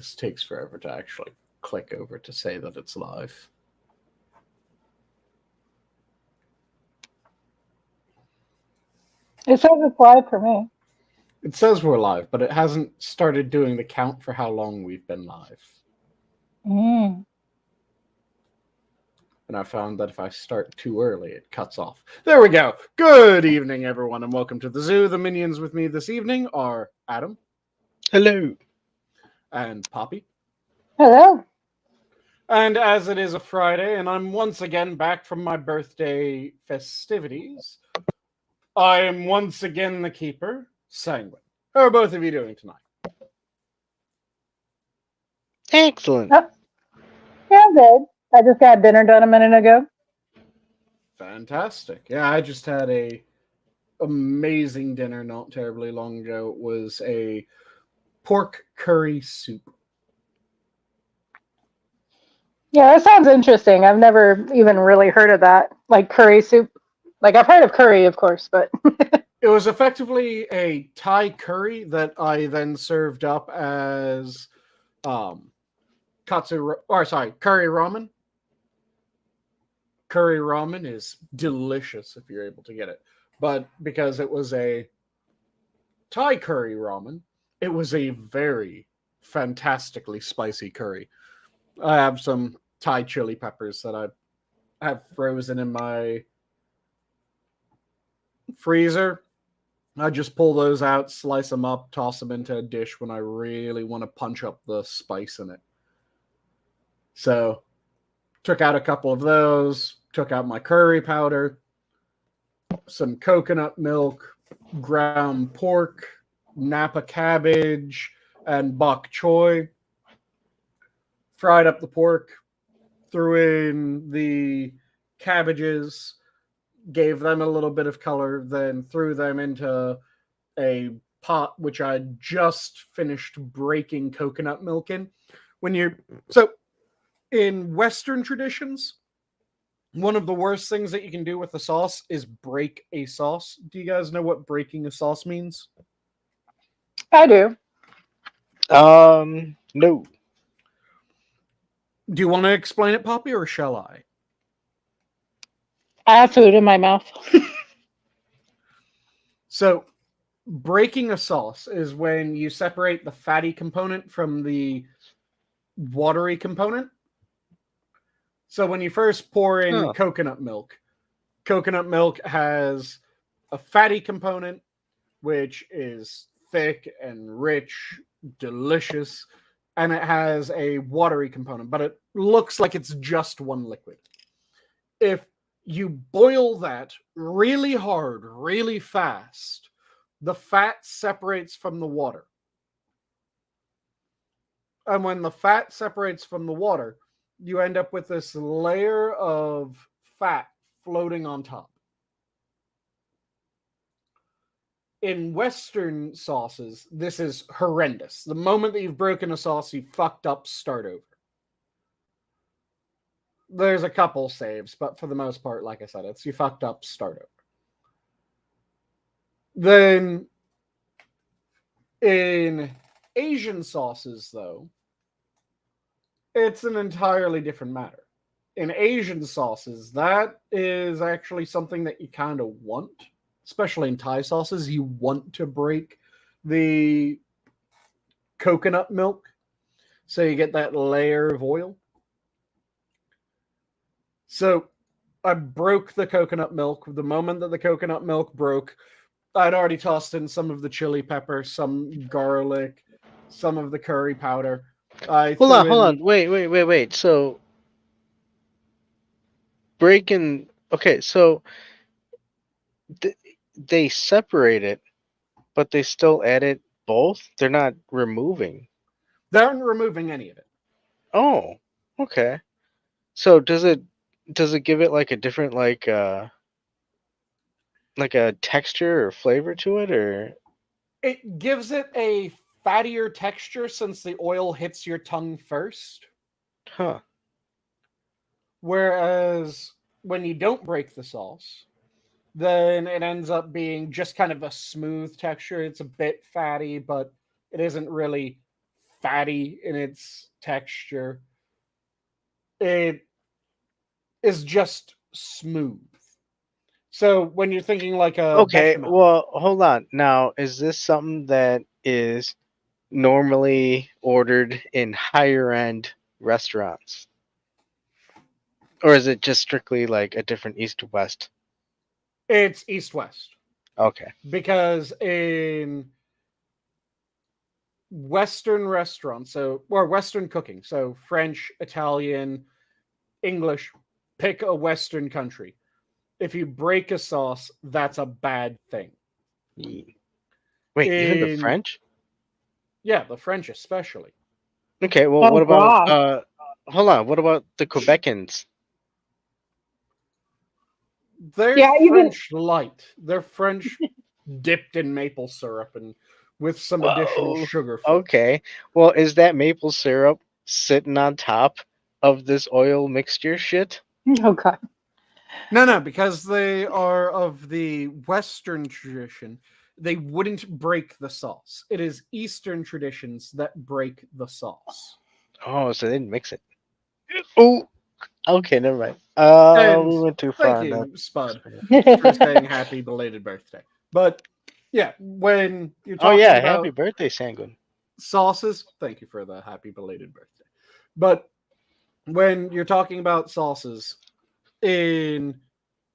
This takes forever to actually click over to say that it's live. It says it's live for me. It says we're live, but it hasn't started doing the count for how long we've been live. Mm. And I found that if I start too early, it cuts off. There we go. Good evening, everyone, and welcome to the zoo. The minions with me this evening are Adam. Hello. And Poppy. Hello. And as it is a Friday, and I'm once again back from my birthday festivities, I am once again the keeper, Sanguine. How are both of you doing tonight? Excellent. Oh, yeah, I'm good. I just got dinner done a minute ago. Fantastic. Yeah, I just had a amazing dinner not terribly long ago. It was a pork curry soup. Yeah, that sounds interesting. I've never even really heard of that. Like curry soup. Like I've heard of curry, of course, but It was effectively a Thai curry that I then served up as curry ramen. Curry ramen is delicious if you're able to get it. But because it was a Thai curry ramen, it was a very fantastically spicy curry. I have some Thai chili peppers that I have frozen in my freezer. I just pull those out, slice them up, toss them into a dish when I really want to punch up the spice in it. So, took out a couple of those, took out my curry powder, some coconut milk, ground pork, Napa cabbage, and bok choy. Fried up the pork, threw in the cabbages, gave them a little bit of color, then threw them into a pot which I just finished breaking coconut milk in. So in Western traditions, one of the worst things that you can do with a sauce is break a sauce. Do you guys know what breaking a sauce means? I do. No. Do you want to explain it, Poppy, or shall I? I have food in my mouth. So, breaking a sauce is when you separate the fatty component from the watery component. So when you first pour in coconut milk has a fatty component, which is thick and rich, delicious, and it has a watery component, but it looks like it's just one liquid. If you boil that really hard, really fast, the fat separates from the water. And when the fat separates from the water, you end up with this layer of fat floating on top. In Western sauces, this is horrendous. The moment that you've broken a sauce, you fucked up, start over. There's a couple saves, but for the most part, like I said, it's you fucked up, start over. Then in Asian sauces, though, it's an entirely different matter. In Asian sauces, that is actually something that you kind of want, especially in Thai sauces. You want to break the coconut milk so you get that layer of oil. So I broke the coconut milk. The moment that the coconut milk broke, I'd already tossed in some of the chili pepper, some garlic, some of the curry powder. Hold on. Wait. So, breaking. Okay, so they separate it, but they still edit both? They're not removing. They aren't removing any of it. Oh, okay. So does it give it like a different like a texture or flavor to it, or It gives it a fattier texture since the oil hits your tongue first. huh? Whereas when you don't break the sauce, then it ends up being just kind of a smooth texture. It's a bit fatty, but it isn't really fatty in its texture. It is just smooth. So when you're thinking like a Okay, bechamel, well, hold on. Now, is this something that is normally ordered in higher end restaurants? Or is it just strictly like a different east to west? it's east-west. Okay. Because in Western restaurants, or Western cooking, so French, Italian, English, pick a Western country. If you break a sauce, that's a bad thing. Wait, even the In French? Yeah, the French especially. Okay, well, Oh, what about gosh. hold on, what about the Quebecans? They're Yeah, even French light. They're French dipped in maple syrup and with some additional Whoa. sugar. Okay. Well, is that maple syrup sitting on top of this oil mixture shit? oh god. No, because they are of the Western tradition, they wouldn't break the sauce. It is Eastern traditions that break the sauce. Oh, so they didn't mix it. Oh, okay, never mind. And We went too thank far on that. you, Spud, for saying happy belated birthday. But yeah, when you're Oh talking yeah, about happy birthday, Sanguine. sauces, thank you for the happy belated birthday. But when you're talking about sauces, in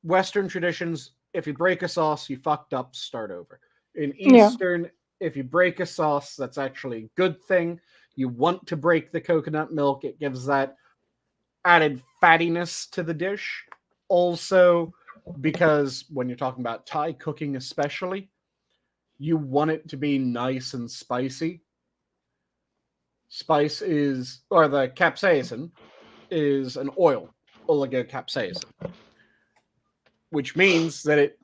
Western traditions, if you break a sauce, you fucked up, start over. In Yeah. Eastern, if you break a sauce, that's actually a good thing. You want to break the coconut milk, it gives that added fattiness to the dish. Also, because when you're talking about Thai cooking, especially, you want it to be nice and spicy. Spice is, or the capsaicin is an oil, oligocapsaicin, which means that it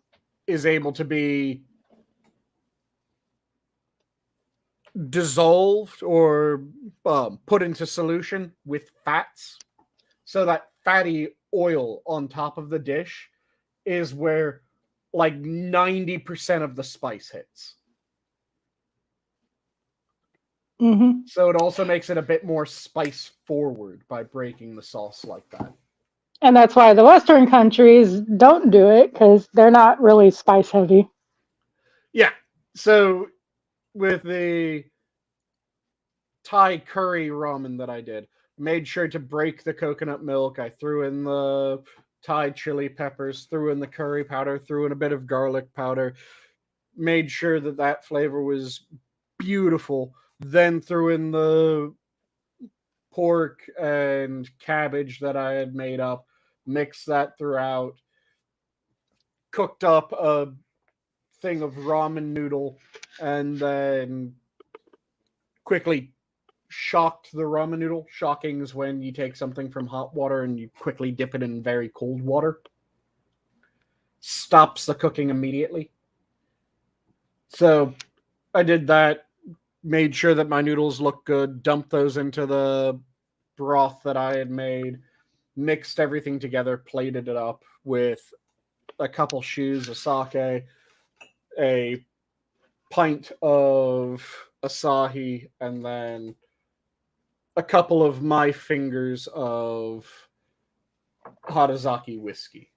is able to be dissolved or put into solution with fats. So that fatty oil on top of the dish is where like 90% of the spice hits. hmm So it also makes it a bit more spice forward by breaking the sauce like that. And that's why the Western countries don't do it because they're not really spice heavy. Yeah. So with the Thai curry ramen that I did, made sure to break the coconut milk. I threw in the Thai chili peppers, threw in the curry powder, threw in a bit of garlic powder, made sure that that flavor was beautiful. Then threw in the pork and cabbage that I had made up, mixed that throughout, cooked up a thing of ramen noodle, and then quickly shocked the ramen noodle. Shocking is when you take something from hot water and you quickly dip it in very cold water. Stops the cooking immediately. So I did that, made sure that my noodles looked good, dumped those into the broth that I had made, mixed everything together, plated it up with a couple shoes of sake, a pint of Asahi, and then a couple of my fingers of Harazaki whiskey.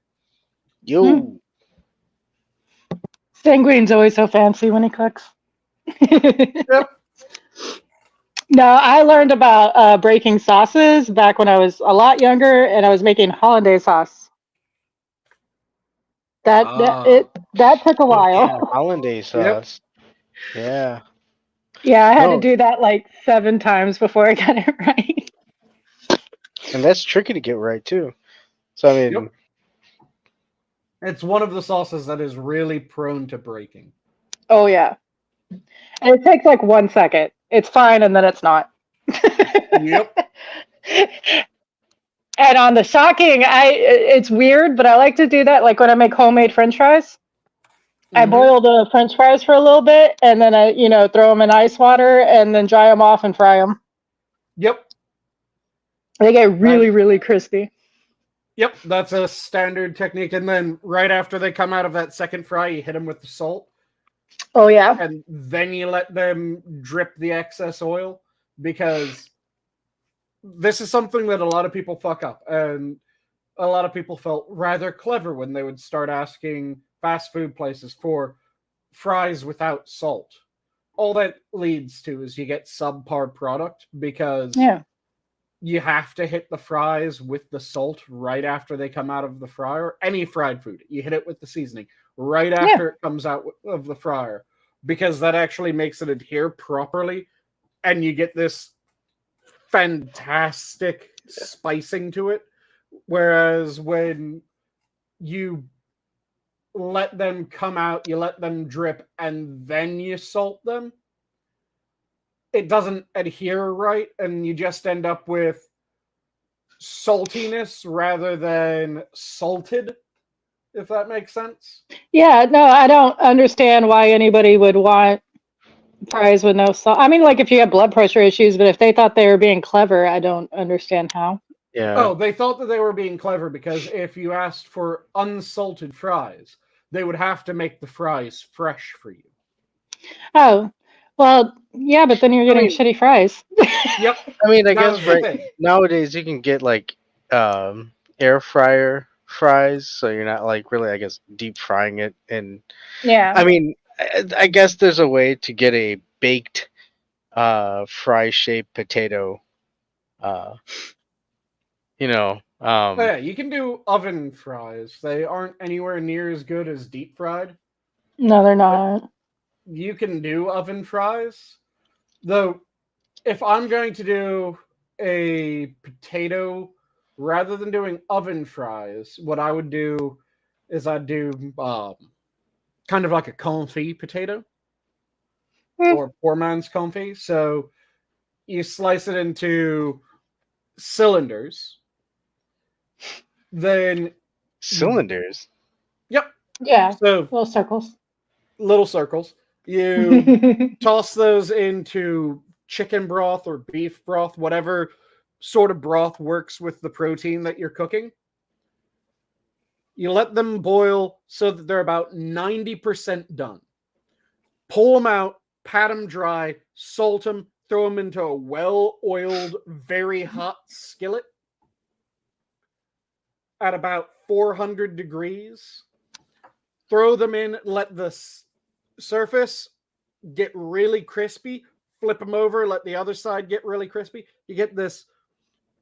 Yo. Sanguine's always so fancy when he cooks. Yep. No, I learned about breaking sauces back when I was a lot younger, and I was making hollandaise sauce. That took a Oh yeah, while. hollandaise Yep. sauce. Yeah. Yeah, I had to No, do that like 7 times before I got it right. and that's tricky to get right too. So I mean, Yep. It's one of the sauces that is really prone to breaking. Oh yeah, and it takes like 1 second. It's fine, and then it's not. Yep. And on the shocking, it's weird, but I like to do that like when I make homemade French fries. I Mm-hmm. boil the French fries for a little bit, and then I, throw them in ice water, and then dry them off and fry them. Yep. They get That, really, really crispy. yep. That's a standard technique. And then right after they come out of that second fry, you hit them with the salt, Oh yeah. and then you let them drip the excess oil. because this is something that a lot of people fuck up, and a lot of people felt rather clever when they would start asking fast food places for fries without salt. All that leads to is you get subpar product because Yeah. you have to hit the fries with the salt right after they come out of the fryer. Any fried food, you hit it with the seasoning right after it comes out of the fryer, because that actually makes it adhere properly, and you get this fantastic spicing to it. Whereas when you let them come out, you let them drip, and then you salt them, it doesn't adhere right, and you just end up with saltiness rather than salted, if that makes sense. Yeah, no, I don't understand why anybody would want fries with no salt. I mean, like if you have blood pressure issues, but if they thought they were being clever, I don't understand how. Yeah. Oh, they thought that they were being clever because if you asked for unsalted fries, they would have to make the fries fresh for you. Oh, well, yeah, but then you're getting mean- shitty fries. Yep. I mean, I That guess was the thing. nowadays you can get like air fryer fries, so you're not like really, I guess, deep frying it. And Yeah. I mean, I guess there's a way to get a baked fry shaped potato. Uh, you know, Oh, yeah, you can do oven fries. They aren't anywhere near as good as deep fried. No, they're not. You can do oven fries. Though, if I'm going to do a potato, rather than doing oven fries, what I would do is I'd do kind of like a confit potato or poor man's confit. So you slice it into cylinders. Then, cylinders. yep. Yeah, So little circles. little circles. You toss those into chicken broth or beef broth, whatever sort of broth works with the protein that you're cooking. You let them boil so that they're about 90% done. Pull them out, pat them dry, salt them, throw them into a well-oiled, very hot skillet at about 400 degrees. Throw them in, let the surface get really crispy, flip them over, let the other side get really crispy. You get this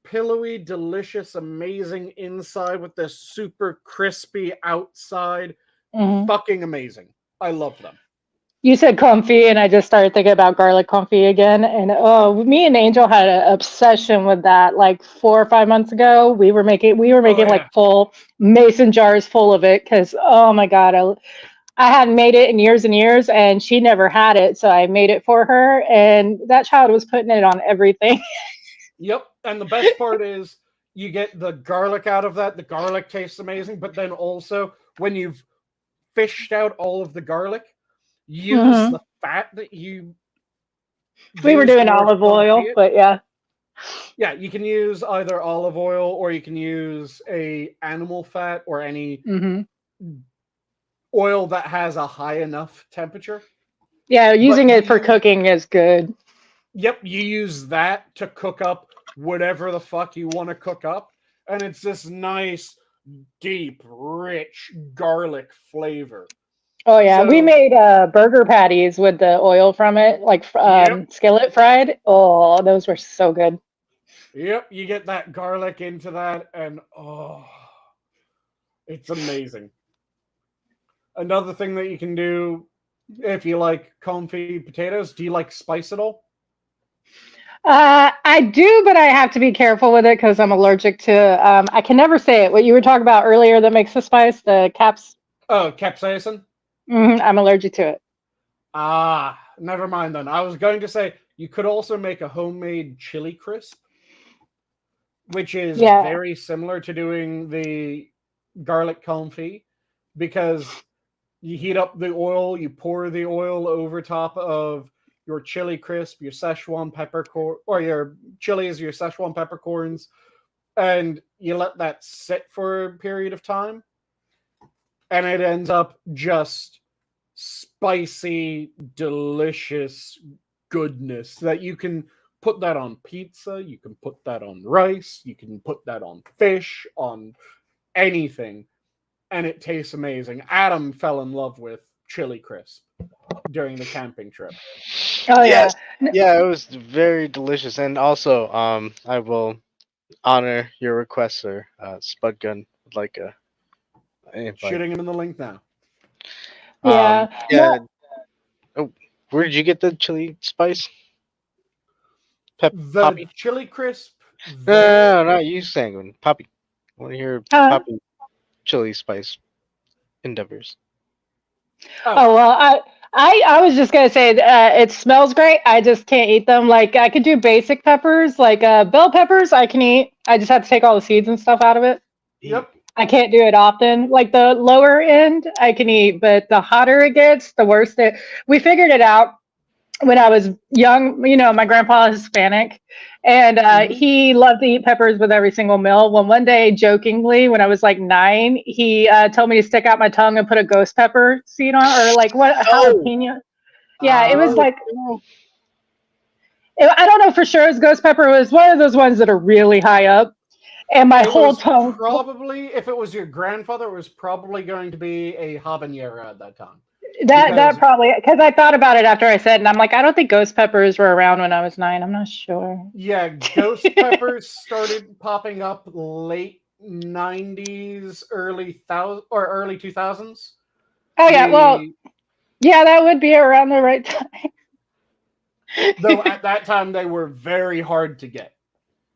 pillowy, delicious, amazing inside with this super crispy outside. Mhm. Fucking amazing. I love them. You said comfy, and I just started thinking about garlic comfy again. And oh, me and Angel had an obsession with that. Like 4 or 5 months ago, we were making yeah. like full mason jars full of it because oh my god, I hadn't made it in years and years, and she never had it, so I made it for her. And that child was putting it on everything. Yep. And the best part is you get the garlic out of that. The garlic tastes amazing, but then also when you've fished out all of the garlic, use Mhm. the fat that you We were used doing for olive oil, confit. but yeah. Yeah, you can use either olive oil or you can use a animal fat or any Mhm. oil that has a high enough temperature. Yeah, using But it for cooking is good. Yep, you use that to cook up whatever the fuck you want to cook up, and it's this nice, deep, rich garlic flavor. Oh yeah, we So, made burger patties with the oil from it, like yep, skillet fried. Oh, those were so good. yep, you get that garlic into that, and oh, it's amazing. Another thing that you can do if you like confit potatoes, do you like spice at all? I do, but I have to be careful with it because I'm allergic to. I can never say it. What you were talking about earlier that makes the spice, the caps. Oh, capsaicin? I'm allergic to it. Ah, never mind then. I was going to say you could also make a homemade chili crisp, which is Yeah. very similar to doing the garlic confit because you heat up the oil, you pour the oil over top of your chili crisp, your Szechuan peppercorn, or your chilies, your Szechuan peppercorns, and you let that sit for a period of time, and it ends up just spicy, delicious goodness that you can put that on pizza. You can put that on rice. You can put that on fish, on anything. And it tastes amazing. Adam fell in love with chili crisp during the camping trip. Oh Yes. yeah. Yeah, it was very delicious. And also, I will honor your request, sir. Spudgun would like a an invite. Shooting him in the link now. Yeah. Yeah. Oh, where did you get the chili spice? The Poppy? chili crisp. No, not you, Sanguine. Poppy. I want to hear Poppy chili spice endeavors. Oh well, I was just gonna say it smells great. I just can't eat them. Like I could do basic peppers, like bell peppers. I can eat. I just have to take all the seeds and stuff out of it. Yep. I can't do it often. Like the lower end, I can eat, but the hotter it gets, the worse it. We figured it out when I was young. You know, my grandpa is Hispanic, and he loved to eat peppers with every single meal. Well, one day, jokingly, when I was like 9, he told me to stick out my tongue and put a ghost pepper seed on, or like what jalapeno. Yeah, it was like I don't know for sure. It was ghost pepper. It was one of those ones that are really high up, and my whole tongue. Probably, if it was your grandfather, it was probably going to be a habanero at that time. That probably, because I thought about it after I said, and I'm like, I don't think ghost peppers were around when I was 9. I'm not sure. Yeah, ghost peppers started popping up late 90s, early 2000s. Oh yeah, well, yeah, that would be around the right time. Though at that time they were very hard to get.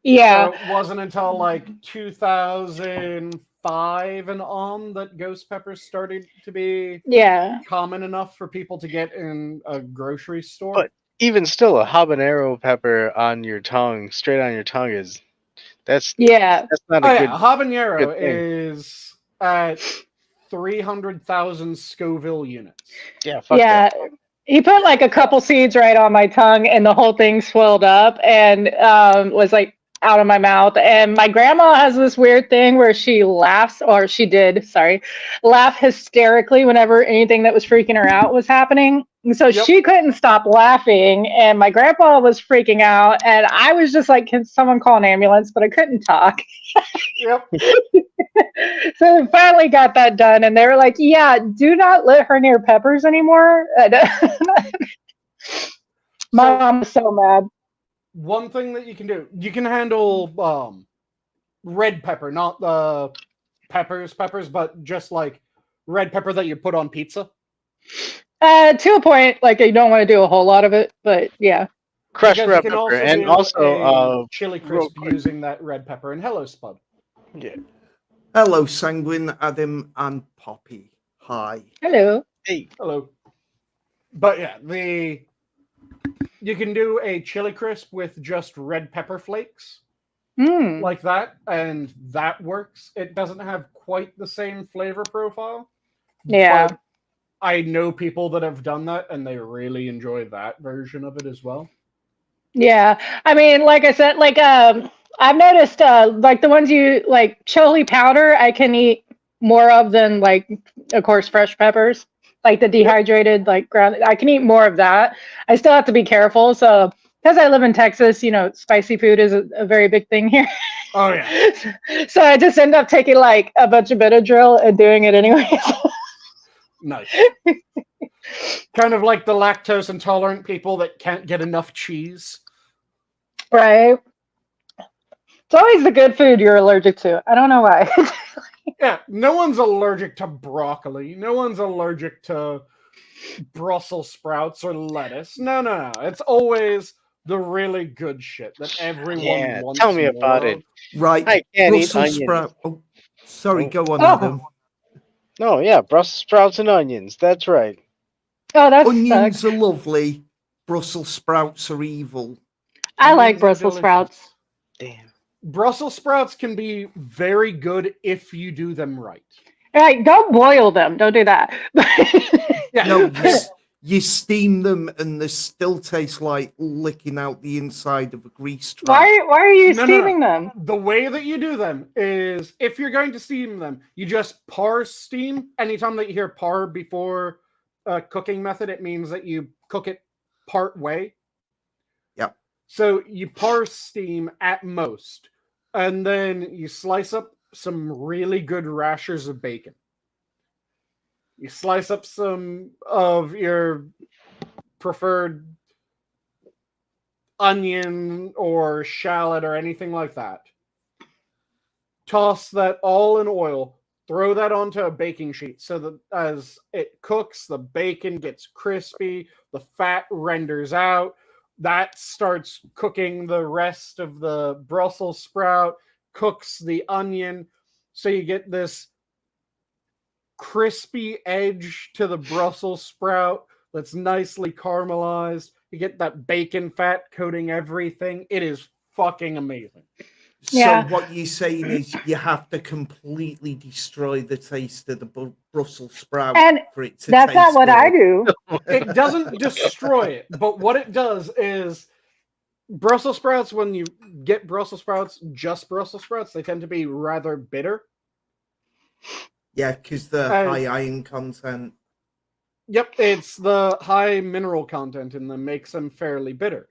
Yeah. So it wasn't until like 2005 and on that ghost peppers started to be common enough for people to get in a grocery store. But even still, a habanero pepper on your tongue, straight on your tongue, that's not a good. Habanero is at 300,000 Scoville units. Yeah, fuck that. He put like a couple seeds right on my tongue, and the whole thing swelled up and was like out of my mouth. And my grandma has this weird thing where she laughs, or she did, laugh hysterically whenever anything that was freaking her out was happening. And so she couldn't stop laughing, and my grandpa was freaking out, and I was just like, can someone call an ambulance? But I couldn't talk. Yep. So we finally got that done, and they were like, yeah, do not let her near peppers anymore. My mom was so mad. One thing that you can do, you can handle red pepper, not the peppers, but just like red pepper that you put on pizza. To a point, like you don't want to do a whole lot of it, but yeah. Crushed red pepper, and also chili crisp using that red pepper. And hello, Spud. Yeah. Hello, Sanguine, Adam, and Poppy. Hi. Hello. Hey. Hello. But yeah, you can do a chili crisp with just red pepper flakes. Like that, and that works. It doesn't have quite the same flavor profile. Yeah. But I know people that have done that, and they really enjoy that version of it as well. Yeah. I mean, like I said, like I've noticed like the ones you like chili powder, I can eat more of than like, of course, fresh peppers. Like the dehydrated, like ground, I can eat more of that. I still have to be careful. So, because I live in Texas, you know, spicy food is a very big thing here. Oh yeah. So I just end up taking like a bunch of Benadryl and doing it anyways. Nice. Kind of like the lactose intolerant people that can't get enough cheese. Right. It's always the good food you're allergic to. I don't know why. Yeah, no one's allergic to broccoli. No one's allergic to Brussels sprouts or lettuce. No. It's always the really good shit that everyone wants. Tell me about it. Right. I can't Brussels eat sprout. Oh, sorry, go on, Oh. Adam. No, yeah, Brussels sprouts and onions. That's right. Oh, that's Onions are lovely. Brussels sprouts are evil. I like Onions are Brussels delicious. sprouts. Damn. Brussels sprouts can be very good if you do them right. Right, don't boil them. Don't do that. Yeah. No, you steam them and they still taste like licking out the inside of a grease trap. Why are you No. steaming them? The way that you do them is, if you're going to steam them, you just par steam. Anytime that you hear par before a cooking method, it means that you cook it part way. Yep. So you parse steam at most, and then you slice up some really good rashers of bacon. You slice up some of your preferred onion or shallot or anything like that. Toss that all in oil. Throw that onto a baking sheet so that as it cooks, the bacon gets crispy, the fat renders out. That starts cooking the rest of the Brussels sprout, cooks the onion. So you get this crispy edge to the Brussels sprout that's nicely caramelized. You get that bacon fat coating everything. It is fucking amazing. So Yeah. what you're saying is you have to completely destroy the taste of the Brussels sprout And for it to that's not taste what I good. do. It doesn't destroy it, but what it does is Brussels sprouts, when you get Brussels sprouts, just Brussels sprouts, they tend to be rather bitter. Yeah, because the high iron content. Yep, it's the high mineral content in them makes them fairly bitter.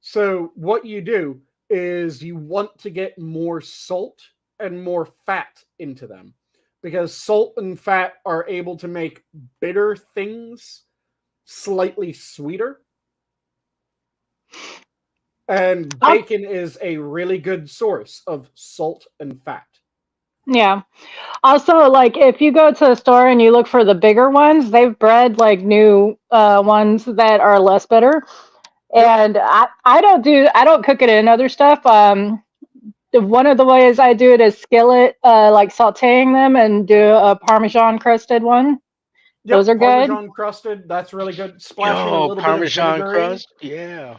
So what you do is you want to get more salt and more fat into them, because salt and fat are able to make bitter things slightly sweeter. And bacon is a really good source of salt and fat. Yeah. Also, like if you go to a store and you look for the bigger ones, they've bred like new ones that are less bitter. And I don't cook it in other stuff. One of the ways I do it is skillet, like sauteing them and do a Parmesan crusted one. Yep, Those are good. Parmesan crusted, that's really good. Splashing a Yo, little Parmesan bit of vinegar in. crust. Yeah.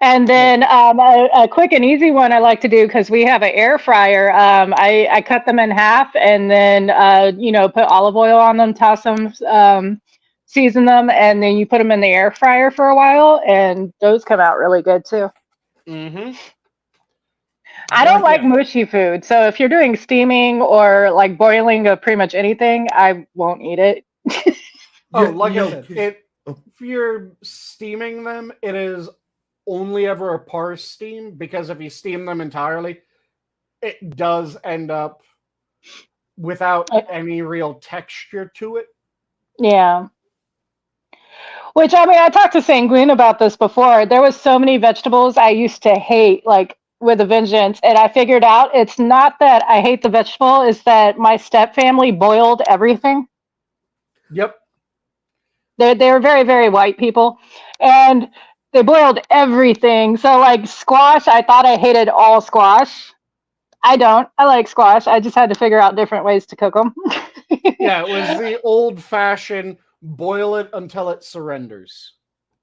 And then a quick and easy one I like to do because we have an air fryer. I cut them in half and then put olive oil on them, toss them, season them, and then you put them in the air fryer for a while, and those come out really good too. Mm-hmm. I don't like Yeah. mushy food, so if you're doing steaming or like boiling of pretty much anything, I won't eat it. Oh, Yeah, like no, I said, 'cause- if you're steaming them, it is only ever a parse steam, because if you steam them entirely, it does end up without any real texture to it. Yeah. Which, I mean, I talked to Sanguine about this before. There was so many vegetables I used to hate, like with a vengeance, and I figured out it's not that I hate the vegetable, it's that my step family boiled everything. Yep. They're very, very white people, and they boiled everything. So, like squash, I thought I hated all squash. I don't. I like squash. I just had to figure out different ways to cook them. Yeah, it was the old-fashioned boil it until it surrenders.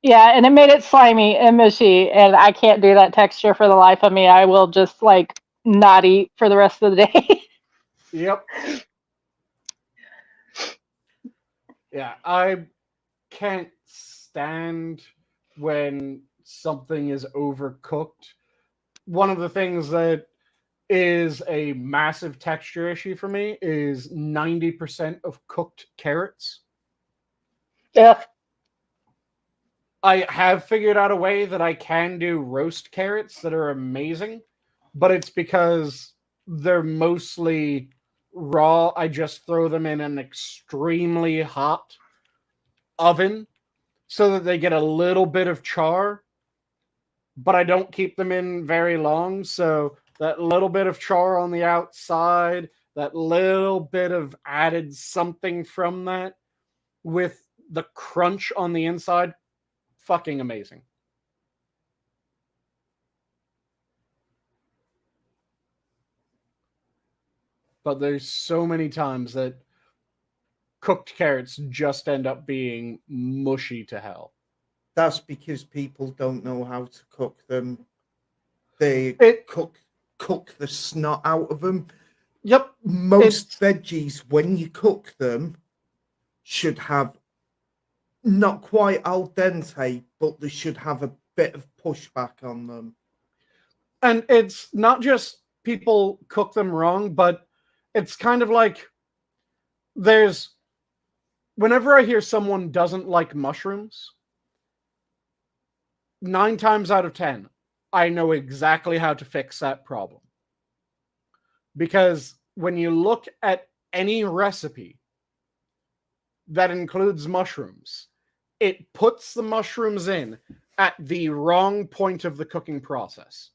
Yeah, and it made it slimy and mushy, and I can't do that texture for the life of me. I will just like not eat for the rest of the day. Yep. Yeah, I can't stand when something is overcooked. One of the things that is a massive texture issue for me is 90% of cooked carrots. Yeah. I have figured out a way that I can do roast carrots that are amazing, but it's because they're mostly raw. I just throw them in an extremely hot oven so that they get a little bit of char, but I don't keep them in very long. So that little bit of char on the outside, that little bit of added something from that with the crunch on the inside, fucking amazing. But there's so many times that cooked carrots just end up being mushy to hell. That's because people don't know how to cook them. They cook the snot out of them. Yep. Most veggies, when you cook them, should have not quite al dente, but they should have a bit of pushback on them. And it's not just people cook them wrong, but it's kind of like whenever I hear someone doesn't like mushrooms, 9 times out of 10, I know exactly how to fix that problem. Because when you look at any recipe that includes mushrooms, it puts the mushrooms in at the wrong point of the cooking process.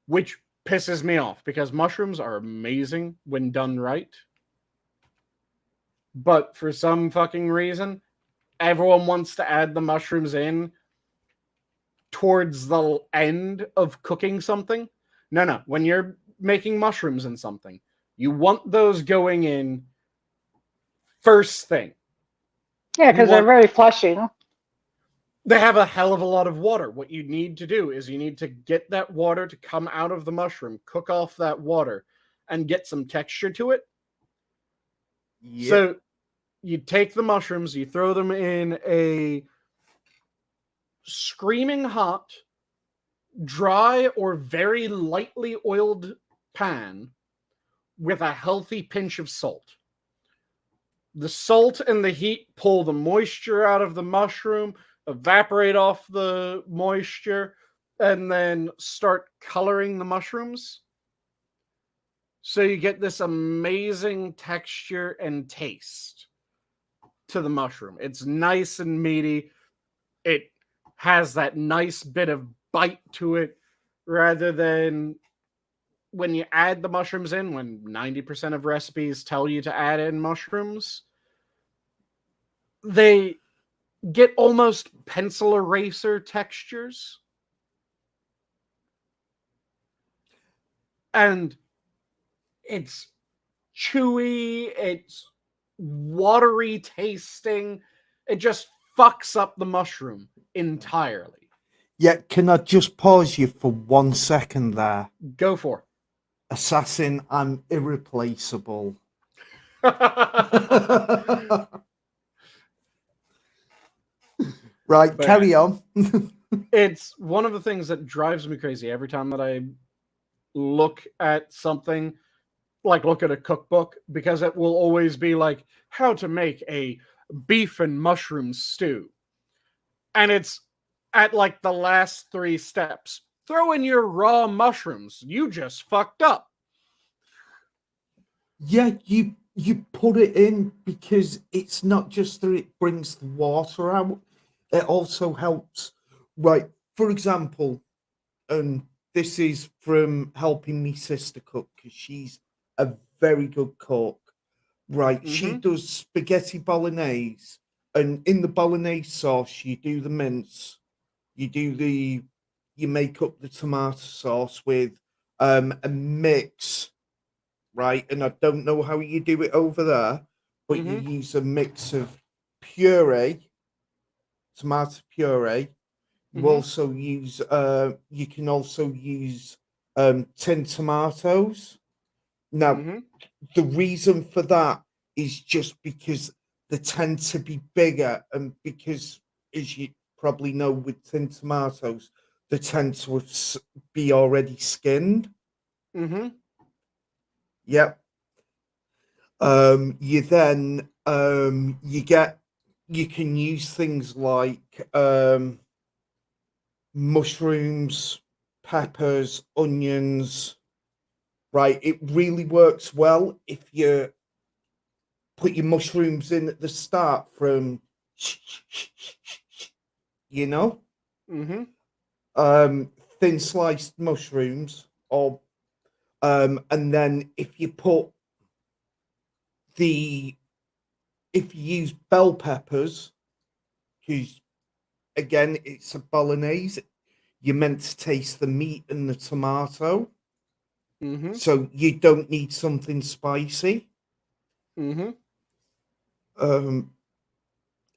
Which pisses me off, because mushrooms are amazing when done right. But for some fucking reason, everyone wants to add the mushrooms in towards the end of cooking something. No. When you're making mushrooms in something, you want those going in first thing. Yeah, because they're very flushing. They have a hell of a lot of water. What you need to do is you need to get that water to come out of the mushroom, cook off that water, and get some texture to it. Yep. So you take the mushrooms, you throw them in a screaming hot, dry or very lightly oiled pan with a healthy pinch of salt. The salt and the heat pull the moisture out of the mushroom, evaporate off the moisture, and then start coloring the mushrooms. So you get this amazing texture and taste to the mushroom. It's nice and meaty. It has that nice bit of bite to it, rather than when you add the mushrooms in, when 90% of recipes tell you to add in mushrooms, they get almost pencil eraser textures. And it's chewy, it's watery tasting. It just fucks up the mushroom entirely. Yeah, can I just pause you for 1 second there? Go for Assassin, I'm irreplaceable. it. Right, But carry on. it's one of the things that drives me crazy every time that I look at something, like look at a cookbook, because it will always be like how to make a beef and mushroom stew. And it's at like the last 3 steps. Throw in your raw mushrooms. You just fucked up. Yeah, you put it in because it's not just that it brings the water out, it also helps. Right, for example, and this is from helping me sister cook, because she's a very good cook. Right, she does spaghetti bolognese, and in the bolognese sauce, you do the mince, you make up the tomato sauce with a mix, right? And I don't know how you do it over there, but you use a mix of puree, tomato puree. You also use you can also use tinned tomatoes. Now, the reason for that is just because they tend to be bigger, and because, as you probably know, with tinned tomatoes, they tend to be already skinned. Yep. You then you can use things like mushrooms, peppers, onions. Right, it really works well if you put your mushrooms in at the start from, you know, thin sliced mushrooms, or and then if you use bell peppers, because again it's a bolognese, you're meant to taste the meat and the tomato. So you don't need something spicy. Unless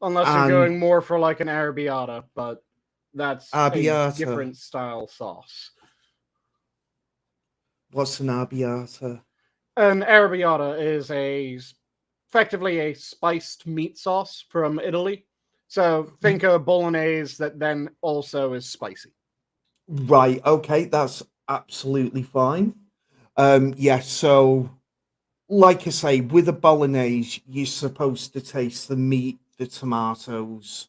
you're going more for like an arrabbiata, but that's a different style sauce. What's an arrabbiata? An arrabbiata is effectively a spiced meat sauce from Italy. So think of bolognese that then also is spicy. Right, okay, that's absolutely fine. Yeah, so like I say, with a bolognese, you're supposed to taste the meat, the tomatoes,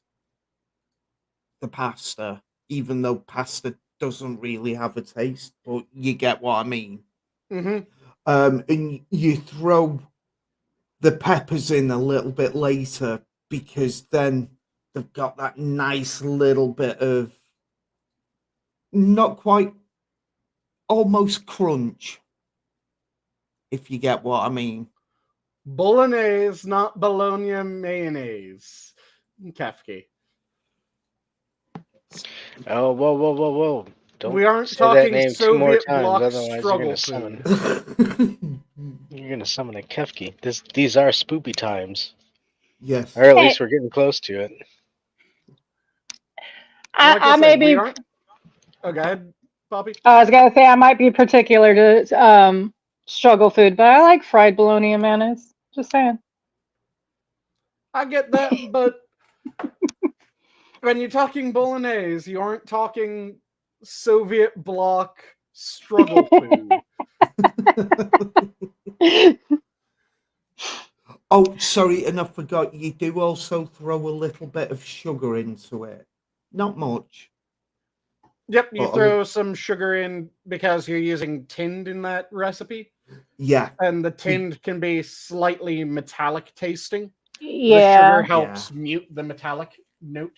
the pasta. even though pasta doesn't really have a taste, but you get what I mean. Mm-hmm. And you throw the peppers in a little bit later because then they've got that nice little bit of not quite, almost crunch, if you get what I mean. Bolognese, not bologna mayonnaise. Kefki. Oh, whoa. Don't We aren't say that talking name 2 more Soviet times, bloc otherwise you're struggle gonna summon. food. You're gonna summon a Kefki. These are spoopy times, Yes. or at Hey. least we're getting close to it. Like I I may said, we be. aren't. Oh, go ahead, Poppy. I was gonna say I might be particular to struggle food, but I like fried bologna and mayonnaise. Just saying. I get that, but when you're talking bolognese, you aren't talking Soviet bloc struggle food. Oh, sorry, and I forgot, you do also throw a little bit of sugar into it. Not much. Yep, you But throw some sugar in because you're using tinned in that recipe, yeah, and the tinned can be slightly metallic tasting. The Yeah. sugar helps mute the metallic note.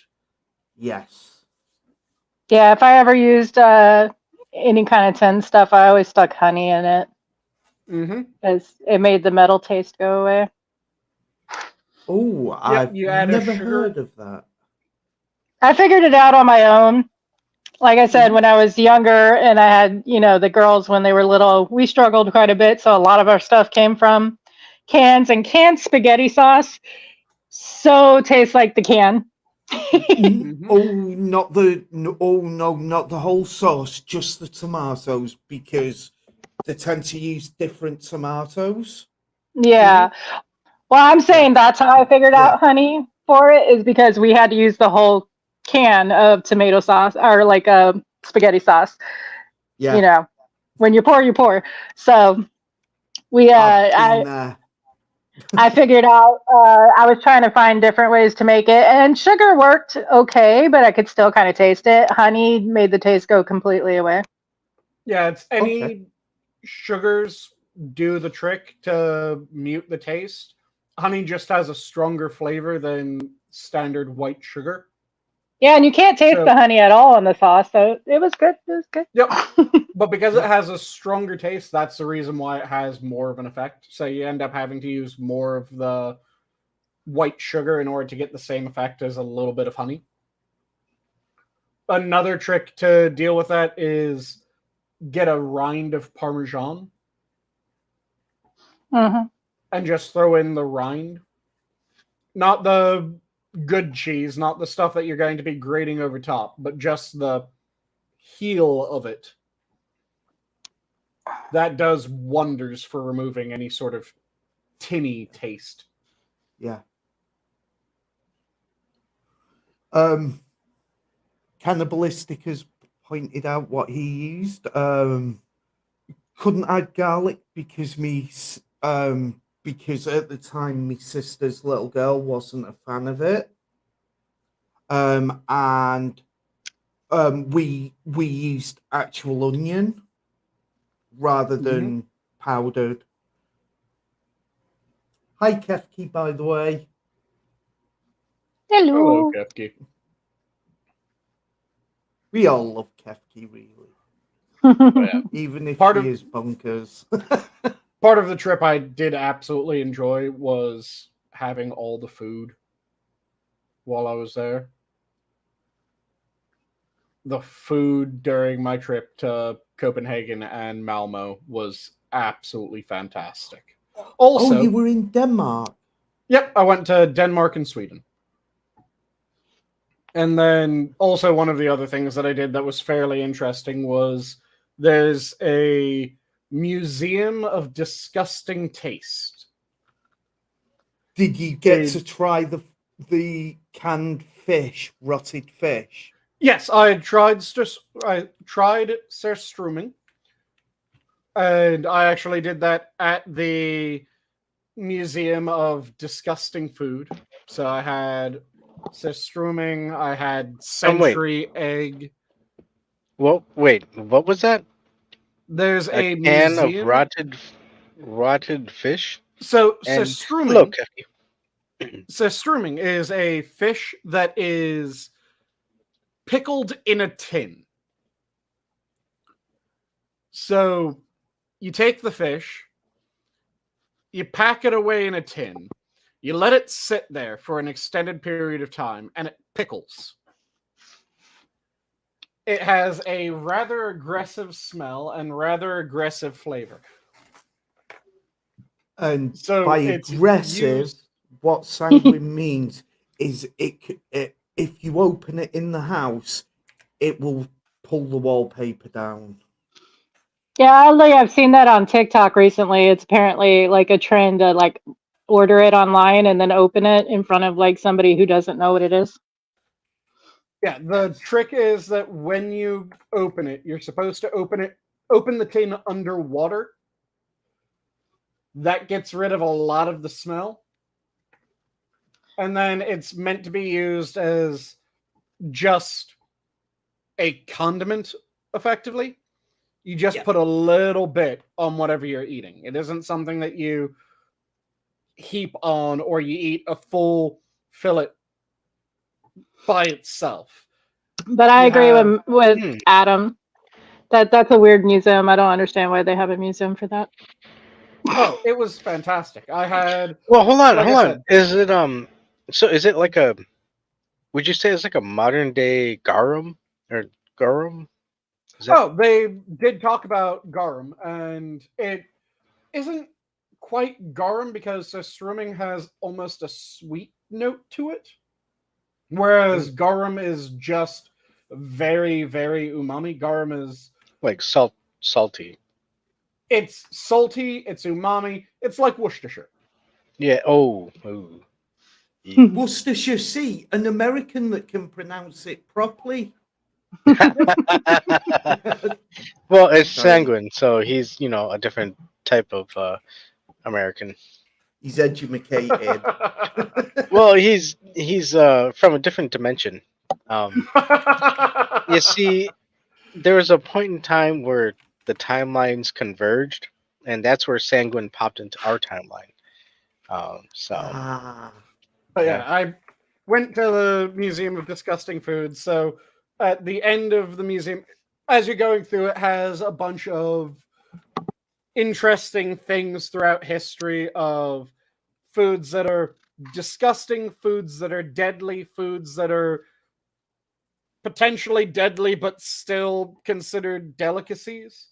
yes. Yeah, if I ever used any kind of tin stuff, I always stuck honey in it Mm-hmm. because it made the metal taste go away. Oh, I've you add a never sugar. heard of that. I figured it out on my own. Like I said, Mhm. when I was younger and I had, the girls when they were little, we struggled quite a bit. So a lot of our stuff came from cans, and canned spaghetti sauce so tastes like the can. Mhm. Oh, not the oh no, not the whole sauce, just the tomatoes, because they tend to use different tomatoes. Yeah. Well, I'm Yeah, saying that's how I figured yeah, out honey for it, is because we had to use the whole can of tomato sauce or like a spaghetti sauce. You yeah. know, when you pour, you pour. So we, I've been there. I figured out, I was trying to find different ways to make it, and sugar worked okay, but I could still kind of taste it. Honey made the taste go completely away. Yeah, it's any Okay. sugars do the trick to mute the taste. Honey just has a stronger flavor than standard white sugar. Yeah, and you can't taste the So, honey at all in the sauce, so it was good. It was good. yep. But because it Yep. has a stronger taste, that's the reason why it has more of an effect. So you end up having to use more of the white sugar in order to get the same effect as a little bit of honey. Another trick to deal with that is get a rind of Parmesan Hmm. and just throw in the rind. Not the good cheese, not the stuff that you're going to be grating over top, but just the heel of it. That does wonders for removing any sort of tinny taste. Yeah. Cannibalistic has pointed out what he used. Couldn't add garlic because because at the time my sister's little girl wasn't a fan of it. And we used actual onion rather than powdered. Hi Kefki, by the way. Hello. Kefki. We all love Kefki, really. Yeah. Even if Part she of- is bonkers. Part of the trip I did absolutely enjoy was having all the food while I was there. The food during my trip to Copenhagen and Malmo was absolutely fantastic. Also, Oh, you were in Denmark. yep, I went to Denmark and Sweden. And then also one of the other things that I did that was fairly interesting was there's a museum of disgusting taste. Did you get to try the canned fish, rotted fish? Yes, I tried surströmming, and I actually did that at the Museum of Disgusting Food. So I had surströmming, I had century egg. Well, wait, what was that? There's A a can of museum. rotted fish So and hello, struming. Kefki. So struming is a fish that is pickled in a tin. So you take the fish, you pack it away in a tin, you let it sit there for an extended period of time, and it pickles. It has a rather aggressive smell and rather aggressive flavor. And So by it's aggressive, used. what sanguine means is if you open it in the house, it will pull the wallpaper down. Yeah, I've seen that on TikTok recently. It's apparently like a trend to like order it online and then open it in front of like somebody who doesn't know what it is. Yeah, the trick is that when you open it, you're supposed to open the tin underwater. That gets rid of a lot of the smell. And then it's meant to be used as just a condiment, effectively. You just put a little bit on whatever you're eating. It isn't something that you heap on or you eat a full fillet by itself. But I You agree have- with Adam. That's a weird museum. I don't understand why they have a museum for that. Oh, it was fantastic. I had. Well, hold on, Like hold I on. said- Is it So is it like a? Would you say it's like a modern day garum or garum? Is that Oh, they did talk about garum, and it isn't quite garum because surströmming has almost a sweet note to it, whereas garum is just very, very umami. Garum is like salty? it's salty, it's umami, it's like Worcestershire. Yeah. Oh. Ooh. Worcestershire, see, an American that can pronounce it properly. Well, it's Sorry. Sanguine, so he's a different type of American. He's educated. Well, he's from a different dimension. You see, there was a point in time where the timelines converged, and that's where Sanguine popped into our timeline. So But yeah, I went to the Museum of Disgusting Foods. So at the end of the museum, as you're going through, it has a bunch of interesting things throughout history of foods that are disgusting, foods that are deadly, foods that are potentially deadly but still considered delicacies.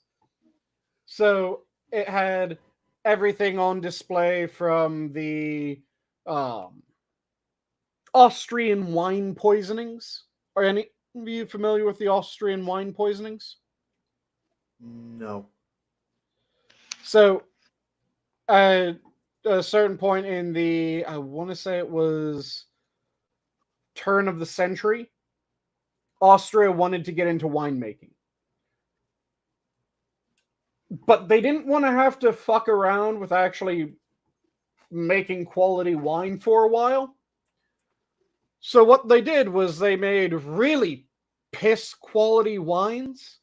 So it had everything on display from the Austrian wine poisonings. Are any of you familiar with the Austrian wine poisonings? No. So, at a certain point in the, I want to say it was turn of the century, Austria wanted to get into winemaking. But they didn't want to have to fuck around with actually making quality wine for a while. So what they did was they made really piss quality wines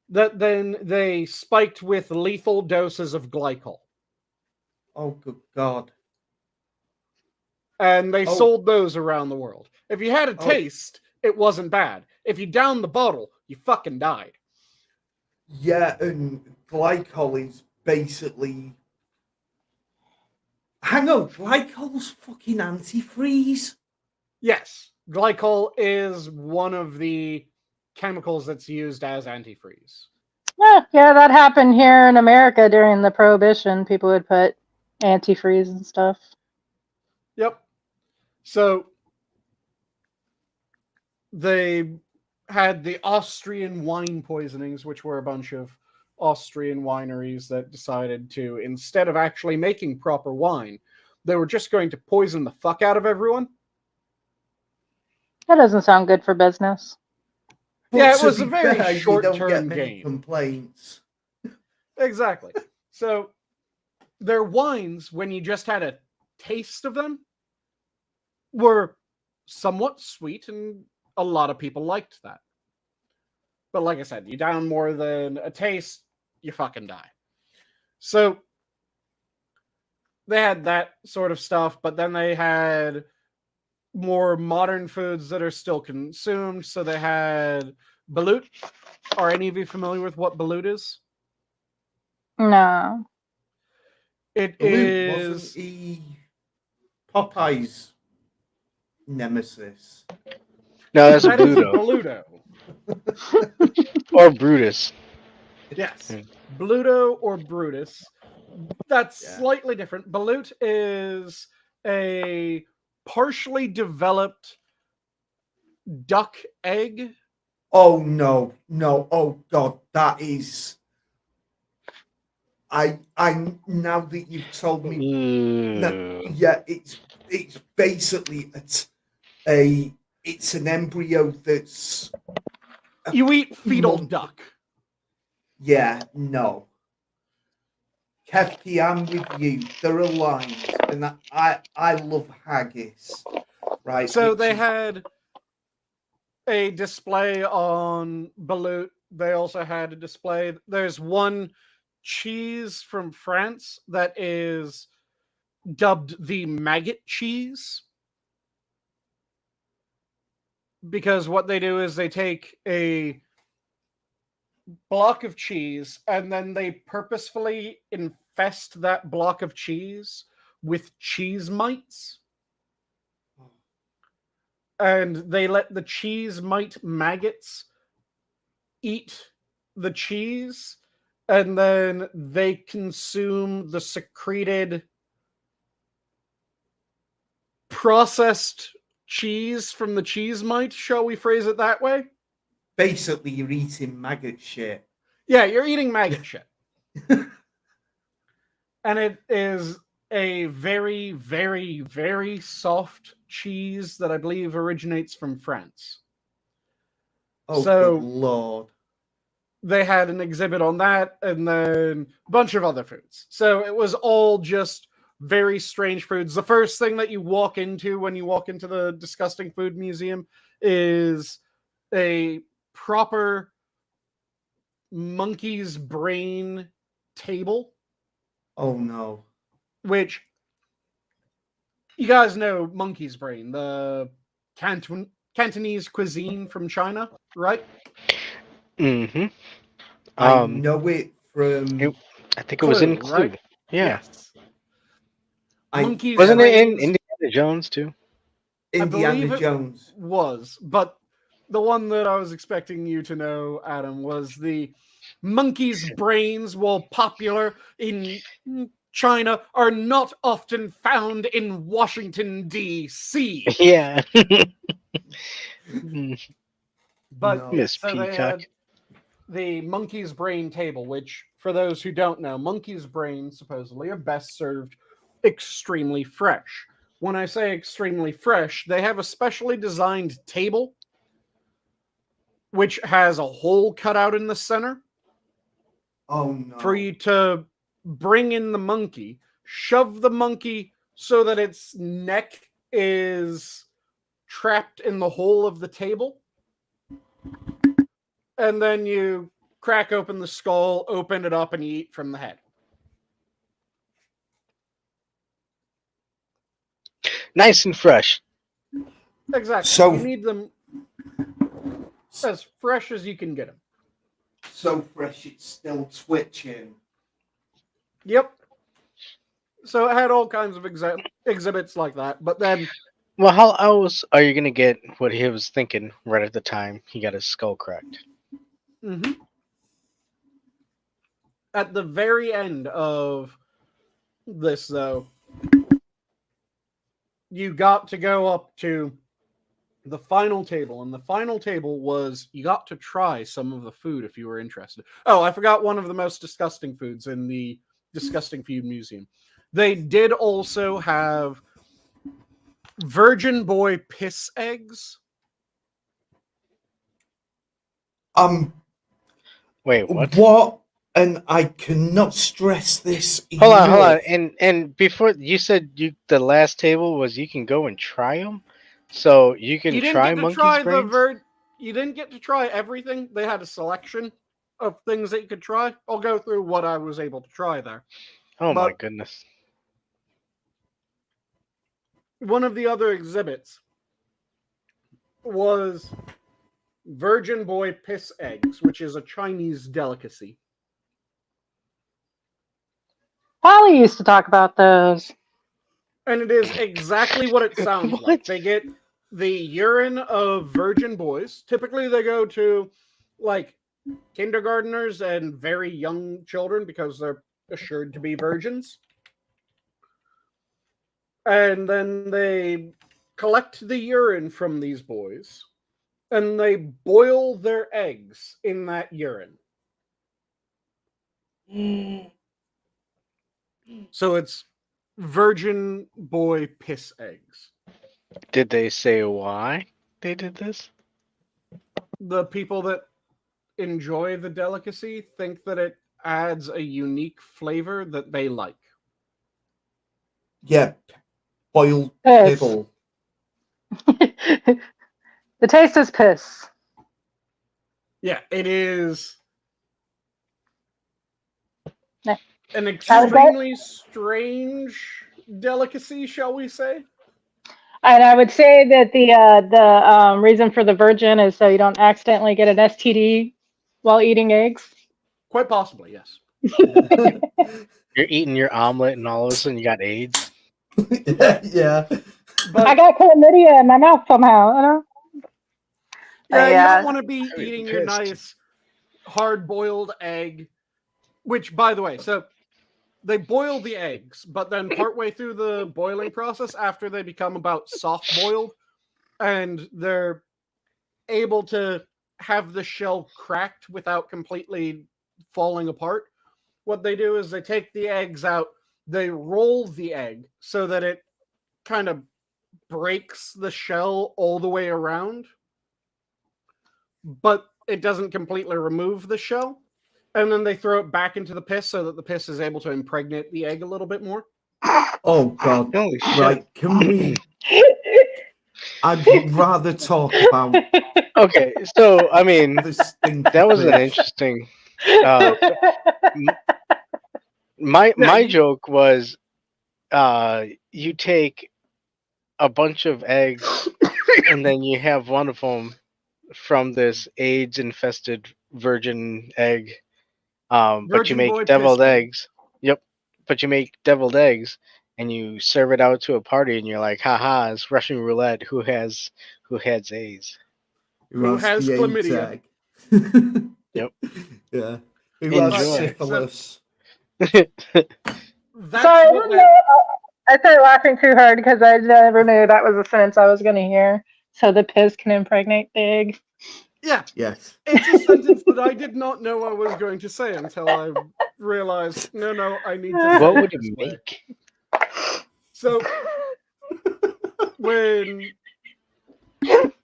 that then they spiked with lethal doses of glycol. Oh, good God. And they sold those around the world. If you had a Oh. taste, it wasn't bad. If you downed the bottle, you fucking died. Yeah, and glycol is basically. Hang on, glycol's fucking antifreeze. Yes, glycol is one of the chemicals that's used as antifreeze. Yeah, that happened here in America during the Prohibition. People would put antifreeze and stuff. Yep. So they had the Austrian wine poisonings, which were a bunch of Austrian wineries that decided to, instead of actually making proper wine, they were just going to poison the fuck out of everyone. That doesn't sound good for business. But Yeah, it to was a be very fair, you don't get short-term many gain. complaints. Exactly. So their wines, when you just had a taste of them, were somewhat sweet, and a lot of people liked that. But like I said, you down more than a taste, you fucking die. So they had that sort of stuff, but then they had more modern foods that are still consumed. So they had balut. Are any of you familiar with what balut is? No. It Luke, is wasn't he Popeye's nemesis? No, that's a that is Bluto. Bluto. Or Brutus. Yes. Hmm. Bluto or Brutus. That's Yeah. slightly different. Balut is a partially developed duck egg. Oh no, no, oh god, that is. I now that you've told me, no, Ooh. yeah, it's basically it's an embryo that's You eat fetal Mon- duck. yeah, no. Kefki, I'm with you. They're aligned, and I love haggis, right? So which they is- had a display on Balut. They also had a display. There's one cheese from France that is dubbed the maggot cheese. Because what they do is they take a block of cheese and then they purposefully infest that block of cheese with cheese mites. And they let the cheese mite maggots eat the cheese, and then they consume the secreted processed cheese from the cheese mite. Shall we phrase it that way? basically you're eating maggot shit. Yeah, you're eating maggot shit. And it is a very, very, very soft cheese that I believe originates from France. Oh, So- good lord. They had an exhibit on that and then a bunch of other foods. So it was all just very strange foods. The first thing that you walk into when you walk into the Disgusting Food Museum is a proper monkey's brain table, Oh no. which you guys know monkey's brain, the Cantonese cuisine from China, right? Mm-hmm. I know it from It- I think it was in Clue, Clue. right? Yeah. Yes. I- Monkey's Wasn't it in brains Indiana Jones too? Indiana believe it- Jones. was, but the one that I was expecting you to know, Adam, was the monkey's brains, while popular in China, are not often found in Washington, D.C. Yeah. Mm, But No. Miss so they Peacock. had the monkey's brain table, which, for those who don't know, monkey's brains supposedly are best served extremely fresh. When I say extremely fresh, they have a specially designed table which has a hole cut out in the center Oh no. for you to bring in the monkey, shove the monkey so that its neck is trapped in the hole of the table, and then you crack open the skull, open it up, and you eat from the head. Nice and fresh. Exactly. So- you need them as fresh as you can get them. So fresh it's still twitching. Yep. So it had all kinds of exhibits like that, but then Well, how else are you gonna get what he was thinking right at the time he got his skull cracked? at the very end of this, though, you got to go up to the final table, and the final table was you got to try some of the food if you were interested. Oh, I forgot one of the most disgusting foods in the Disgusting Food Museum. They did also have Virgin Boy piss eggs. Wait, what? What? And I cannot stress this. Hold on. enough. And before you said the last table was you can go and try them, so you can You didn't try get to monkey's try brains. you didn't get to try everything. They had a selection of things that you could try. I'll go through what I was able to try there. Oh my But goodness. one of the other exhibits was Virgin Boy piss eggs, which is a Chinese delicacy. Holly used to talk about those. And it is exactly what it sounds like. They get the urine of virgin boys. Typically, they go to like kindergartners and very young children because they're assured to be virgins. And then they collect the urine from these boys and they boil their eggs in that urine. So it's virgin boy piss eggs. Did they say why they did this? The people that enjoy the delicacy think that it adds a unique flavor that they like. Yeah, boiled Piss. piddle. The taste is piss. Yeah, it is Yeah. an extremely strange delicacy, shall we say? And I would say that the reason for the virgin is so you don't accidentally get an STD while eating eggs. Quite possibly, yes. You're eating your omelet and all of a sudden you got AIDS. Yeah. But I got chlamydia in my mouth somehow. You know? yeah, Yeah. you don't want to be I mean, eating your pissed. nice hard-boiled egg, which, by the way, so they boil the eggs, but then partway through the boiling process, after they become about soft-boiled, and they're able to have the shell cracked without completely falling apart, what they do is they take the eggs out, they roll the egg so that it kind of breaks the shell all the way around, but it doesn't completely remove the shell. And then they throw it back into the piss so that the piss is able to impregnate the egg a little bit more. Oh God. Holy shit. Right, can we? I'd rather talk about Okay, so I mean this thing. that was an interesting my joke was you take a bunch of eggs and then you have one of them from this AIDS infested virgin egg. But you Virgin make boy deviled piss egg. eggs. Yep. But you make deviled eggs and you serve it out to a party and you're like, haha, it's Russian roulette. Who has AIDS? Who has the AIDS chlamydia? egg? Yep. Yeah. Who Enjoy. has syphilis? That's Sorry, what they... I started laughing too hard because I never knew that was a sentence I was going to hear. So the piss can impregnate the egg. Yeah, Yes. it's a sentence that I did not know I was going to say until I realized, no, I need to say What it would it this way. make? So, when...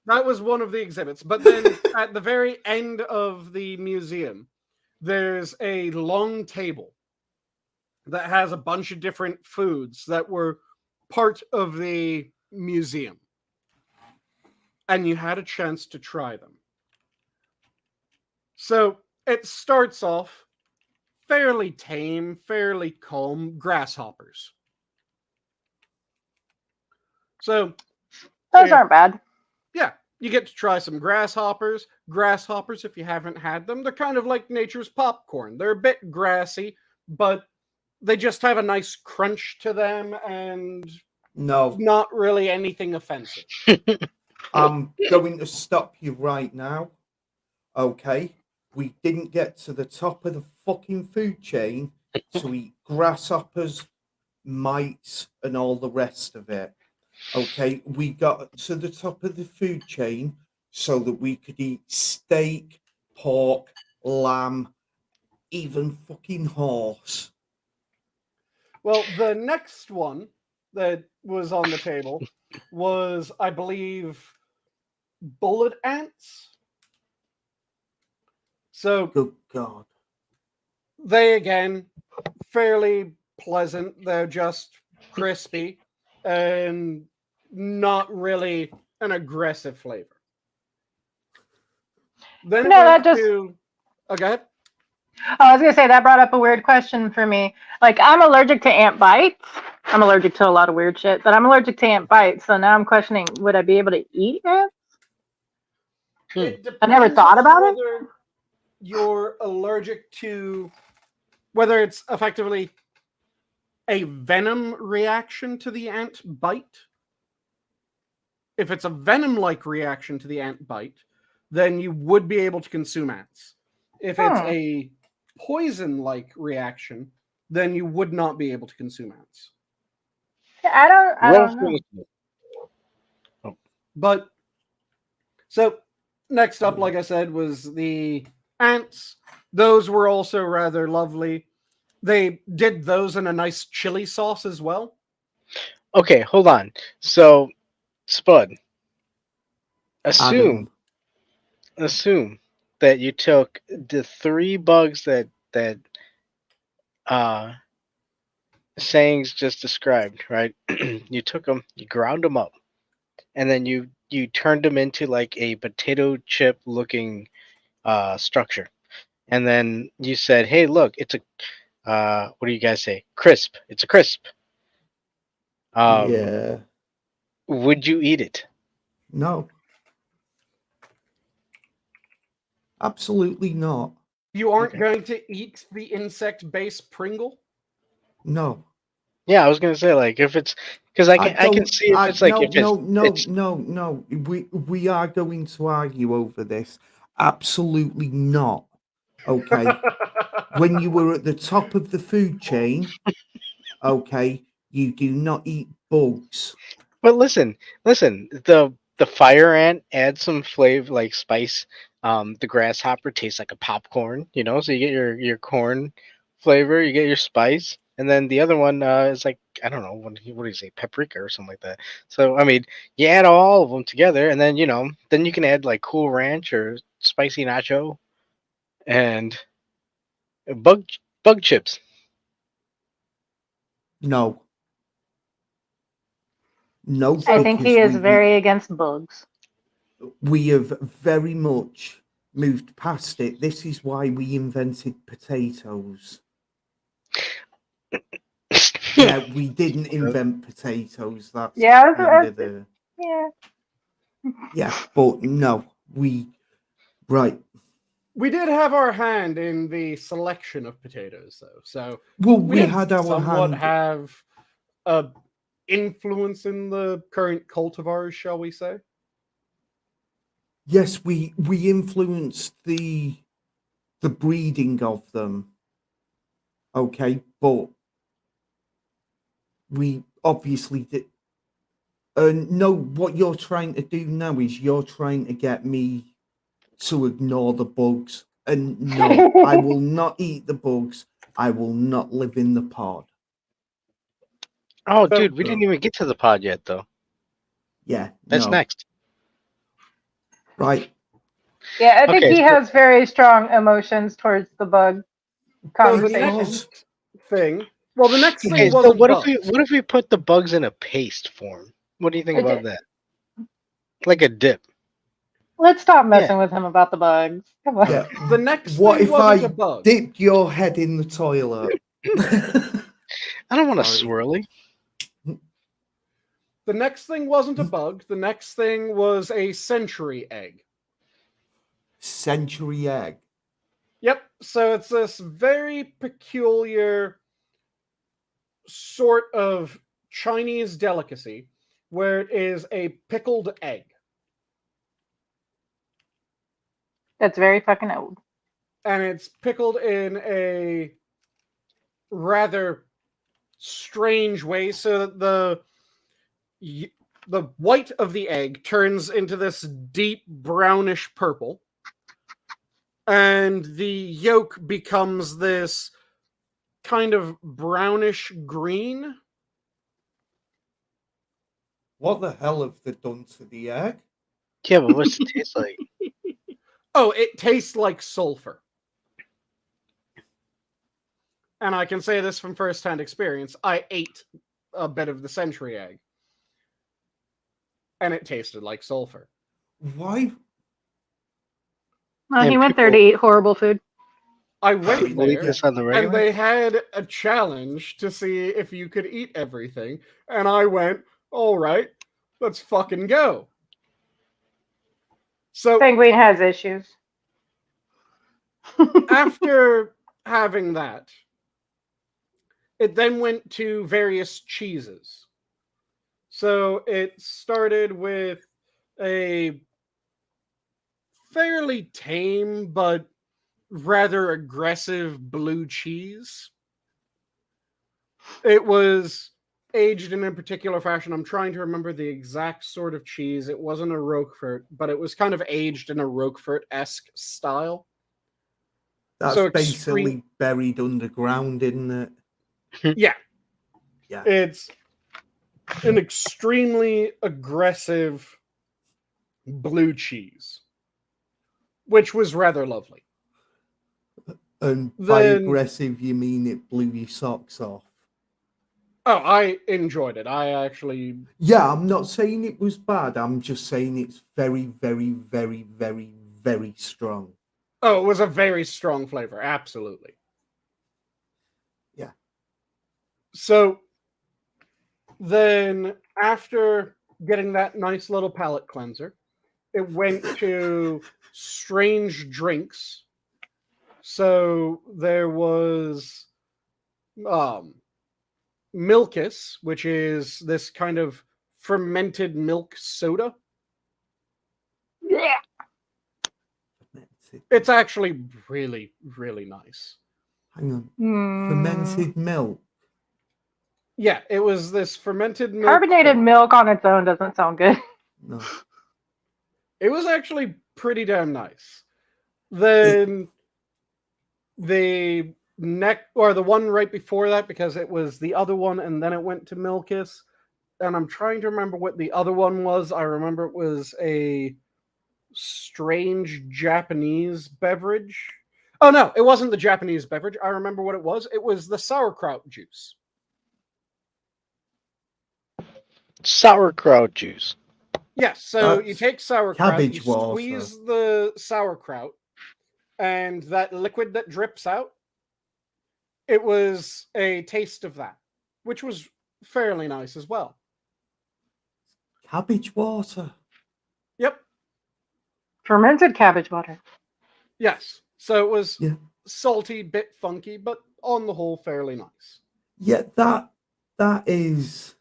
That was one of the exhibits. But then at the very end of the museum, there's a long table that has a bunch of different foods that were part of the museum. And you had a chance to try them. So it starts off fairly tame, fairly calm grasshoppers. So Those aren't bad. yeah, you get to try some grasshoppers. Grasshoppers, if you haven't had them, they're kind of like nature's popcorn. They're a bit grassy, but they just have a nice crunch to them and No, not really anything offensive. I'm going to stop you right now. Okay? We didn't get to the top of the fucking food chain to eat grasshoppers, mites, and all the rest of it. Okay? We got to the top of the food chain so that we could eat steak, pork, lamb, even fucking horse. Well, the next one that was on the table was, I believe, bullet ants. So Good God. they, again, fairly pleasant. They're just crispy and not really an aggressive flavor. Then it No, that went just- to. Okay. I was gonna say that brought up a weird question for me. Like, I'm allergic to ant bites. I'm allergic to a lot of weird shit, but I'm allergic to ant bites. So now I'm questioning: would I be able to eat ants? It I never depends thought on about it. whether you're allergic to whether it's effectively a venom reaction to the ant bite. If it's a venom-like reaction to the ant bite, then you would be able to consume ants. If it's a poison-like reaction, then you would not be able to consume ants. I don't know. But so next up, like I said, was the ants. Those were also rather lovely. They did those in a nice chili sauce as well. Okay, hold on. So, Spud, assume that you took the 3 bugs that Sayings just described, right? You took them, you ground them up, and then you turned them into like a potato chip looking structure, and then you said, "Hey, look, it's a what do you guys say? Crisp. It's a crisp." Yeah. Would you eat it? No. Absolutely not. You aren't Okay. going to eat the insect-based Pringle? No. Yeah, I was gonna say, like, if it's because I can see if it's like if it's No. We are going to argue over this. Absolutely not. Okay. When you were at the top of the food chain, okay, you do not eat bugs. But listen, the fire ant adds some flavor, like spice. The grasshopper tastes like a popcorn, you know, so you get your corn flavor, you get your spice, and then the other one is like, I don't know, what do you say, paprika or something like that. So I mean, you add all of them together, and then then you can add like Cool Ranch or spicy nacho and bug bug chips. No. No, I think he because is very against bugs. we have very much moved past it. This is why we invented potatoes. Yeah, we didn't invent potatoes. That's Yeah, kind of the yeah. yeah, but no, right. We did have our hand in the selection of potatoes, though. So Well, we we did had our somewhat hand. have a influence in the current cultivars, shall we say? Yes, we influenced the breeding of them. Okay, but we obviously did. No, what you're trying to do now is you're trying to get me to ignore the bugs. And no, I will not eat the bugs. I will not live in the pod. Oh, So- dude, we didn't even get to the pod yet, though. Yeah, That's no. next. Right. Yeah, I think Okay, he so- has very strong emotions towards the bug So the conversation. next thing. Well, the next Okay, thing so wasn't what bugs. if we put the bugs in a paste form? What do you think Okay. about that? Like a dip. Let's stop messing with him about the bugs. Come on. Yeah. The next What thing if wasn't I a bug. dipped your head in the toilet? I don't want a Sorry. swirly. The next thing wasn't a bug. The next thing was a century egg. Century egg. Yep. So it's this very peculiar sort of Chinese delicacy where it is a pickled egg. That's very fucking old. And it's pickled in a rather strange way so that the white of the egg turns into this deep brownish purple, and the yolk becomes this kind of brownish green. What the hell have they done to the egg? Yeah, but what's it taste like? Oh, it tastes like sulfur. And I can say this from first-hand experience. I ate a bit of the century egg, and it tasted like sulfur. Why? Oh, he And went there to people- eat horrible food. I went People eat there, this on the and regular. they had a challenge to see if you could eat everything. And I went, all right, let's fucking go. So Sanguine has issues. after having that, it then went to various cheeses. So it started with a fairly tame but rather aggressive blue cheese. It was aged in a particular fashion. I'm trying to remember the exact sort of cheese. It wasn't a Roquefort, but it was kind of aged in a Roquefort-esque style. That's So basically buried underground, isn't it? Yeah. Yeah. It's an extremely aggressive blue cheese, which was rather lovely. And by Then- aggressive, you mean it blew your socks off? Oh, I enjoyed it. I actually... Yeah, I'm not saying it was bad. I'm just saying it's very, very, very, very, very strong. Oh, it was a very strong flavor. Absolutely. Yeah. So then after getting that nice little palate cleanser, it went to strange drinks. So there was Milkus, which is this kind of fermented milk soda. Yeah. It's actually really, really nice. Hang on. Mm. Fermented milk. Yeah, it was this fermented milk. Carbonated milk on its own doesn't sound good. No. It was actually pretty damn nice. Then the the one right before that, because it was the other one and then it went to Milkus. And I'm trying to remember what the other one was. I remember it was a strange Japanese beverage. Oh no, it wasn't the Japanese beverage. I remember what it was. It was the sauerkraut juice. Sauerkraut juice. Yes, so you That's take sauerkraut, cabbage you water. squeeze the sauerkraut, and that liquid that drips out, it was a taste of that, which was fairly nice as well. Cabbage water. Yep. Fermented cabbage water. Yes. So it was Yeah. salty, bit funky, but on the whole, fairly nice. Yeah, that is.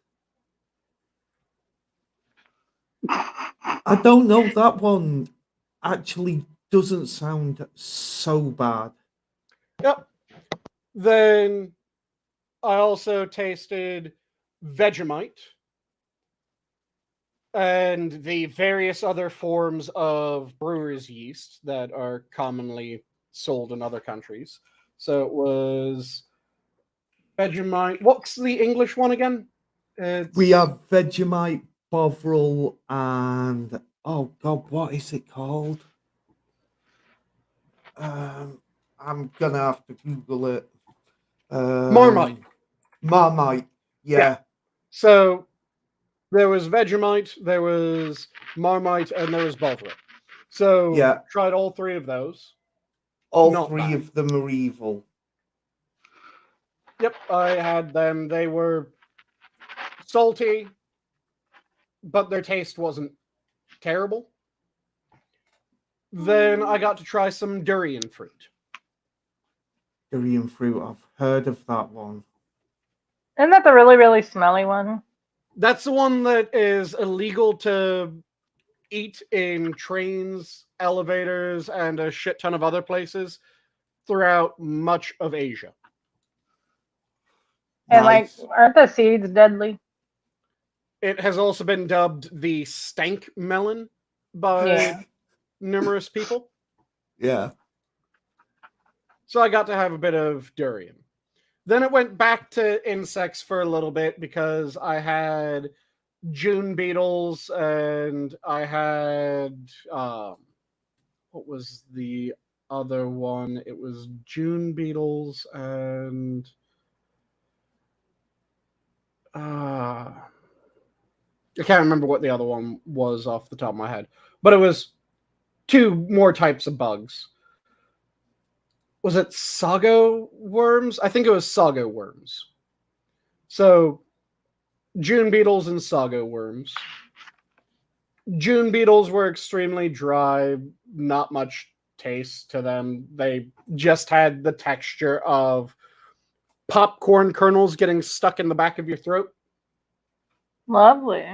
I don't know. That one actually doesn't sound so bad. Yep. Then I also tasted Vegemite and the various other forms of brewer's yeast that are commonly sold in other countries. So it was Vegemite. What's the English one again? We have Vegemite, Bovril, and oh god, what is it called? I'm gonna have to Google it. Marmite. Marmite. Yeah. So there was Vegemite, there was Marmite, and there was Bovril. So Yeah. tried all three of those. All Not three bad. of them are evil. Yep, I had them. They were salty, but their taste wasn't terrible. Then I got to try some durian fruit. Durian fruit. I've heard of that one. Isn't that the really, really smelly one? That's the one that is illegal to eat in trains, elevators, and a shit ton of other places throughout much of Asia. And Nice. like, aren't the seeds deadly? It has also been dubbed the stank melon by Yeah. numerous people. Yeah. So I got to have a bit of durian. Then it went back to insects for a little bit because I had June beetles and I had what was the other one? It was June beetles and I can't remember what the other one was off the top of my head, but it was two more types of bugs. Was it sago worms? I think it was sago worms. So, June beetles and sago worms. June beetles were extremely dry, not much taste to them. They just had the texture of popcorn kernels getting stuck in the back of your throat. Lovely.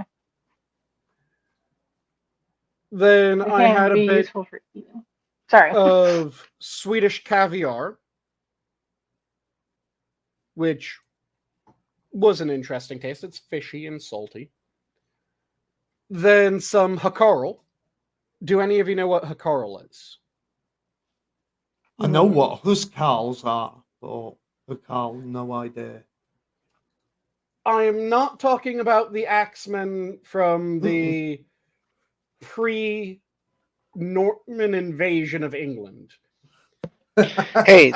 Then They I can had a be bit useful for eating. Sorry. of Swedish caviar, which was an interesting taste. It's fishy and salty. Then some Hakarl. Do any of you know what Hakarl is? I know what Huskarls are, but Huskarl, no idea. I am not talking about the axemen from the pre-Norman invasion of England. Hey,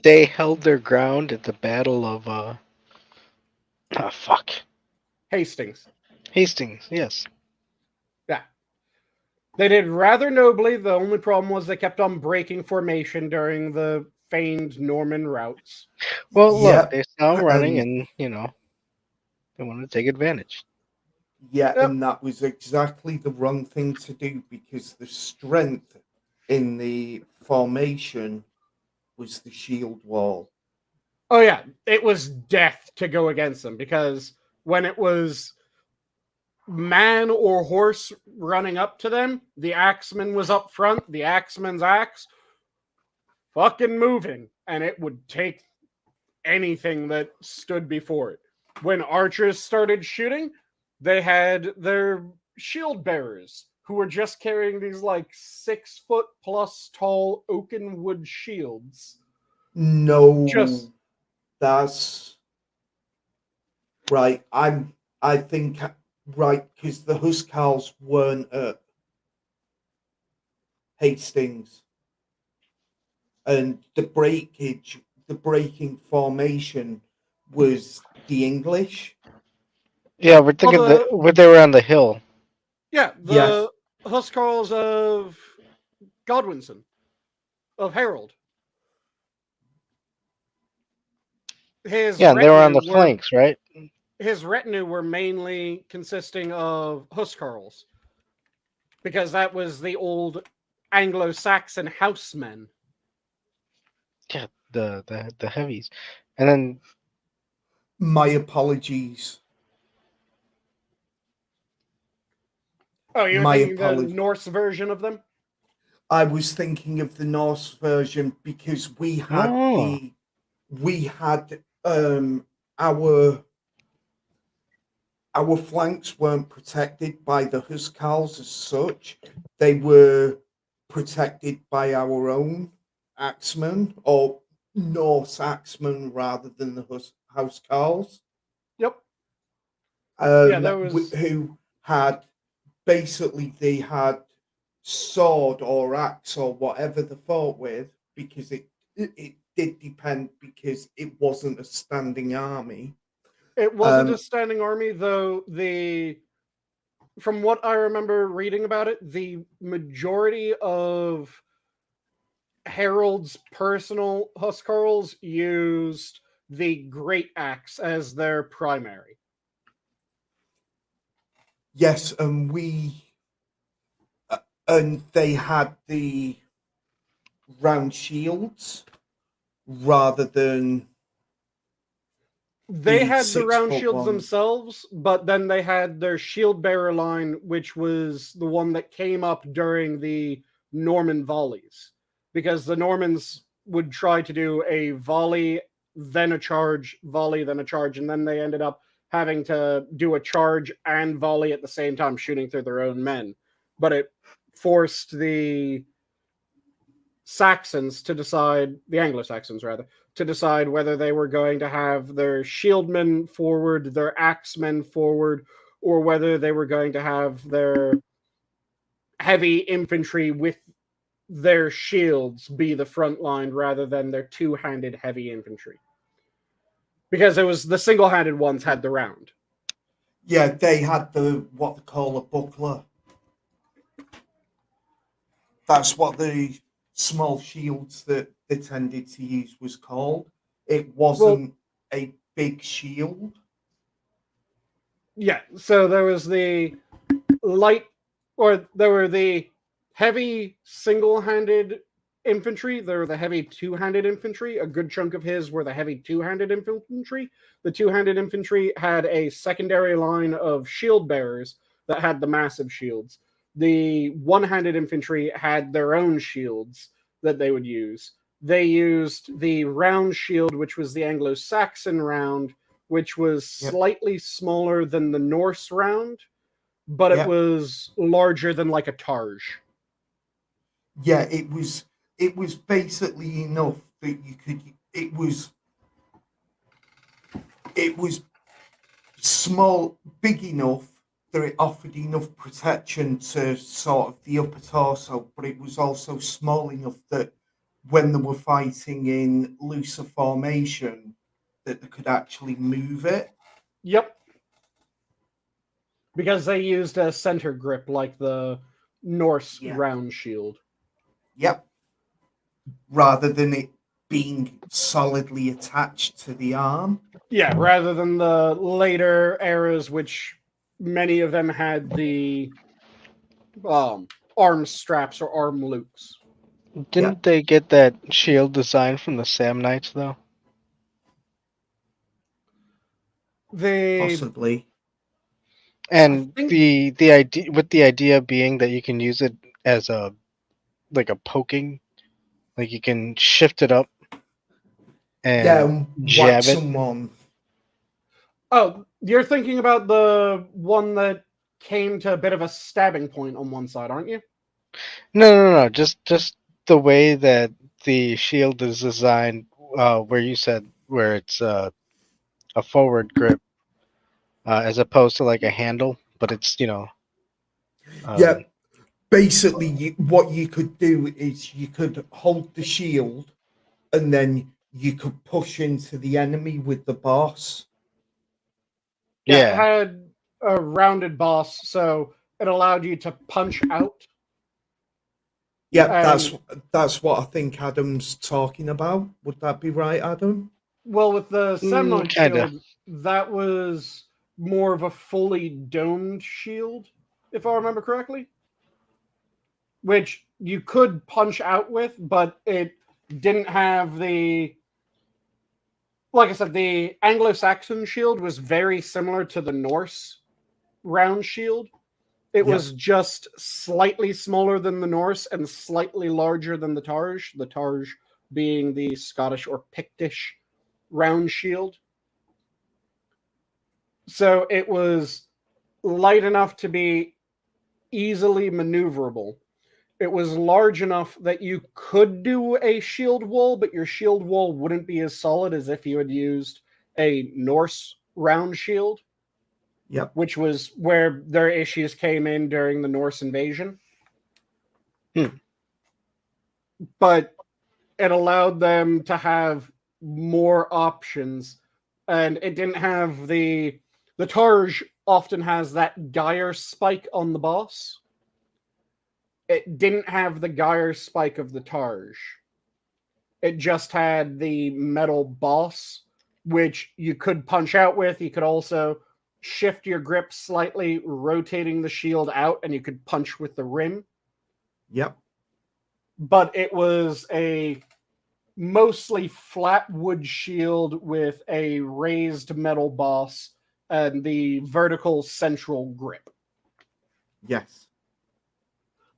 they held their ground at the Battle of Hastings. Hastings. Yes. Yeah. They did rather nobly. The only problem was they kept on breaking formation during the feigned Norman routes. Well, Yeah, look, they saw him running, and they wanted to take advantage. Yeah, Yep. and that was exactly the wrong thing to do because the strength in the formation was the shield wall. Oh yeah, it was death to go against them because when it was man or horse running up to them, the axeman was up front, the axeman's axe fucking moving, and it would take anything that stood before it. When archers started shooting, they had their shield bearers who were just carrying these like 6 foot plus tall oaken wood shields. No, Just that's right. I think right because the Huskarls weren't at Hastings, and the breaking formation was the English. Yeah, we're thinking the- they were on the hill. yeah, Yes. the Huskarls of Godwinson, of Harold. His Yeah, and they were on the retinue flanks, right? his retinue were mainly consisting of Huskarls, because that was the old Anglo-Saxon housemen. Yeah, the heavies, and then My apologies. Oh, you're My thinking the apologies. Norse version of them? I was thinking of the Norse version because we had our flanks weren't protected by the Huskarls as such. They were protected by our own axemen or Norse axemen rather than the Huskarls. Yep. Yeah, there was. Who had basically they had sword or axe or whatever they fought with because it did depend because it wasn't a standing army. It wasn't a standing army, though. From what I remember reading about it, the majority of Harold's personal Huskarls used the Great Axe as their primary. Yes, and they had the round shields rather than They had the round 6 foot shields ones. themselves, but then they had their shield bearer line, which was the one that came up during the Norman volleys. Because the Normans would try to do a volley, then a charge, volley, then a charge, and then they ended up having to do a charge and volley at the same time, shooting through their own men. But it forced the Saxons to decide, the Anglo-Saxons rather, to decide whether they were going to have their shieldmen forward, their axemen forward, or whether they were going to have their heavy infantry with their shields be the front line rather than their two-handed heavy infantry. Because it was the single-handed ones had the round. Yeah, they had the what they call a buckler. that's what the small shields that they tended to use was called. It wasn't a big shield. Yeah, so there was the light, or there were the heavy single-handed infantry, there were the heavy two-handed infantry. A good chunk of his were the heavy two-handed infantry. The two-handed infantry had a secondary line of shield bearers that had the massive shields. The one-handed infantry had their own shields that they would use. They used the round shield, which was the Anglo-Saxon round, which was slightly smaller than the Norse round, but it was larger than like a Targe. Yeah, it was basically enough that you could. It was small, big enough that it offered enough protection to sort of the upper torso, but it was also small enough that when they were fighting in looser formation, that they could actually move it. Yep. Because they used a center grip like the Norse round shield. Yep. Rather than it being solidly attached to the arm. Yeah, rather than the later eras, which many of them had the arm straps or arm loops. Didn't they get that shield design from the Sam Knights though? Possibly. And the idea being that you can use it as a poking, like you can shift it up and jab it. Someone. Oh, you're thinking about the one that came to a bit of a stabbing point on one side, aren't you? No. Just the way that the shield is designed, where you said where it's a forward grip, as opposed to like a handle, but it's Basically, what you could do is you could hold the shield, and then you could push into the enemy with the boss. Yeah, it had a rounded boss, so it allowed you to punch out. Yeah, that's what I think Adam's talking about. Would that be right, Adam? Well, with the Semnoid shield, that was more of a fully domed shield, if I remember correctly. Which you could punch out with, but it didn't have the... Like I said, the Anglo-Saxon shield was very similar to the Norse round shield. It was just slightly smaller than the Norse and slightly larger than the Targe. The Targe being the Scottish or Pictish round shield. So it was light enough to be easily maneuverable. It was large enough that you could do a shield wall, but your shield wall wouldn't be as solid as if you had used a Norse round shield. Yep. Which was where their issues came in during the Norse invasion. But it allowed them to have more options, and it didn't have the Targe often has that gyre spike on the boss. It didn't have the gyre spike of the Targe. It just had the metal boss, which you could punch out with. You could also shift your grip slightly, rotating the shield out, and you could punch with the rim. Yep. But it was a mostly flat wood shield with a raised metal boss and the vertical central grip. Yes.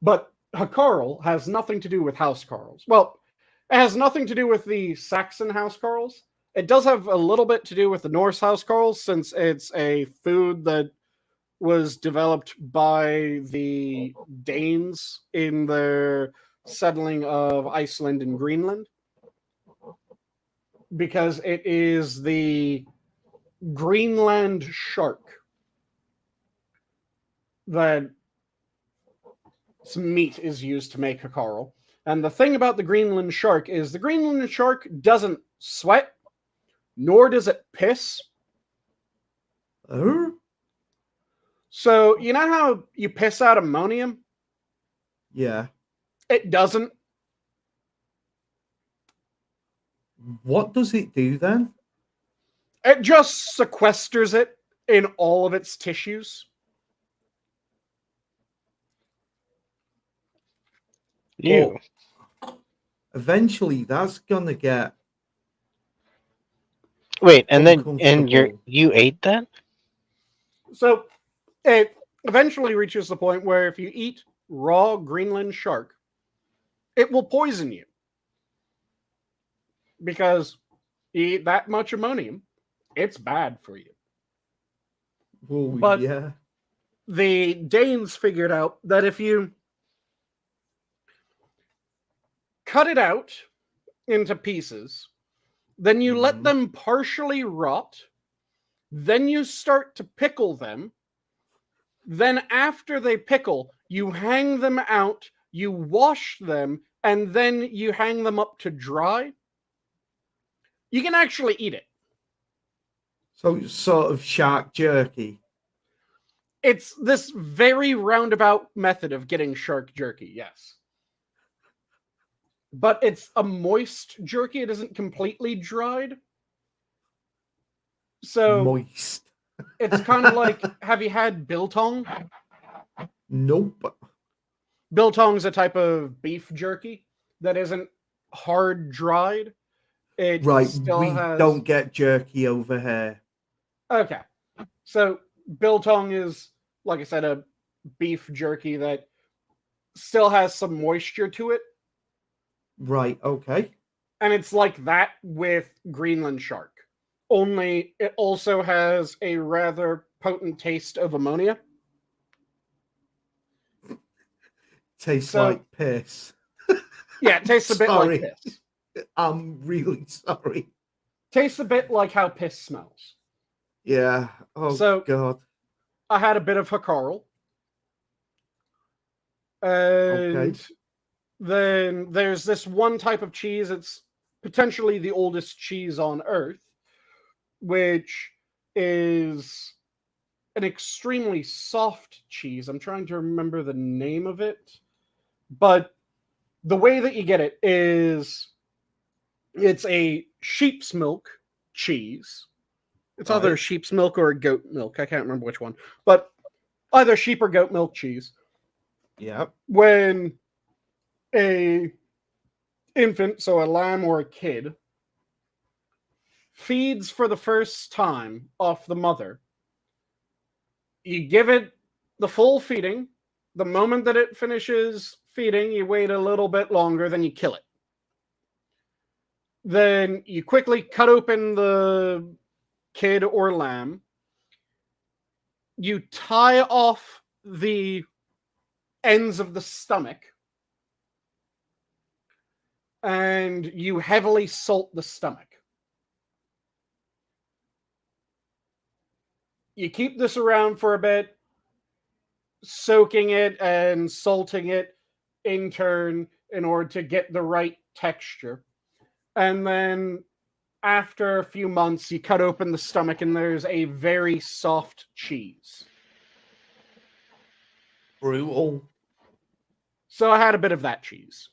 But Hakarl has nothing to do with housecarls. Well, it has nothing to do with the Saxon housecarls. It does have a little bit to do with the Norse housecarls, since it's a food that was developed by the Danes in their settling of Iceland and Greenland. Because it is the Greenland shark that some meat is used to make Hakarl. And the thing about the Greenland shark is the Greenland shark doesn't sweat, nor does it piss. So, you know how you piss out ammonium? Yeah. It doesn't. What does it do then? It just sequesters it in all of its tissues. You. Eventually, that's gonna get Wait, and you uncomfortable. ate that? So it eventually reaches the point where if you eat raw Greenland shark, it will poison you. Because you eat that much ammonium, it's bad for you. Oh, But yeah. the Danes figured out that if you cut it out into pieces, then you let them partially rot, then you start to pickle them, then after they pickle, you hang them out, you wash them, and then you hang them up to dry. You can actually eat it. So it's sort of shark jerky. It's this very roundabout method of getting shark jerky, yes. But it's a moist jerky. It isn't completely dried. So Moist. it's kind of like, have you had biltong? Nope. Biltong's a type of beef jerky that isn't hard dried. It Right, still we has... don't get jerky over here. Okay. So biltong is, like I said, a beef jerky that still has some moisture to it. Right, okay. And it's like that with Greenland shark. Only it also has a rather potent taste of ammonia. Tastes like piss. Yeah, it tastes a bit like Sorry. piss. I'm really sorry. Tastes a bit like how piss smells. Yeah. Oh, So- God. I had a bit of Hakarl. And then there's this one type of cheese. It's potentially the oldest cheese on Earth, which is an extremely soft cheese. I'm trying to remember the name of it. But the way that you get it is it's a sheep's milk cheese. It's either Right. sheep's milk or goat milk. I can't remember which one. But either sheep or goat milk cheese. Yeah. When a infant, so a lamb or a kid, feeds for the first time off the mother, you give it the full feeding. The moment that it finishes feeding, you wait a little bit longer, then you kill it. Then you quickly cut open the kid or lamb. You tie off the ends of the stomach, and you heavily salt the stomach. You keep this around for a bit, soaking it and salting it in turn in order to get the right texture. And then after a few months, you cut open the stomach and there's a very soft cheese. Brutal. So I had a bit of that cheese.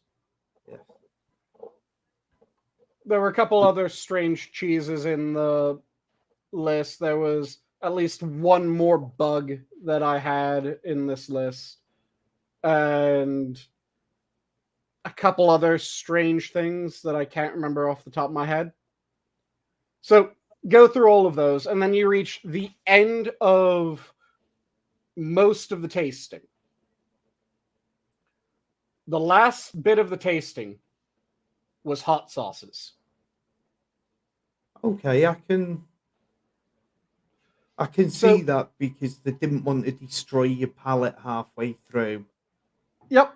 Yeah. There were a couple other strange cheeses in the list. There was at least one more bug that I had in this list. And a couple other strange things that I can't remember off the top of my head. So go through all of those, and then you reach the end of most of the tasting. The last bit of the tasting was hot sauces. Okay, I can So- see that because they didn't want to destroy your palate halfway through. Yep.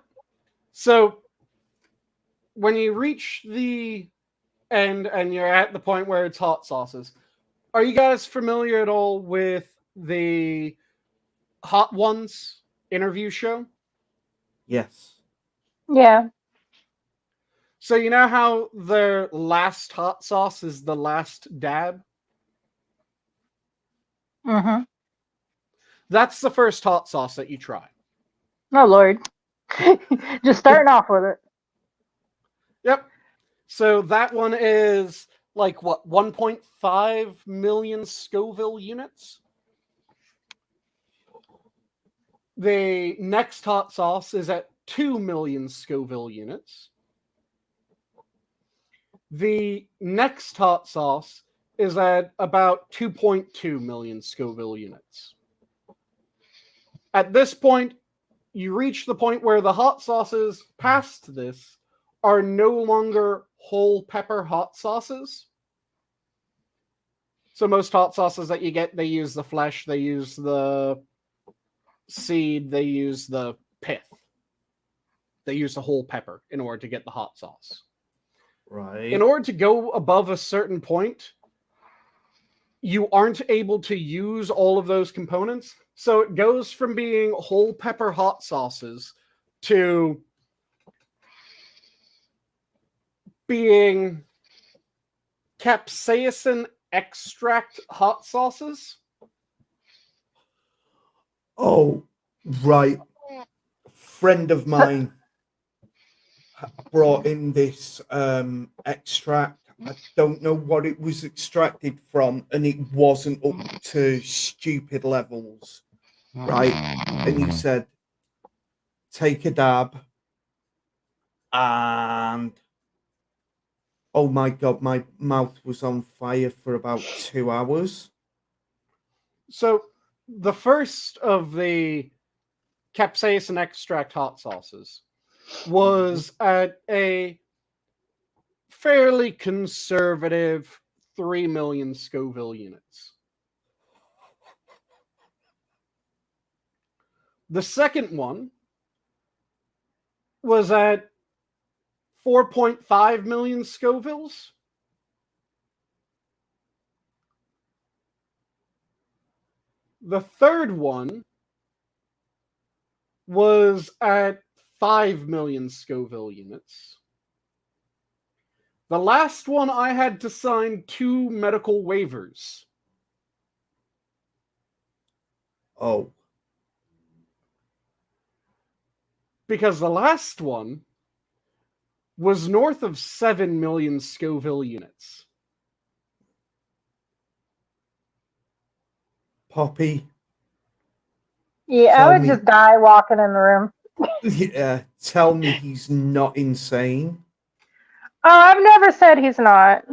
So when you reach the end and you're at the point where it's hot sauces, are you guys familiar at all with the Hot Ones interview show? Yes. Yeah. So you know how their last hot sauce is the last dab? Mm-hmm. That's the first hot sauce that you try. Oh, Lord. Just starting off with it. Yep. So that one is like what, 1.5 million Scoville units. The next hot sauce is at 2 million Scoville units. The next hot sauce is at about 2.2 million Scoville units. At this point, you reach the point where the hot sauces past this are no longer whole pepper hot sauces. So most hot sauces that you get, they use the flesh, they use the seed, they use the pith. They use the whole pepper in order to get the hot sauce. Right. In order to go above a certain point, you aren't able to use all of those components. So it goes from being whole pepper hot sauces to being capsaicin extract hot sauces. Oh, right. Friend of mine brought in this extract. I don't know what it was extracted from, and it wasn't up to stupid levels, right? And he said, take a dab, and oh my God, my mouth was on fire for about 2 hours. So the first of the capsaicin extract hot sauces was at a fairly conservative 3 million Scoville units. The second one was at 4.5 million Scovilles. The third one was at 5 million Scoville units. The last one, I had to sign 2 medical waivers. Oh, Because the last one was north of 7 million Scoville units. Poppy. Yeah, Tell I would me. just die walking in the room. Yeah, tell me he's not insane. Oh, I've never said he's not.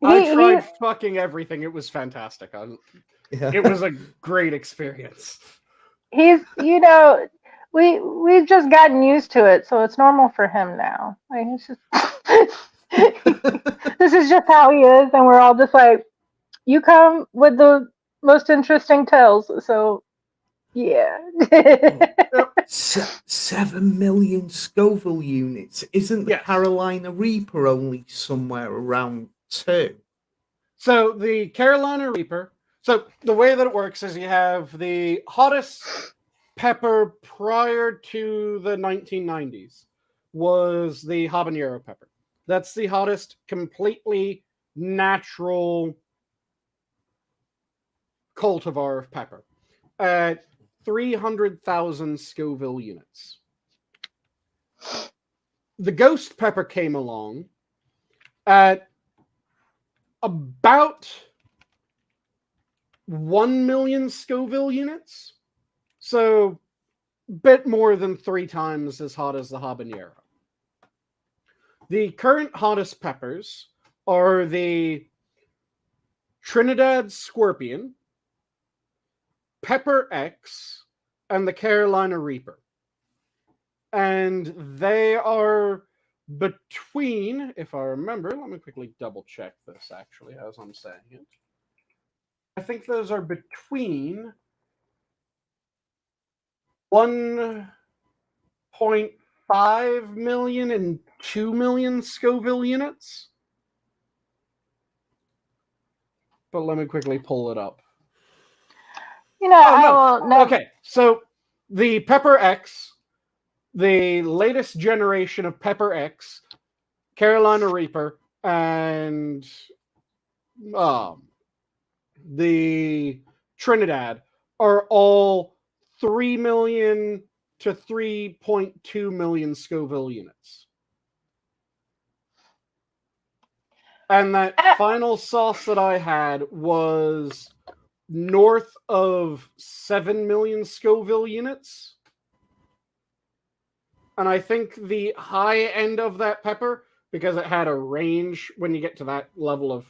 I tried fucking everything. It was fantastic. Yeah. It was a great experience. He's, we've just gotten used to it, so it's normal for him now. Like, it's just this is just how he is, and we're all just like, you come with the most interesting tales, so yeah. 7 million Scoville units. Isn't the Yes. Carolina Reaper only somewhere around 2? So the Carolina Reaper. So the way that it works is you have the hottest pepper prior to the 1990s was the habanero pepper. That's the hottest, completely natural cultivar of pepper at 300,000 Scoville units. The ghost pepper came along at about 1 million Scoville units. So a bit more than 3 times as hot as the habanero. The current hottest peppers are the Trinidad Scorpion, Pepper X, and the Carolina Reaper. And they are between, if I remember, let me quickly double check this actually as I'm saying it. I think those are between 1.5 million and 2 million Scoville units. But let me quickly pull it up. I will never. Okay, so the Pepper X, the latest generation of Pepper X, Carolina Reaper, and the Trinidad are all 3 million to 3.2 million Scoville units. And that final sauce that I had was north of 7 million Scoville units. And I think the high end of that pepper, because it had a range when you get to that level of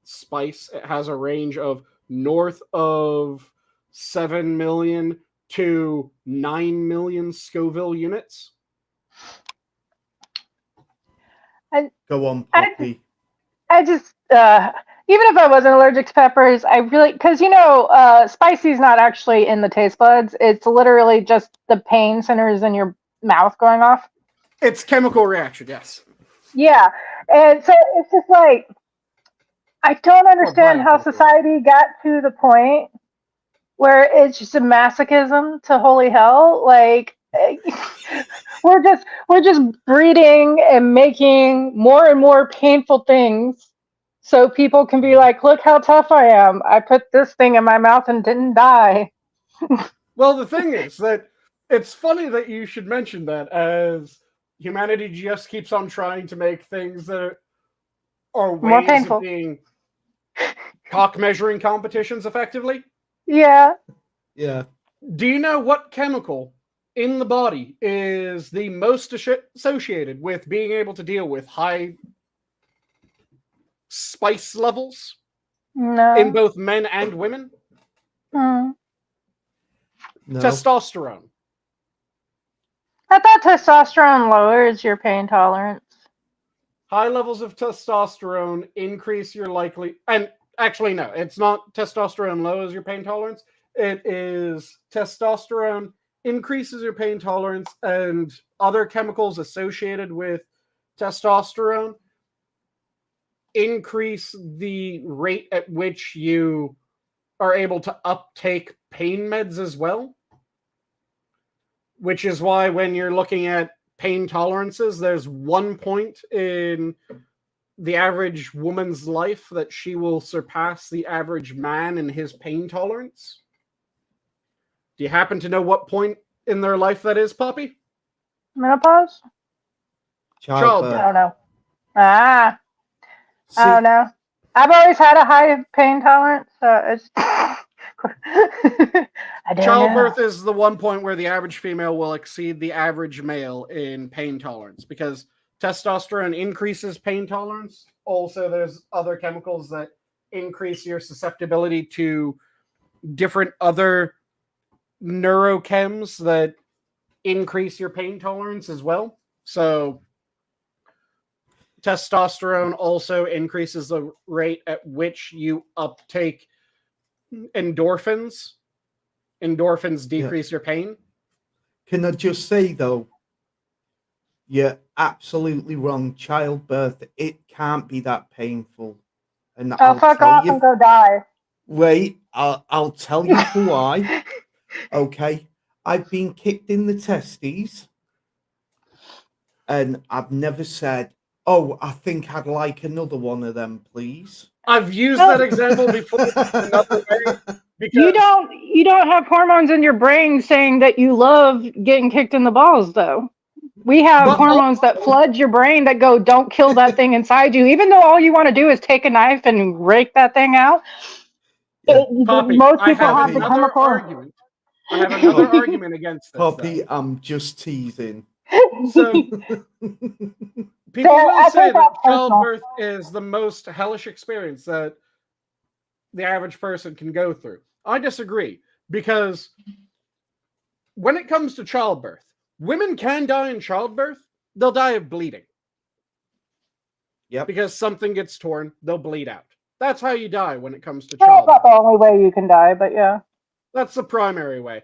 spice, it has a range of north of 7 million to 9 million Scoville units. Go on, Poppy. I just, even if I wasn't allergic to peppers, I really, because spicy is not actually in the taste buds. It's literally just the pain centers in your mouth going off. It's chemical reaction, yes. Yeah. And so it's just like, I don't understand how society got to the point where it's just a masochism to holy hell. Like, we're just breeding and making more and more painful things so people can be like, look how tough I am. I put this thing in my mouth and didn't die. Well, the thing is that it's funny that you should mention that, as humanity just keeps on trying to make things that are More ways painful. of being cock measuring competitions effectively. Yeah. Yeah. Do you know what chemical in the body is the most associated with being able to deal with high spice levels No. in both men and women? Hmm. No. Testosterone. I thought testosterone lowers your pain tolerance. High levels of testosterone increase your and actually no, it's not testosterone lowers your pain tolerance. It is testosterone increases your pain tolerance, and other chemicals associated with testosterone increase the rate at which you are able to uptake pain meds as well. Which is why when you're looking at pain tolerances, there's one point in the average woman's life that she will surpass the average man in his pain tolerance. Do you happen to know what point in their life that is, Poppy? Menopause? Childbirth. I don't know. I See, don't know. I've always had a high pain tolerance, so it's. I don't Childbirth know. is the one point where the average female will exceed the average male in pain tolerance, because testosterone increases pain tolerance. Also, there's other chemicals that increase your susceptibility to different other neurochems that increase your pain tolerance as well. So testosterone also increases the rate at which you uptake endorphins. Endorphins decrease your pain. can I just say though, you're absolutely wrong. Childbirth, it can't be that painful. And Oh, fuck off and go die. Wait, I'll tell you for why. Okay, I've been kicked in the testes, and I've never said, "Oh, I think I'd like another one of them, please." I've used Oh. that example before another way, because You don't have hormones in your brain saying that you love getting kicked in the balls, though. We have But hormones that flood your brain that go, don't kill that thing inside you, even though all you want to do is take a knife and rake that thing out. Yeah. Poppy, Most I people have have the another chemical. argument. I have another argument against this. Poppy, I'm just teasing. So people will say that childbirth is the most hellish experience that the average person can go through. I disagree, because when it comes to childbirth, women can die in childbirth. They'll die of bleeding. Yep. Because something gets torn, they'll bleed out. That's how you die when it comes to Well, childbirth. that's not the only way you can die, but yeah. That's the primary way.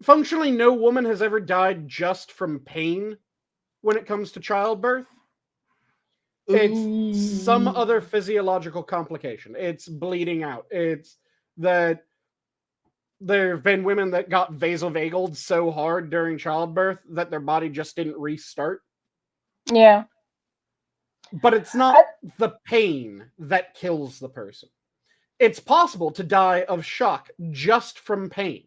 Functionally, no woman has ever died just from pain when it comes to childbirth. It's some other physiological complication. It's bleeding out. It's that there have been women that got vasovagaled so hard during childbirth that their body just didn't restart. Yeah. But it's not the pain that kills the person. It's possible to die of shock just from pain.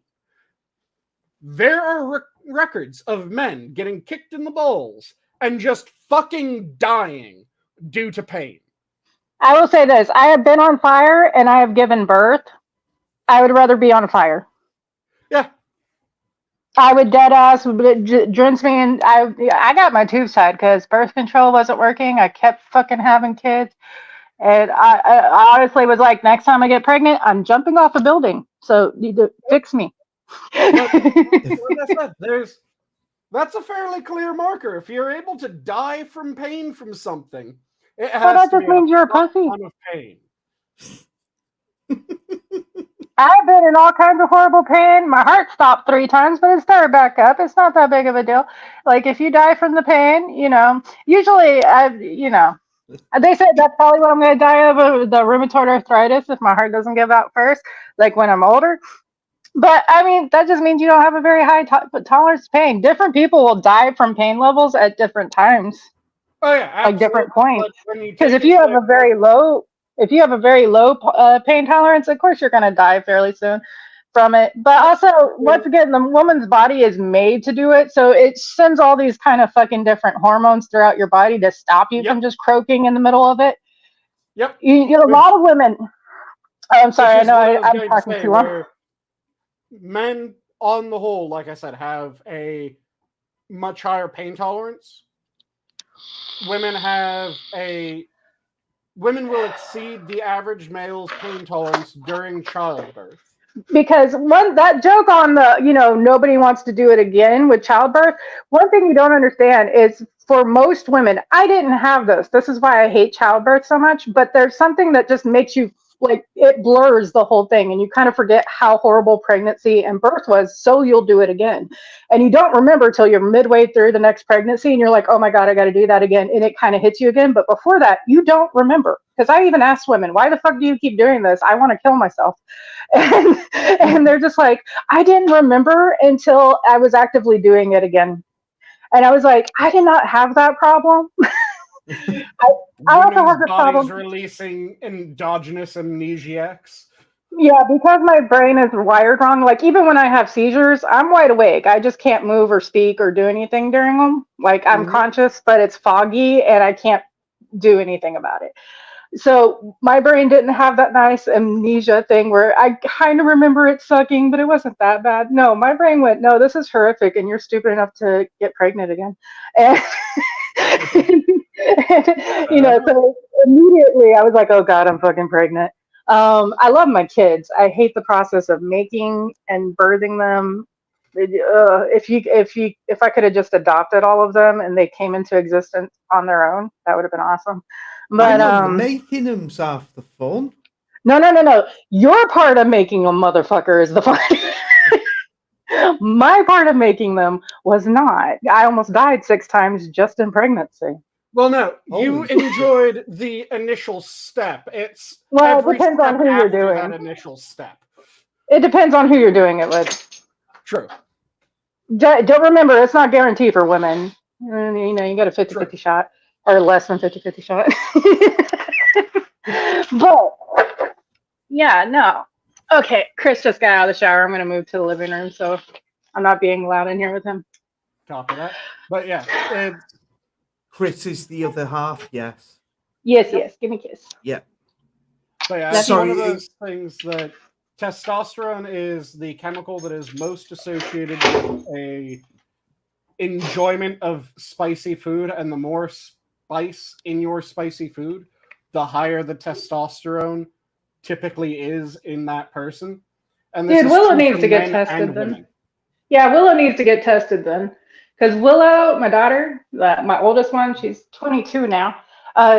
there are records of men getting kicked in the balls and just fucking dying due to pain. I will say this. I have been on fire and I have given birth. I would rather be on fire. Yeah. I would dead ass drench me, and I got my tubes tied because birth control wasn't working. I kept fucking having kids, and I honestly was like, next time I get pregnant, I'm jumping off a building. So you fix me. But like I said, that's a fairly clear marker. If you're able to die from pain from something, it has that to just be means you're a pussy. ton of pain. I've been in all kinds of horrible pain. My heart stopped 3 times, but it started back up. It's not that big of a deal. Like if you die from the pain, usually they said that's probably what I'm going to die of, the rheumatoid arthritis, if my heart doesn't give out first, like when I'm older. But I mean, that just means you don't have a very high tolerance to pain. Different people will die from pain levels at different times. Oh yeah, absolutely. Like different points. Because if you you have a very low pain tolerance, of course you're going to die fairly soon from it. But also, once again, the woman's body is made to do it, so it sends all these kind of fucking different hormones throughout your body to stop you from just croaking in the middle of it. Yep. You a lot of women. I'm sorry, I know I'm talking too long. Men, on the whole, like I said, have a much higher pain tolerance. Women will exceed the average male's pain tolerance during childbirth. Because that joke on the, nobody wants to do it again with childbirth, one thing you don't understand is for most women, I didn't have this. This is why I hate childbirth so much, but there's something that just makes you, like, it blurs the whole thing and you kind of forget how horrible pregnancy and birth was, so you'll do it again. And you don't remember till you're midway through the next pregnancy and you're like, oh my God, I got to do that again. And it kind of hits you again. But before that, you don't remember. Because I even asked women, why the fuck do you keep doing this? I want to kill myself. And they're just like, I didn't remember until I was actively doing it again. And I was like, I did not have that problem. I also have the problem releasing endogenous amnesiacs. Yeah, because my brain is wired wrong. Like even when I have seizures, I'm wide awake. I just can't move or speak or do anything during them. Like I'm conscious, but it's foggy and I can't do anything about it. So my brain didn't have that nice amnesia thing where I kind of remember it sucking, but it wasn't that bad. No, my brain went, no, this is horrific, and you're stupid enough to get pregnant again. And, so immediately I was like, oh God, I'm fucking pregnant. I love my kids. I hate the process of making and birthing them. If I could have just adopted all of them and they came into existence on their own, that would have been awesome. But making them's half the fun. No. Your part of making them, motherfucker, is the fun. My part of making them was not. I almost died 6 times just in pregnancy. Well, no, you enjoyed the initial step. It depends on who you're doing. That initial step. It depends on who you're doing it with. True. Don't remember, it's not guaranteed for women. You got a 50-50 shot. Or less than 50-50 shot. But, yeah, no. Okay, Chris just got out of the shower. I'm going to move to the living room, so I'm not being loud in here with him. Copy that. But, yeah. Chris is the other half, yes. Yes. Give me a kiss. Yeah. But, yeah, that's one of those things that testosterone is the chemical that is most associated with a enjoyment of spicy food, and the more spice in your spicy food, the higher the testosterone typically is in that person. And this Willow needs to get tested then. Yeah, Willow needs to get tested then. Because Willow, my daughter, my oldest one, she's 22 now.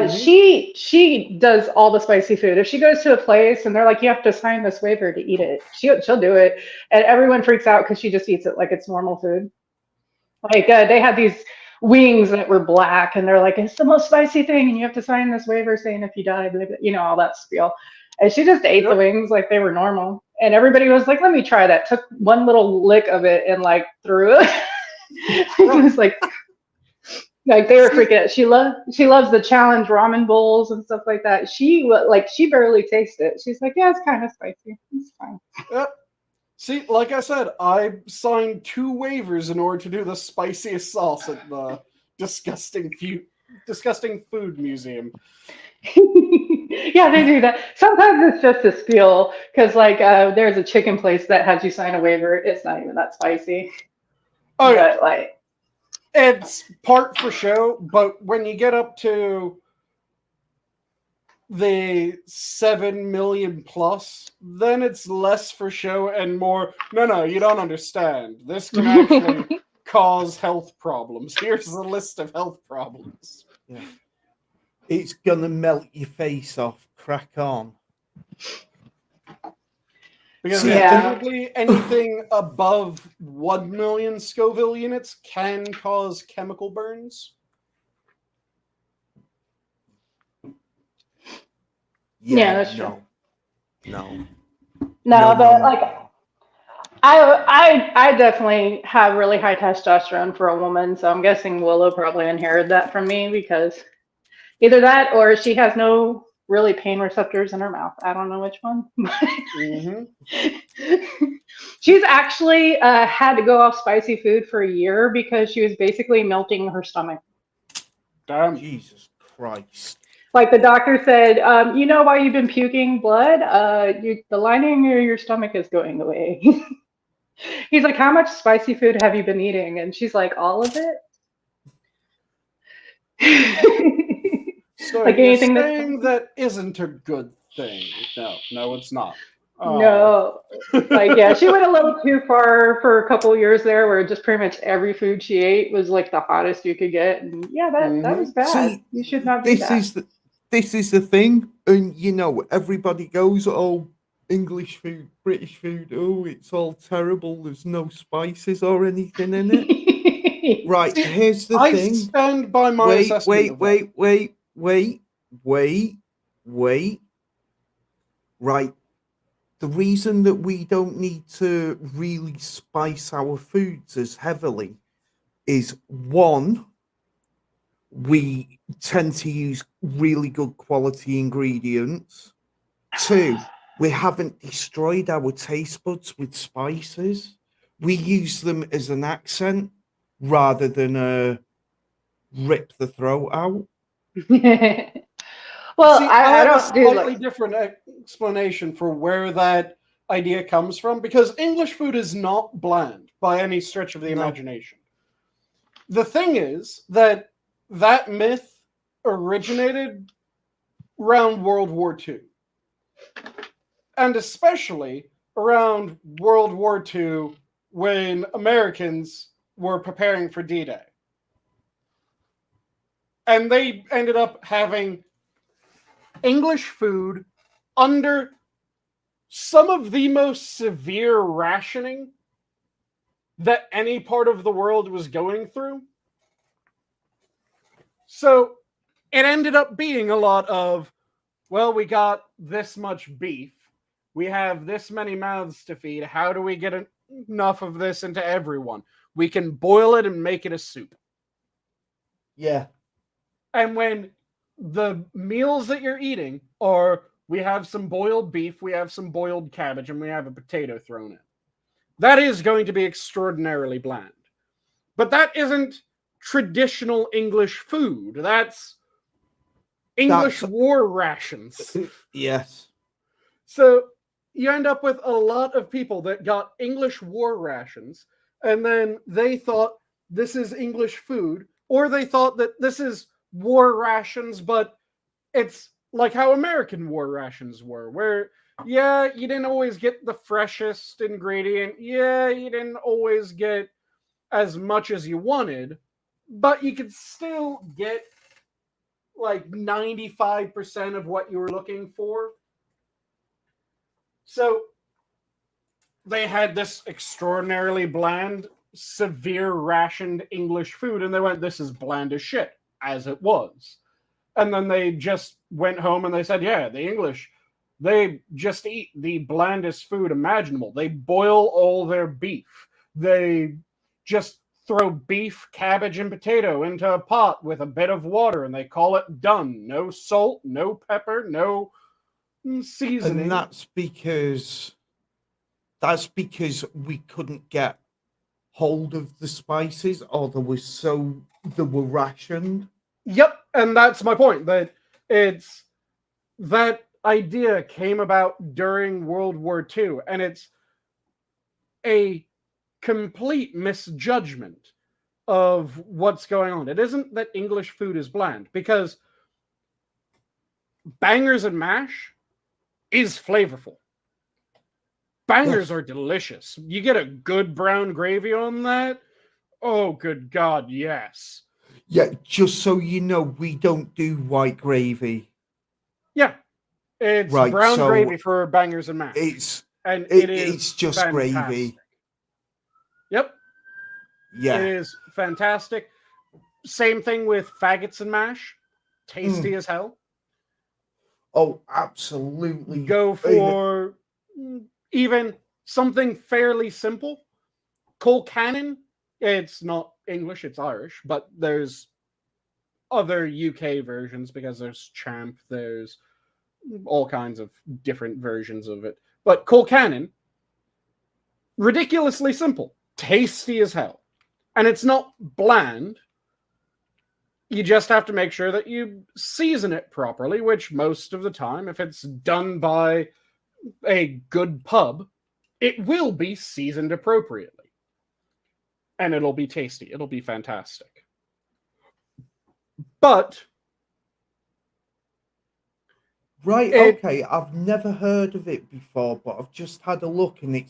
She does all the spicy food. If she goes to a place and they're like, you have to sign this waiver to eat it, she'll do it. And everyone freaks out because she just eats it like it's normal food. Like they had these wings that were black and they're like, it's the most spicy thing and you have to sign this waiver saying if you die, all that spiel. And she just ate the wings like they were normal. And everybody was like, let me try that. Took one little lick of it and like threw it. It was like they were freaking out. She loves the challenge ramen bowls and stuff like that. She barely tastes it. She's like, yeah, it's kind of spicy. It's fine. Yep. See, like I said, I signed 2 waivers in order to do the spiciest sauce at the disgusting food museum. Yeah, they do that. Sometimes it's just a spiel because, like, there's a chicken place that has you sign a waiver. It's not even that spicy, Oh yeah, but like, it's part for show, but when you get up to the 7 million plus, then it's less for show and more. No, you don't understand. This can actually cause health problems. Here's the list of health problems. Yeah. It's gonna melt your face off. Crack on. Because See, technically anything above 1 million Scoville units can cause chemical burns. Yeah, that's true. No. No, but like, I definitely have really high testosterone for a woman, so I'm guessing Willow probably inherited that from me because either that or she has no really pain receptors in her mouth. I don't know which one. She's actually had to go off spicy food for a year because she was basically melting her stomach. Damn. Jesus Christ. Like the doctor said, you know why you've been puking blood? The lining of your stomach is going away. He's like, how much spicy food have you been eating? And she's like, all of it. So like you're anything saying that isn't a good thing? No, it's not. Oh. No, like yeah, she went a little too far for a couple of years there, where just pretty much every food she ate was like the hottest you could get, and yeah, that was bad. See, you should not do that. This is the thing, and everybody goes, "Oh, English food, British food, oh, it's all terrible. There's no spices or anything in it." Right, here's the thing. I stand by my assessment. Wait. Right. The reason that we don't need to really spice our foods as heavily is, one, we tend to use really good quality ingredients. Two, we haven't destroyed our taste buds with spices. We use them as an accent rather than rip the throat out. Well, See, I have don't a do slightly different explanation for where that idea comes from, because English food is not bland by any stretch of the imagination. The thing is that myth originated around World War II. And especially around World War II when Americans were preparing for D-Day. And they ended up having English food under some of the most severe rationing that any part of the world was going through. So it ended up being a lot of, well, we got this much beef. We have this many mouths to feed. How do we get enough of this into everyone? We can boil it and make it a soup. Yeah. And when the meals that you're eating are, we have some boiled beef, we have some boiled cabbage, and we have a potato thrown in, that is going to be extraordinarily bland. But that isn't traditional English food. That's English war rations. Yes. So you end up with a lot of people that got English war rations, and then they thought this is English food, or they thought that this is war rations, but it's like how American war rations were, where, yeah, you didn't always get the freshest ingredient. Yeah, you didn't always get as much as you wanted, but you could still get like 95% of what you were looking for. So they had this extraordinarily bland, severe rationed English food, and they went, this is bland as shit, as it was. And then they just went home and they said, yeah, the English, they just eat the blandest food imaginable. They boil all their beef. They just throw beef, cabbage, and potato into a pot with a bit of water, and they call it done. No salt, no pepper, no seasoning. And that's because that's because we couldn't get hold of the spices, or they were rationed. Yep, and that's my point. That it's that idea came about during World War II, and it's a complete misjudgment of what's going on. It isn't that English food is bland, because bangers and mash is flavorful. Bangers are delicious. You get a good brown gravy on that. Oh, good God, yes. Yeah, just so you know, we don't do white gravy. Yeah, it's Right, brown so gravy for bangers and mash. It's It's just fantastic. gravy. Yep, Yeah. it is fantastic. Same thing with faggots and mash. Tasty as hell. Oh, absolutely. Go for even something fairly simple. Colcannon. It's not English, it's Irish, but there's other UK versions because there's Champ, there's all kinds of different versions of it. But Colcannon, ridiculously simple, tasty as hell. And it's not bland. You just have to make sure that you season it properly, which most of the time, if it's done by a good pub, it will be seasoned appropriately. And it'll be tasty. It'll be fantastic. But right, okay. I've never heard of it before, but I've just had a look, and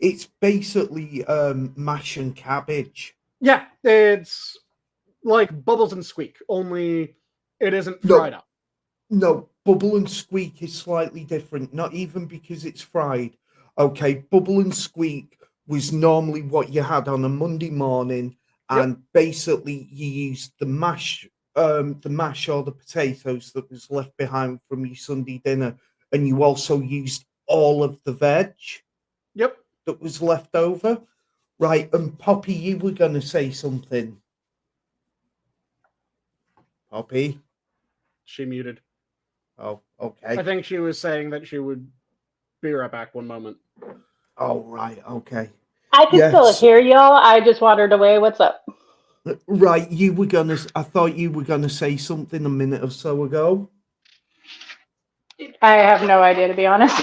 it's basically mash and cabbage. Yeah, it's like Bubbles and Squeak, only it isn't fried up. No, Bubble and Squeak is slightly different, not even because it's fried. Okay, Bubble and Squeak was normally what you had on a Monday morning, and basically you used the mash or the potatoes that was left behind from your Sunday dinner, and you also used all of the veg that was left over. Right, and Poppy, you were going to say something. Poppy? She muted. Oh, okay. I think she was saying that she would be right back one moment. Oh, right, okay. I can still hear y'all. I just wandered away. What's up? Right, I thought you were gonna say something a minute or so ago. I have no idea, to be honest.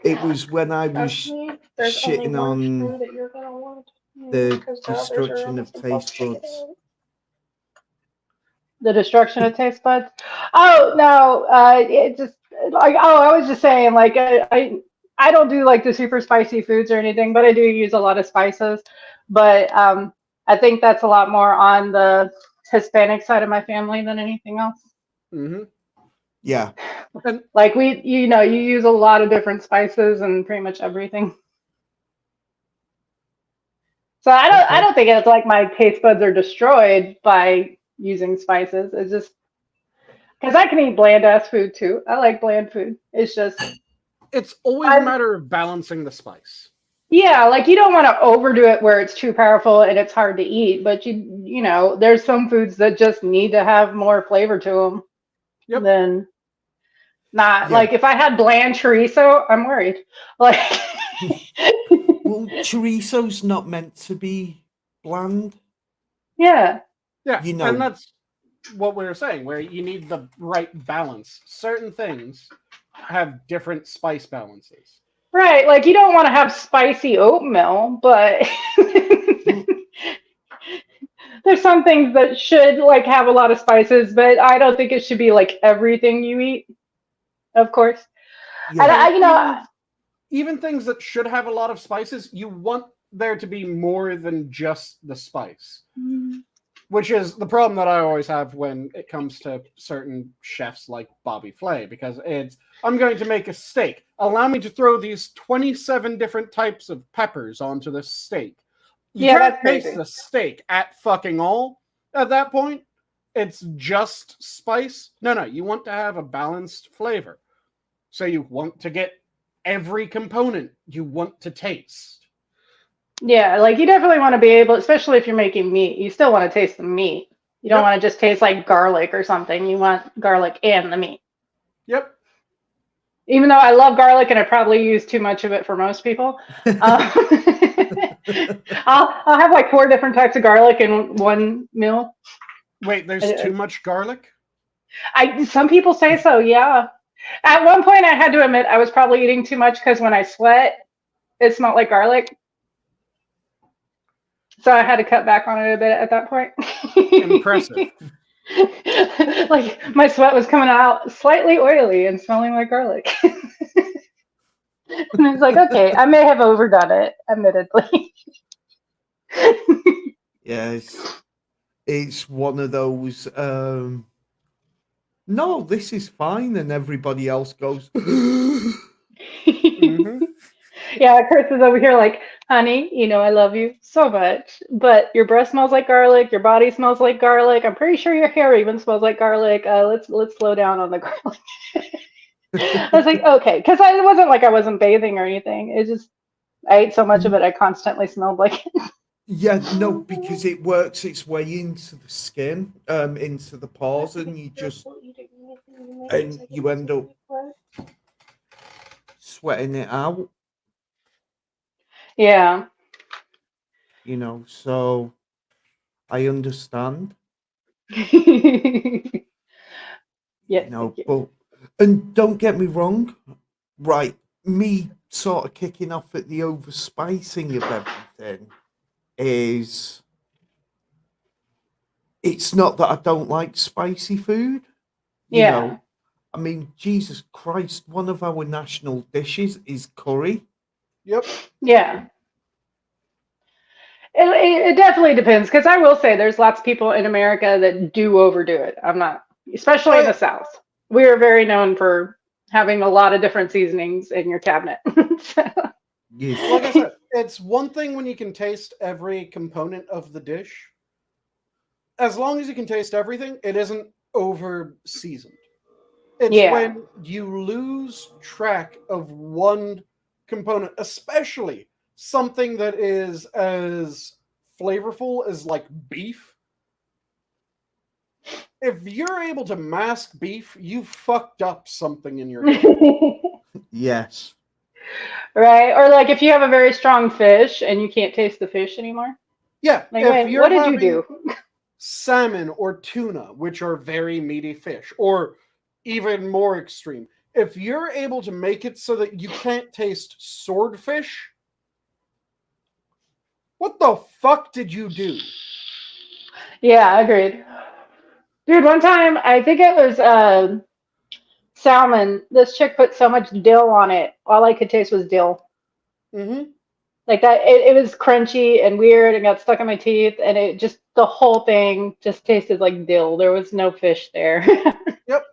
It was when I was shitting on the destruction of taste buds. The destruction of taste buds? Oh, no. It just, like, I was just saying, like, I don't do, like, the super spicy foods or anything, but I do use a lot of spices. But I think that's a lot more on the Hispanic side of my family than anything else. Mm-hmm. Yeah. Like, you use a lot of different spices and pretty much everything. So I don't think it's like my taste buds are destroyed by using spices. It's just because I can eat bland ass food too. I like bland food. It's just it's always a matter of balancing the spice. Yeah, like you don't want to overdo it where it's too powerful and it's hard to eat, but you know, there's some foods that just need to have more flavor to them. Yep. Than not like if I had bland chorizo, I'm worried. Like well, chorizo's not meant to be bland. Yeah, you know, and that's what we were saying, where you need the right balance. Certain things have different spice balances. Right, like you don't want to have spicy oatmeal, but there's some things that should like have a lot of spices, but I don't think it should be like everything you eat. Of course, and even things that should have a lot of spices, you want there to be more than just the spice. Mm-hmm. Which is the problem that I always have when it comes to certain chefs like Bobby Flay, because I'm going to make a steak. Allow me to throw these 27 different types of peppers onto this steak. You can't taste the steak at fucking all at that point. It's just spice. No, you want to have a balanced flavor. So you want to get every component you want to taste. Yeah, like you definitely want to be able, especially if you're making meat, you still want to taste the meat. You don't want to just taste like garlic or something. You want garlic and the meat. Yep. Even though I love garlic and I probably use too much of it for most people. I'll have like 4 different types of garlic in one meal. Wait, there's too much garlic? Some people say so, yeah. At one point, I had to admit I was probably eating too much because when I sweat, it smelled like garlic. So I had to cut back on it a bit at that point. Impressive. Like my sweat was coming out slightly oily and smelling like garlic. And I was like, okay, I may have overdone it, admittedly. Yes, it's one of those. No, this is fine, and everybody else goes. Mhm. Yeah, Chris is over here like, honey, you know I love you so much, but your breath smells like garlic, your body smells like garlic. I'm pretty sure your hair even smells like garlic. Let's slow down on the garlic. I was like, okay, because it wasn't like I wasn't bathing or anything. It just I ate so much of it, I constantly smelled like it. Yeah, no, because it works its way into the skin, into the pores, and you end up sweating it out. Yeah. So I understand. Yes, thank you. But and don't get me wrong, right? Me sort of kicking off at the overspicing of everything is it's not that I don't like spicy food. Yeah. I mean, Jesus Christ, one of our national dishes is curry. Yep. Yeah. It definitely depends because I will say there's lots of people in America that do overdo it. I'm not, especially in the South. We are very known for having a lot of different seasonings in your cabinet. So, Yes. Like I said, it's one thing when you can taste every component of the dish. As long as you can taste everything, it isn't over seasoned. It's yeah. when you lose track of one component, especially something that is as flavorful as like beef. If you're able to mask beef, you fucked up something in your dish. Yes. Right. Or like if you have a very strong fish and you can't taste the fish anymore. Yeah, Like, if wait, you're what did you having do? salmon or tuna, which are very meaty fish, or even more extreme, if you're able to make it so that you can't taste swordfish, what the fuck did you do? Yeah, agreed. Dude, one time I think it was salmon. This chick put so much dill on it. All I could taste was dill. Mm-hmm. Like that, it was crunchy and weird and got stuck in my teeth, and it just the whole thing just tasted like dill. There was no fish there. Yep.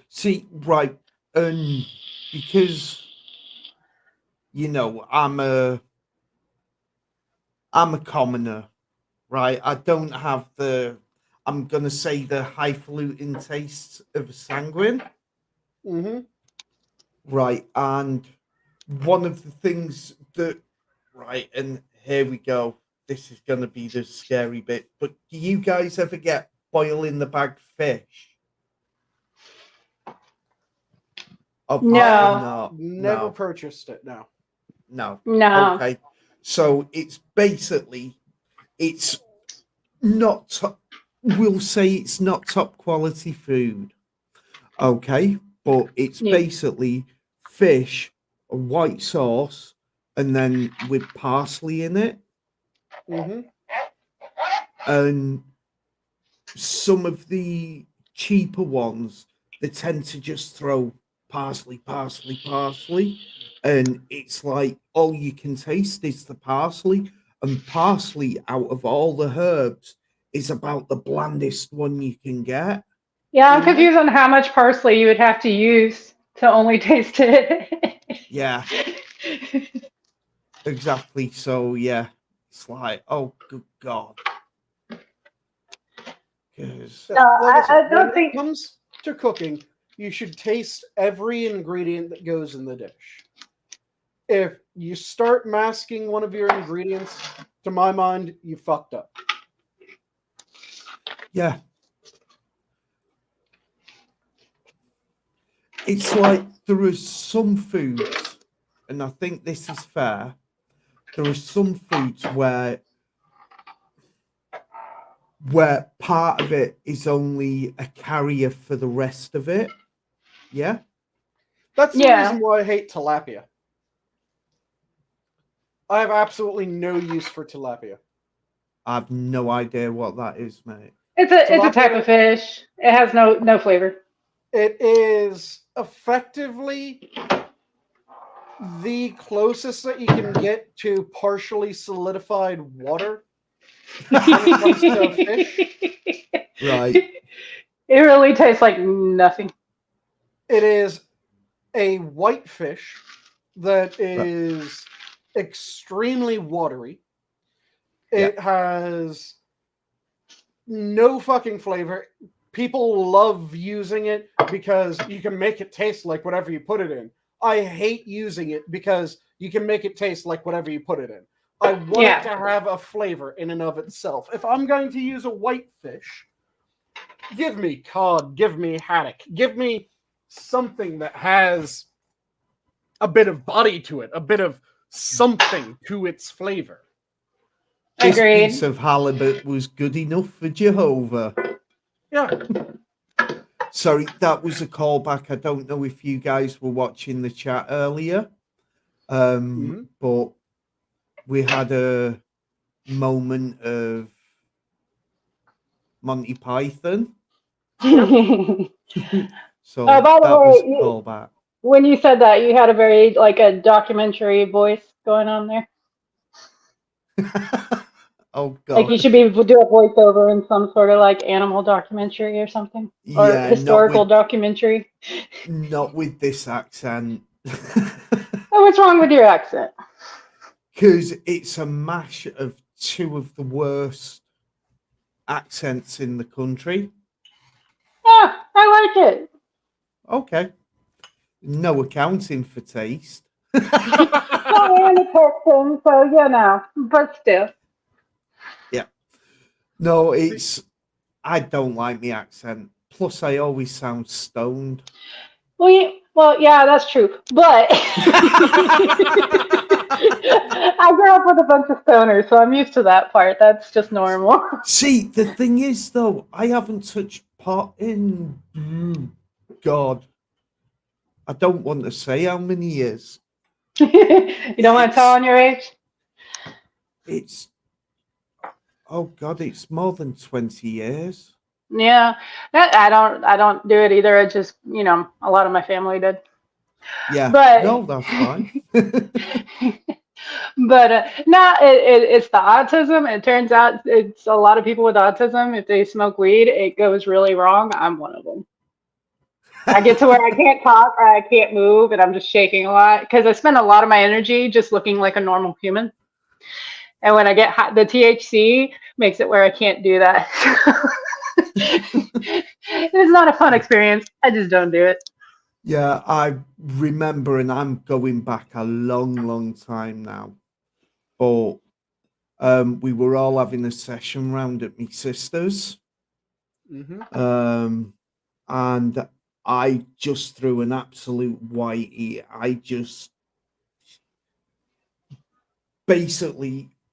See, right, and because I'm a commoner, right? I don't have I'm gonna say the highfalutin tastes of a sanguine, Mm-hmm. right? And one of the things right, and here we go. This is gonna be the scary bit. But do you guys ever get boil in the bag fish? Obviously No. not. Never No. purchased it, no. No. No. Okay. So it's not top, we'll say it's not top quality food. Okay. But it's Yeah. basically fish, a white sauce, and then with parsley in it. Mm-hmm. And some of the cheaper ones, they tend to just throw parsley, and it's like all you can taste is the parsley, and parsley out of all the herbs is about the blandest one you can get. Yeah, I'm Mm-hmm. confused on how much parsley you would have to use to only taste it. Yeah, exactly. So yeah, it's like, oh good god. 'Cause- No, Like I said, I when don't it think. comes to cooking, you should taste every ingredient that goes in the dish. If you start masking one of your ingredients, to my mind, you fucked up. yeah, It's like there are some foods, and I think this is fair. There are some foods where part of it is only a carrier for the rest of it. Yeah. That's the Yeah. reason why I hate tilapia. I have absolutely no use for tilapia. I have no idea what that is, mate. It's a type Tilapia- of fish. It has no flavor. It is effectively the closest that you can get to partially solidified water when it comes to fish. Right. It really tastes like nothing. It is a white fish that is extremely watery. It has no fucking flavor. People love using it because you can make it taste like whatever you put it in. I hate using it because you can make it taste like whatever you put it in. I want it to have a flavor in and of itself. If I'm going to use a white fish, give me cod, give me haddock, give me something that has a bit of body to it, a bit of something to its flavor. This Agreed. piece of halibut was good enough for Jehovah. Yeah. Sorry, that was a callback. I don't know if you guys were watching the chat earlier, but we had a moment of Monty Python. So Oh, by the that was a way, callback. when you said that, you had a very a documentary voice going on there. Oh God! Like you should do a voiceover in some sort of animal documentary or something, or Yeah, historical documentary. Not with this accent. Oh, what's wrong with your accent? Because it's a mash of two of the worst accents in the country. Ah, I like it. Okay. No accounting for taste. Well, I am a Texan, so but still. Yeah. No, I don't like the accent. Plus, I always sound stoned. Well, yeah, that's true. But I grew up with a bunch of stoners, so I'm used to that part. That's just normal. See, the thing is, though, I haven't touched pot in God. I don't want to say how many years. You don't want to tell on your age? It's it's more than 20 years. Yeah, I don't do it either. It just a lot of my family did. Yeah, but no, that's fine. But no, it's the autism. It turns out it's a lot of people with autism. If they smoke weed, it goes really wrong. I'm one of them. I get to where I can't talk or I can't move, and I'm just shaking a lot because I spend a lot of my energy just looking like a normal human. And when I get hot, the THC makes it where I can't do that. It's not a fun experience. I just don't do it. Yeah, I remember, and I'm going back a long, long time now. But we were all having a session round at my sister's. And I just threw an absolute whitey.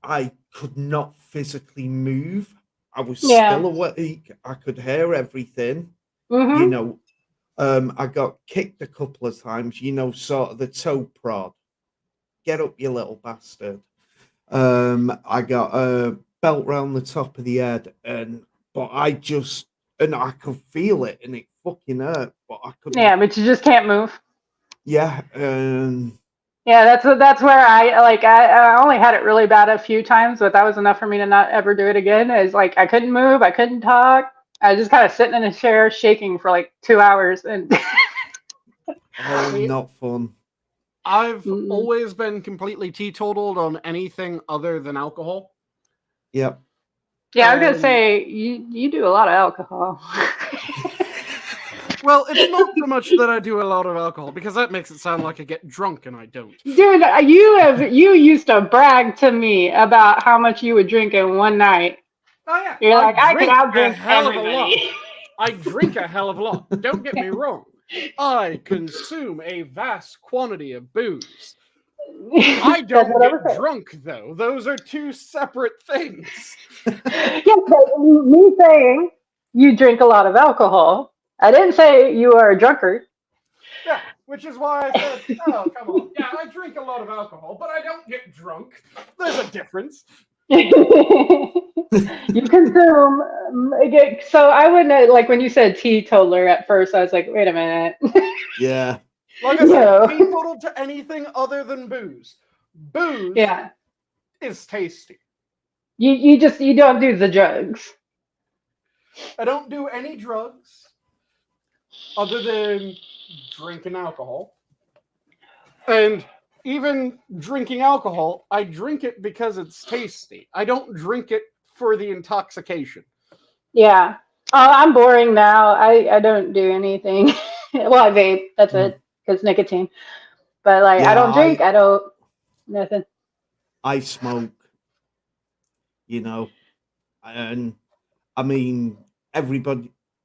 I could not physically move. I was still awake. I could hear everything. I got kicked a couple of times, sort of the toe prod. Get up, you little bastard. I got a belt round the top of the head, but I could feel it, and it fucking hurt, but I couldn't. Yeah, but you just can't move. Yeah. Yeah, that's where I only had it really bad a few times, but that was enough for me to not ever do it again. Is I couldn't move, I couldn't talk. I was just kind of sitting in a chair shaking for 2 hours, and not fun. I've always been completely teetotaled on anything other than alcohol. Yep. Yeah, I was gonna say you do a lot of alcohol. Well, it's not so much that I do a lot of alcohol, because that makes it sound like I get drunk, and I don't. Dude, you used to brag to me about how much you would drink in one night. Oh yeah, You're I could outdrink hell of a lot. everybody. I drink a hell of a lot. Don't get me wrong. I consume a vast quantity of booze. That's I don't what I get was saying. drunk, though. Those are two separate things. Yes, but me saying you drink a lot of alcohol, I didn't say you are a drunkard. Yeah, which is why I said, oh, come on. Yeah, I drink a lot of alcohol, but I don't get drunk. There's a difference. You consume. So I wouldn't like when you said teetotaler at first. I was like, wait a minute. Yeah. Like I No. said, teetotal to anything other than booze. Booze Yeah. is tasty. You don't do the drugs. I don't do any drugs other than drinking alcohol. And even drinking alcohol, I drink it because it's tasty. I don't drink it for the intoxication. Yeah. Oh, I'm boring now. I don't do anything. Well, I vape. That's it. Because nicotine. But like, I Yeah, don't drink. I don't nothing. I smoke, you know, and I mean,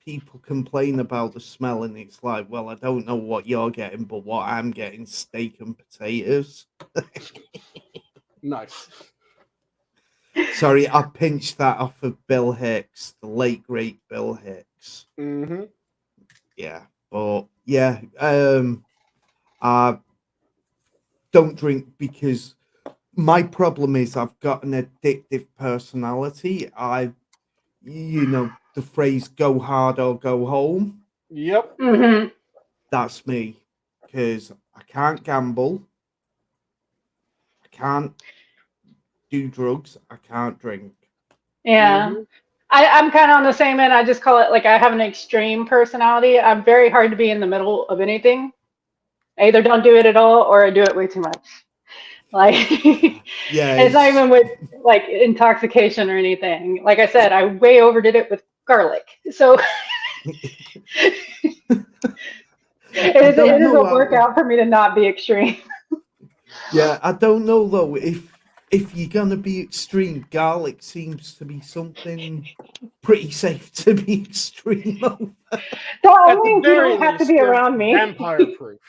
people complain about the smell, and it's like, well, I don't know what you're getting, but what I'm getting, steak and potatoes. Nice. Sorry, I pinched that off of Bill Hicks, the late great Bill Hicks. Mm-hmm. Yeah, but yeah, I don't drink because my problem is I've got an addictive personality. The phrase "go hard or go home." Yep. Mm-hmm. That's me, because I can't gamble, I can't do drugs, I can't drink. Yeah. Mm-hmm. I'm kind of on the same end. I just call it like I have an extreme personality. I'm very hard to be in the middle of anything. I either don't do it at all or I do it way too much. Like, Yeah, it's not even with like intoxication or anything. Like I said, I way overdid it with garlic. So it is a workout for me to not be extreme. Yeah, I don't know though if you're gonna be extreme. Garlic seems to be something pretty safe to be extreme over. That means you don't have to be around me. Vampire proof.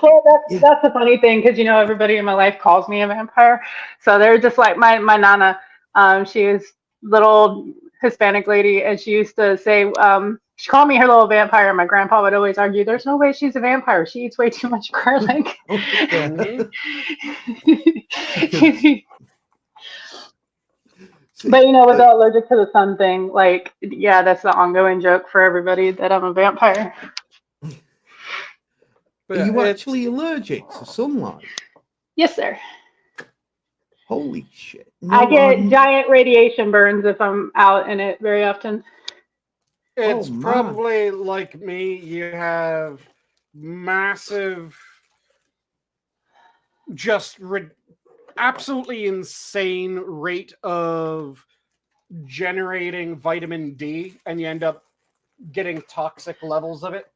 Well, that's the funny thing because everybody in my life calls me a vampire, so they're just like my nana. She was little Hispanic lady, and she used to say she called me her little vampire. And my grandpa would always argue, "There's no way she's a vampire. She eats way too much garlic." Mm-hmm. But with the allergic to the sun thing, like, yeah, that's the ongoing joke for everybody that I'm a vampire. Are you actually allergic to sunlight? Yes, sir. Holy shit. No, I get giant radiation burns if I'm out in it very often. It's probably like me. You have massive, just absolutely insane rate of generating vitamin D, and you end up getting toxic levels of it.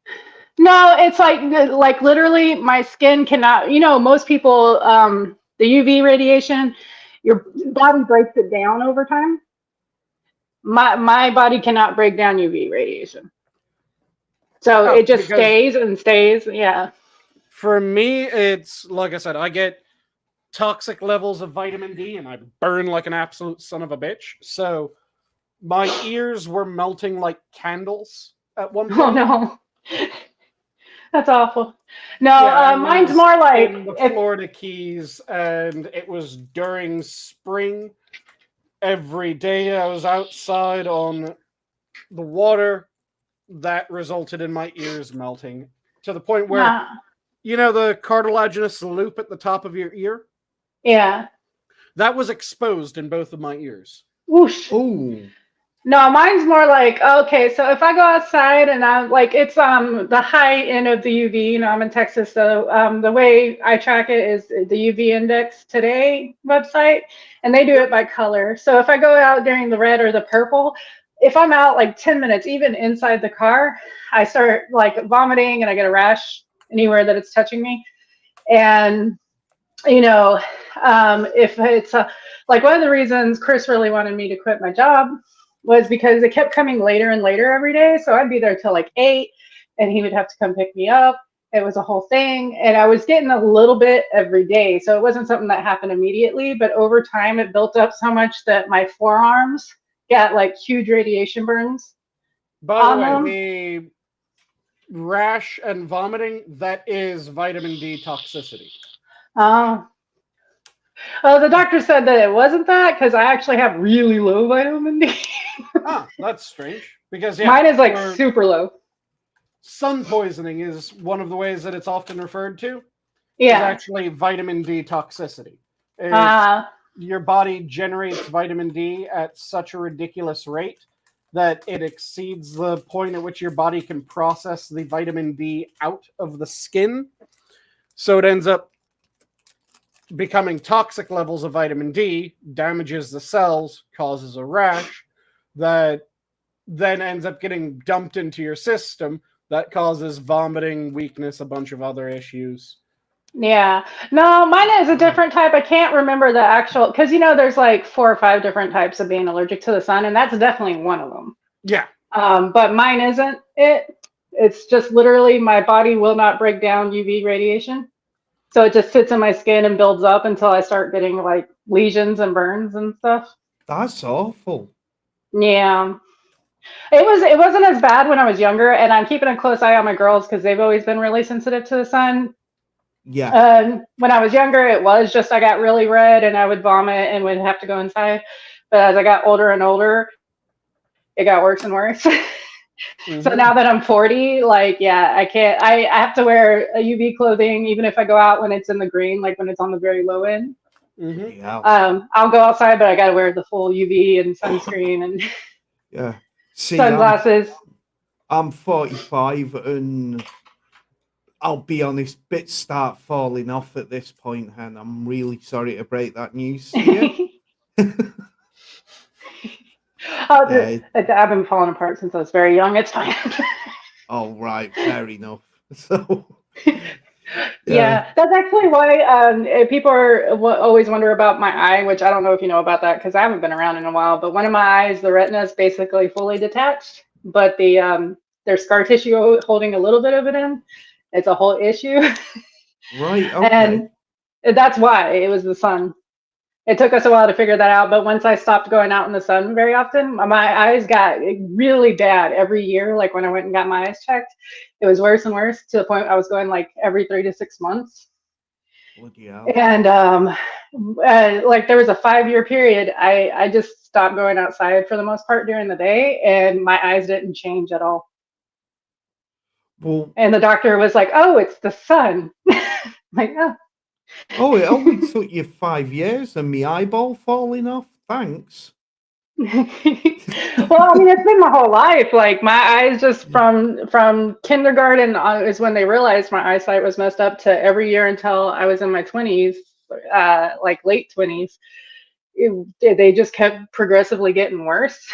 No, it's like literally my skin cannot, most people, the UV radiation, your body breaks it down over time. My body cannot break down UV radiation. So it just stays and stays. Yeah. For me, it's like I said, I get toxic levels of vitamin D and I burn like an absolute son of a bitch. So my ears were melting like candles at one point. Oh, no. That's awful. No, mine's more like in the Florida Keys, and it was during spring. Every day I was outside on the water. That resulted in my ears melting to the point where, the cartilaginous loop at the top of your ear? Yeah. That was exposed in both of my ears. Whoosh. Ooh. No, mine's more like, okay, so if I go outside and I'm like, it's the high end of the UV, I'm in Texas, so the way I track it is the UV Index Today website, and they do it by color. So if I go out during the red or the purple, if I'm out like 10 minutes, even inside the car, I start like vomiting and I get a rash anywhere that it's touching me. And, if it's like one of the reasons Chris really wanted me to quit my job was because it kept coming later and later every day. So I'd be there till like 8, and he would have to come pick me up. It was a whole thing, and I was getting a little bit every day, so it wasn't something that happened immediately, but over time it built up so much that my forearms got like huge radiation burns By the on way, them. the rash and vomiting, that is vitamin D toxicity. Oh. Well, the doctor said that it wasn't that because I actually have really low vitamin D. Ah, that's strange. Because yeah, Mine is like for super low. sun poisoning is one of the ways that it's often referred to. Is Yeah. actually vitamin D toxicity. It's, Uh, your body generates vitamin D at such a ridiculous rate that it exceeds the point at which your body can process the vitamin D out of the skin. So it ends up becoming toxic levels of vitamin D, damages the cells, causes a rash that then ends up getting dumped into your system that causes vomiting, weakness, a bunch of other issues. yeah. No, mine is a different type. I can't remember the actual, because there's like 4 or 5 different types of being allergic to the sun, and that's definitely one of them. Yeah. But mine isn't it. It's just literally my body will not break down UV radiation. So it just sits in my skin and builds up until I start getting like lesions and burns and stuff. That's awful. Yeah. It wasn't as bad when I was younger, and I'm keeping a close eye on my girls because they've always been really sensitive to the sun. Yeah. When I was younger, it was just I got really red and I would vomit and would have to go inside. But as I got older and older, it got worse and worse. So now that I'm 40, like, yeah, I can't. I have to wear a UV clothing even if I go out when it's in the green, like when it's on the very low end. Yeah. I'll go outside, but I got to wear the full UV and sunscreen and Yeah. See, sunglasses. I'm 45 and I'll be honest, bits start falling off at this point, and I'm really sorry to break that news to you. I've been falling apart since I was very young. It's fine. All right, fair enough. So, yeah, that's actually why people always wonder about my eye, which I don't know if you know about that because I haven't been around in a while. But one of my eyes, the retina is basically fully detached, but there's scar tissue holding a little bit of it in. It's a whole issue. Right. Okay. And that's why it was the sun. It took us a while to figure that out, but once I stopped going out in the sun very often, my eyes got really bad every year. Like when I went and got my eyes checked, it was worse and worse to the point I was going like every 3 to 6 months. Bloody hell. And like there was a 5-year period, I just stopped going outside for the most part during the day, and my eyes didn't change at all. Well, and the doctor was like, "Oh, it's the sun." Like, oh. Oh, it only took you 5 years and me eyeball falling off. Thanks. Well, I mean, it's been my whole life. Like my eyes, just from kindergarten is when they realized my eyesight was messed up, to every year until I was in my 20s, like late 20s. They just kept progressively getting worse.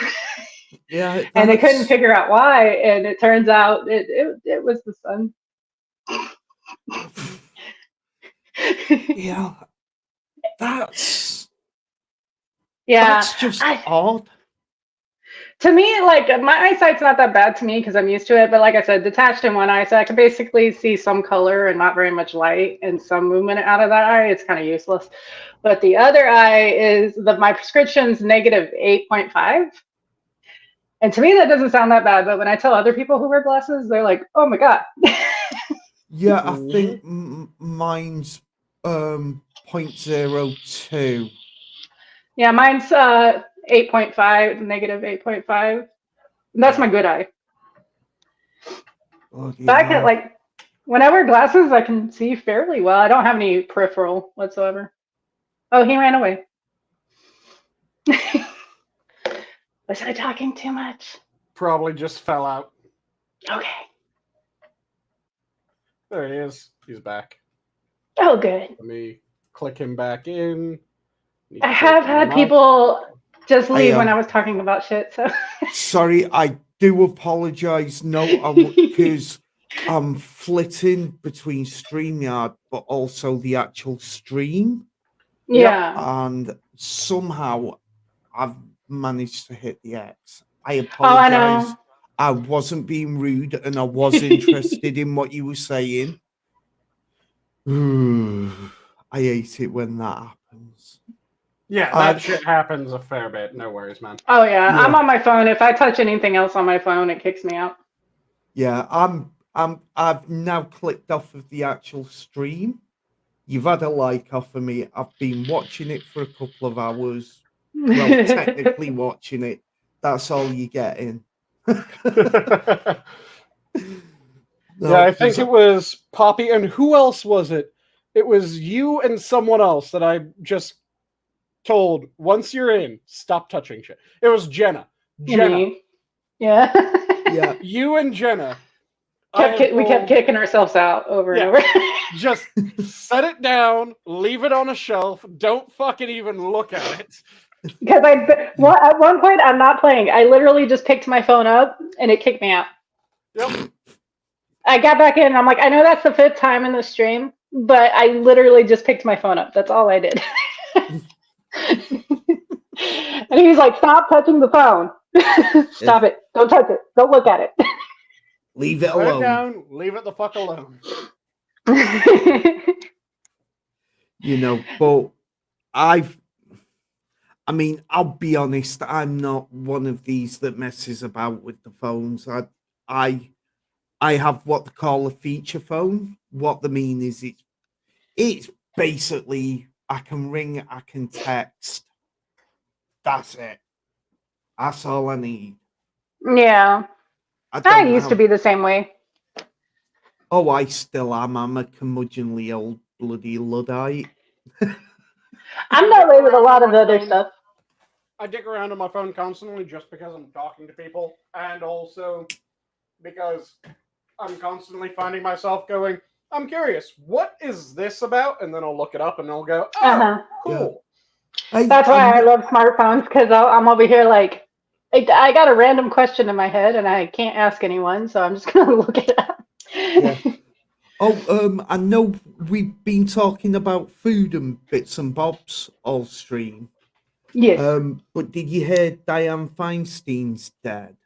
Yeah, and they couldn't figure out why. And it turns out it was the sun. Yeah, that's just odd. To me, like my eyesight's not that bad to me because I'm used to it. But like I said, detached in one eye, so I can basically see some color and not very much light, and some movement out of that eye. It's kind of useless. But the other eye is my prescription's negative 8.5. And to me, that doesn't sound that bad. But when I tell other people who wear glasses, they're like, "Oh my god." Yeah, I think mine's 0.02. Yeah, mine's 8.5, negative 8.5. That's my good eye. Oh, But I can, like, when I wear glasses, I can see fairly well. I don't have any peripheral whatsoever. Oh, he ran away. Was I talking too much? Probably just fell out. Okay. There he is. He's back. Oh, good. Let me click him back in. I have had people just leave when I was talking about shit. So sorry, I do apologize. No, because I'm flitting between StreamYard, but also the actual stream. Yeah. And somehow I've managed to hit the X. I apologize. apologize. I wasn't being rude, and I was interested in what you were saying. I hate it when that happens. Yeah, that shit happens a fair bit. No worries, man. Oh yeah, Yeah. I'm on my phone. If I touch anything else on my phone, it kicks me out. Yeah, I've now clicked off of the actual stream. You've had a like off of me. I've been watching it for a couple of hours. Well, technically watching it. That's all you're getting. Yeah, I think it was Poppy, and who else was it? It was you and someone else that I just told, once you're in, stop touching shit. It was Jenna. Me. Yeah. Yeah. You and Jenna. We kept kicking ourselves out over and over. Just set it down, leave it on a shelf, don't fucking even look at it. Because at one point, I'm not playing. I literally just picked my phone up and it kicked me out. Yep. I got back in and I'm like, I know that's the 5th time in the stream, but I literally just picked my phone up. That's all I did. And he's like, stop touching the phone. Stop it. Don't touch it. Don't look at it. Leave it Put alone. it down, leave it the fuck alone. You know, but I mean, I'll be honest, I'm not one of these that messes about with the phones. I have what they call a feature phone. What they mean is it's basically I can ring, I can text. That's it. That's all I need. Yeah. I used to be the same way. Oh, I still am. I'm a curmudgeonly old bloody Luddite. I'm that way with a lot of other stuff. I dick around on my phone constantly just because I'm talking to people, and also because I'm constantly finding myself going, I'm curious, what is this about? And then I'll look it up and I'll go, oh, cool. Yeah. That's why I love smartphones, because I'm over here like, I got a random question in my head and I can't ask anyone, so I'm just going to look it up. Yeah. Oh, I know we've been talking about food and bits and bobs all stream. Yes. But did you hear Dianne Feinstein's dead?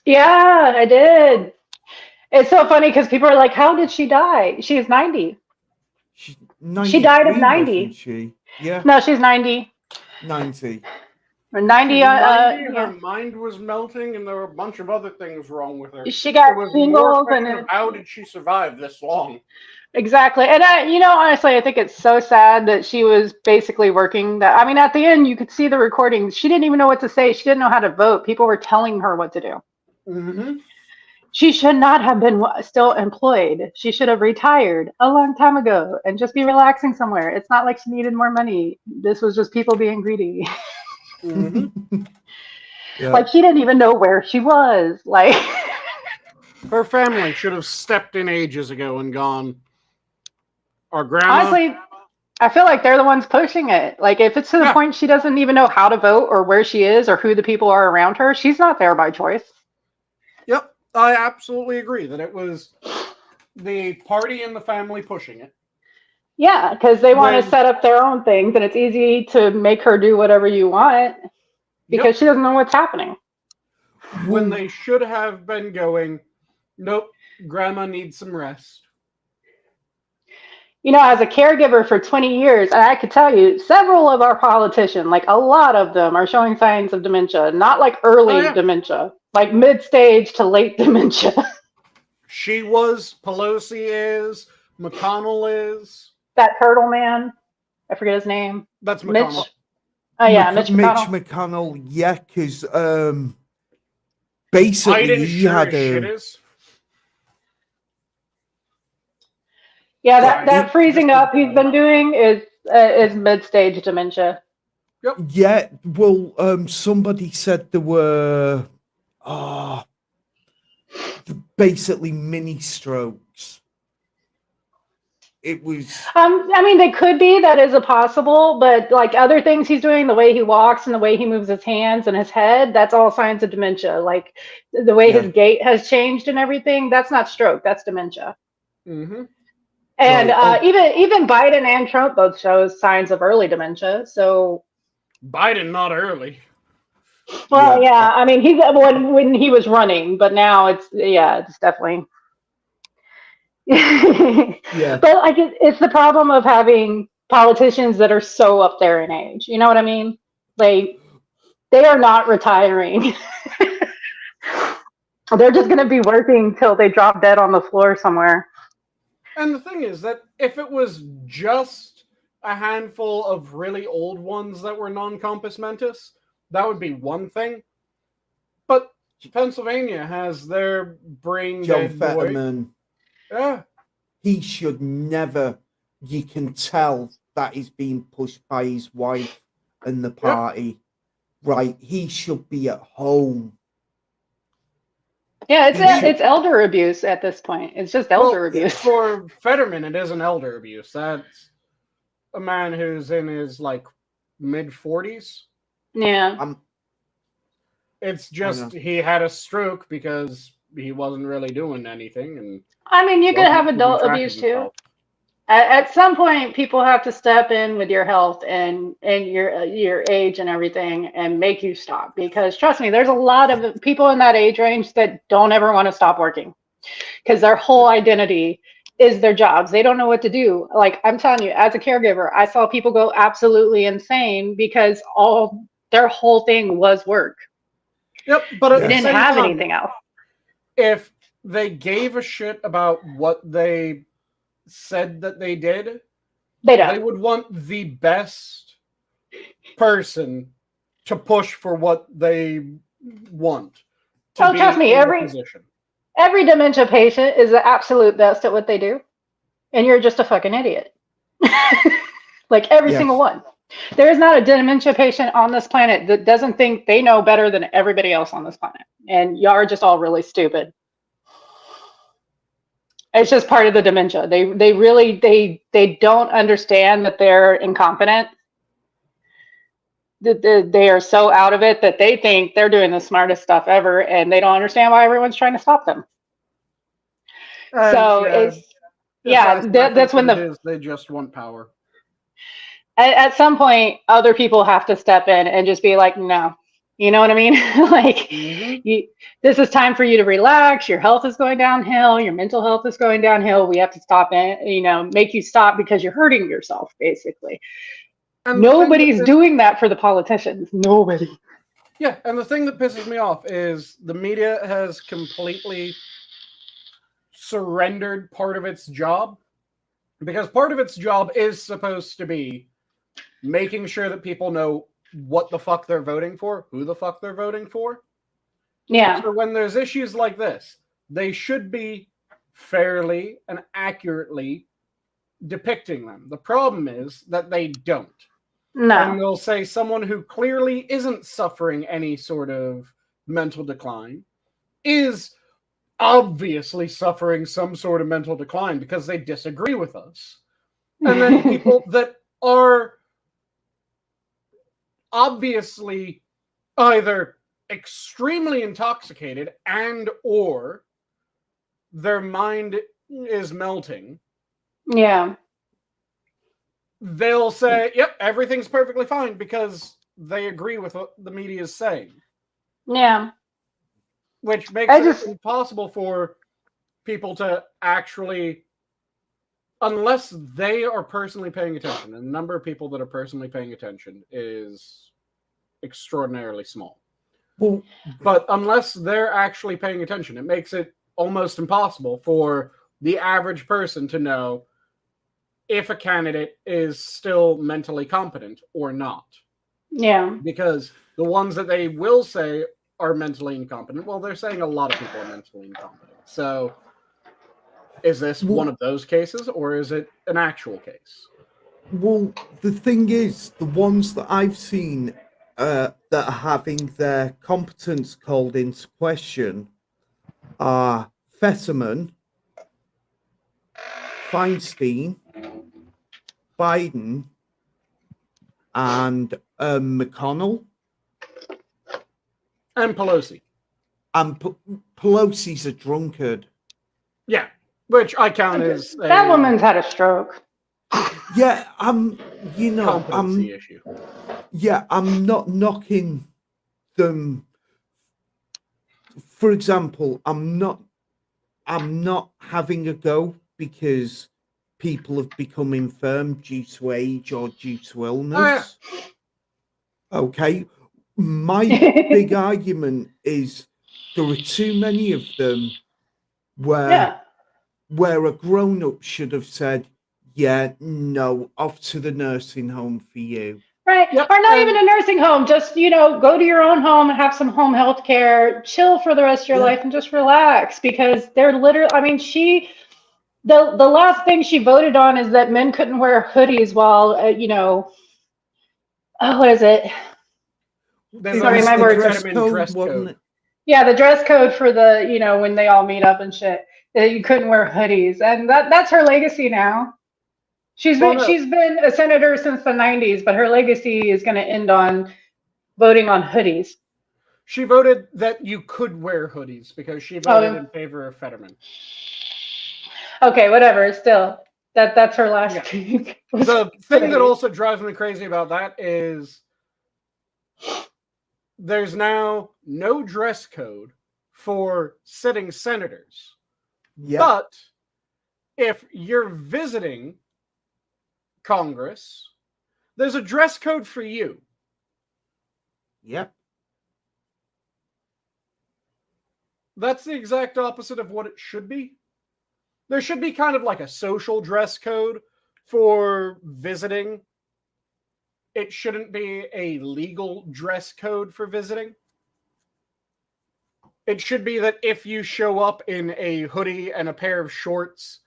Yeah, I did. It's so funny because people are like, how did she die? She's 90. She died of 90. Wasn't she? Yeah. No, she's 90. 90. Or 90. Her mind was melting, and there were a bunch of other things wrong with her. She got It was shingles more a question and of how did she survive this long? Exactly. And honestly, I think it's so sad that she was basically working that. I mean, at the end, you could see the recordings. She didn't even know what to say. She didn't know how to vote. People were telling her what to do. Mm-hmm. She should not have been still employed. She should have retired a long time ago and just be relaxing somewhere. It's not like she needed more money. This was just people being greedy. Mm-hmm. Yeah. Like, she didn't even know where she was. Like, her family should have stepped in ages ago and gone, our grandma. honestly, I feel like they're the ones pushing it. Like, if it's to the point she doesn't even know how to vote or where she is or who the people are around her, she's not there by choice. Yep, I absolutely agree that it was the party and the family pushing it. Yeah, because they want to set up their own things, and it's easy to make her do whatever you want because she doesn't know what's happening. When they should have been going, nope, grandma needs some rest. You know, as a caregiver for 20 years, and I could tell you, several of our politicians, like a lot of them, are showing signs of dementia. Not like early dementia, like mid-stage to late dementia. She was, Pelosi is, McConnell is. That turtle man, I forget his name. That's McConnell. Mitch. Oh yeah, Mitch McConnell. Mitch McConnell, yeah, because basically he had a... Yeah, that freezing up he's been doing is mid-stage dementia. Yep. Yeah, well, somebody said there were basically mini strokes. It was. I mean, they could be. That is a possible, but like other things he's doing, the way he walks and the way he moves his hands and his head, that's all signs of dementia. Like the way his gait has changed and everything, that's not stroke, that's dementia. Mm-hmm. And even Biden and Trump both show signs of early dementia. So Biden not early. Well, yeah. I mean, he's when he was running, but now it's definitely. Yeah. But like it's the problem of having politicians that are so up there in age. You know what I mean? Like they are not retiring. They're just going to be working till they drop dead on the floor somewhere. And the thing is that if it was just a handful of really old ones that were non-compos mentis, that would be one thing. But Pennsylvania has their brain Joe dead boy. Fetterman. Yeah. He should never. You can tell that he's being pushed by his wife and the party. Right? He should be at home. Yeah, it's elder abuse at this point. It's just elder abuse. For Fetterman, it isn't elder abuse. That's a man who's in his like mid-40s. Yeah. It's just he had a stroke because he wasn't really doing anything. And I mean, you could have adult abuse too. At some point, people have to step in with your health and your age and everything and make you stop. Because trust me, there's a lot of people in that age range that don't ever want to stop working because their whole identity is their jobs. They don't know what to do. Like I'm telling you, as a caregiver, I saw people go absolutely insane because their whole thing was work. Yep, but they didn't have anything else. If they gave a shit about what they said that they did, they would want the best person to push for what they want. Trust me, every dementia patient is the absolute best at what they do, and you're just a fucking idiot. Like every single one. There is not a dementia patient on this planet that doesn't think they know better than everybody else on this planet, and y'all are just all really stupid. It's just part of the dementia. They really don't understand that they're incompetent. They are so out of it that they think they're doing the smartest stuff ever, and they don't understand why everyone's trying to stop them. So that's when they just want power. At some point, other people have to step in and just be like, no. You know what I mean? Like, this is time for you to relax. Your health is going downhill. Your mental health is going downhill. We have to stop it, make you stop because you're hurting yourself, basically. And nobody's doing that for the politicians. Nobody. Yeah, and the thing that pisses me off is the media has completely surrendered part of its job, because part of its job is supposed to be making sure that people know what the fuck they're voting for, who the fuck they're voting for. Yeah. So when there's issues like this, they should be fairly and accurately depicting them. The problem is that they don't. No. And they'll say someone who clearly isn't suffering any sort of mental decline is obviously suffering some sort of mental decline because they disagree with us. And then people that are obviously either extremely intoxicated and or their mind is melting. Yeah. They'll say, yep, everything's perfectly fine because they agree with what the media is saying. Yeah. Which makes it impossible for people to actually, unless they are personally paying attention, and the number of people that are personally paying attention is extraordinarily small. Well, but unless they're actually paying attention, it makes it almost impossible for the average person to know if a candidate is still mentally competent or not. Yeah. Because the ones that they will say are mentally incompetent, well, they're saying a lot of people are mentally incompetent. So is this one of those cases, or is it an actual case? Well, the thing is, the ones that I've seen that are having their competence called into question are Fetterman, Feinstein, Biden, and McConnell. And Pelosi. And Pelosi's a drunkard. Yeah, which I count as that woman's had a stroke. Yeah, competency issue. Yeah, I'm not knocking them. For example, I'm not having a go because people have become infirm due to age or due to illness. Okay. My big argument is there are too many of them where a grown-up should have said, yeah, no, off to the nursing home for you. Right. Yep, Or not even a nursing home. Just, go to your own home and have some home health care, chill for the rest of your life and just relax, because they're literally, I mean, the last thing she voted on is that men couldn't wear hoodies while, what is it? There's Sorry, always my the words. dress code. Yeah, the dress code for the, when they all meet up and shit, that you couldn't wear hoodies. And that's her legacy now. She's been a senator since the 90s, but her legacy is going to end on voting on hoodies. She voted that you could wear hoodies because she voted in favor of Fetterman. Okay, whatever. Still, that's her last thing. The thing that also drives me crazy about that is there's now no dress code for sitting senators. Yep. But if you're visiting Congress, there's a dress code for you. Yep. That's the exact opposite of what it should be. There should be kind of like a social dress code for visiting. It shouldn't be a legal dress code for visiting. It should be that if you show up in a hoodie and a pair of shorts,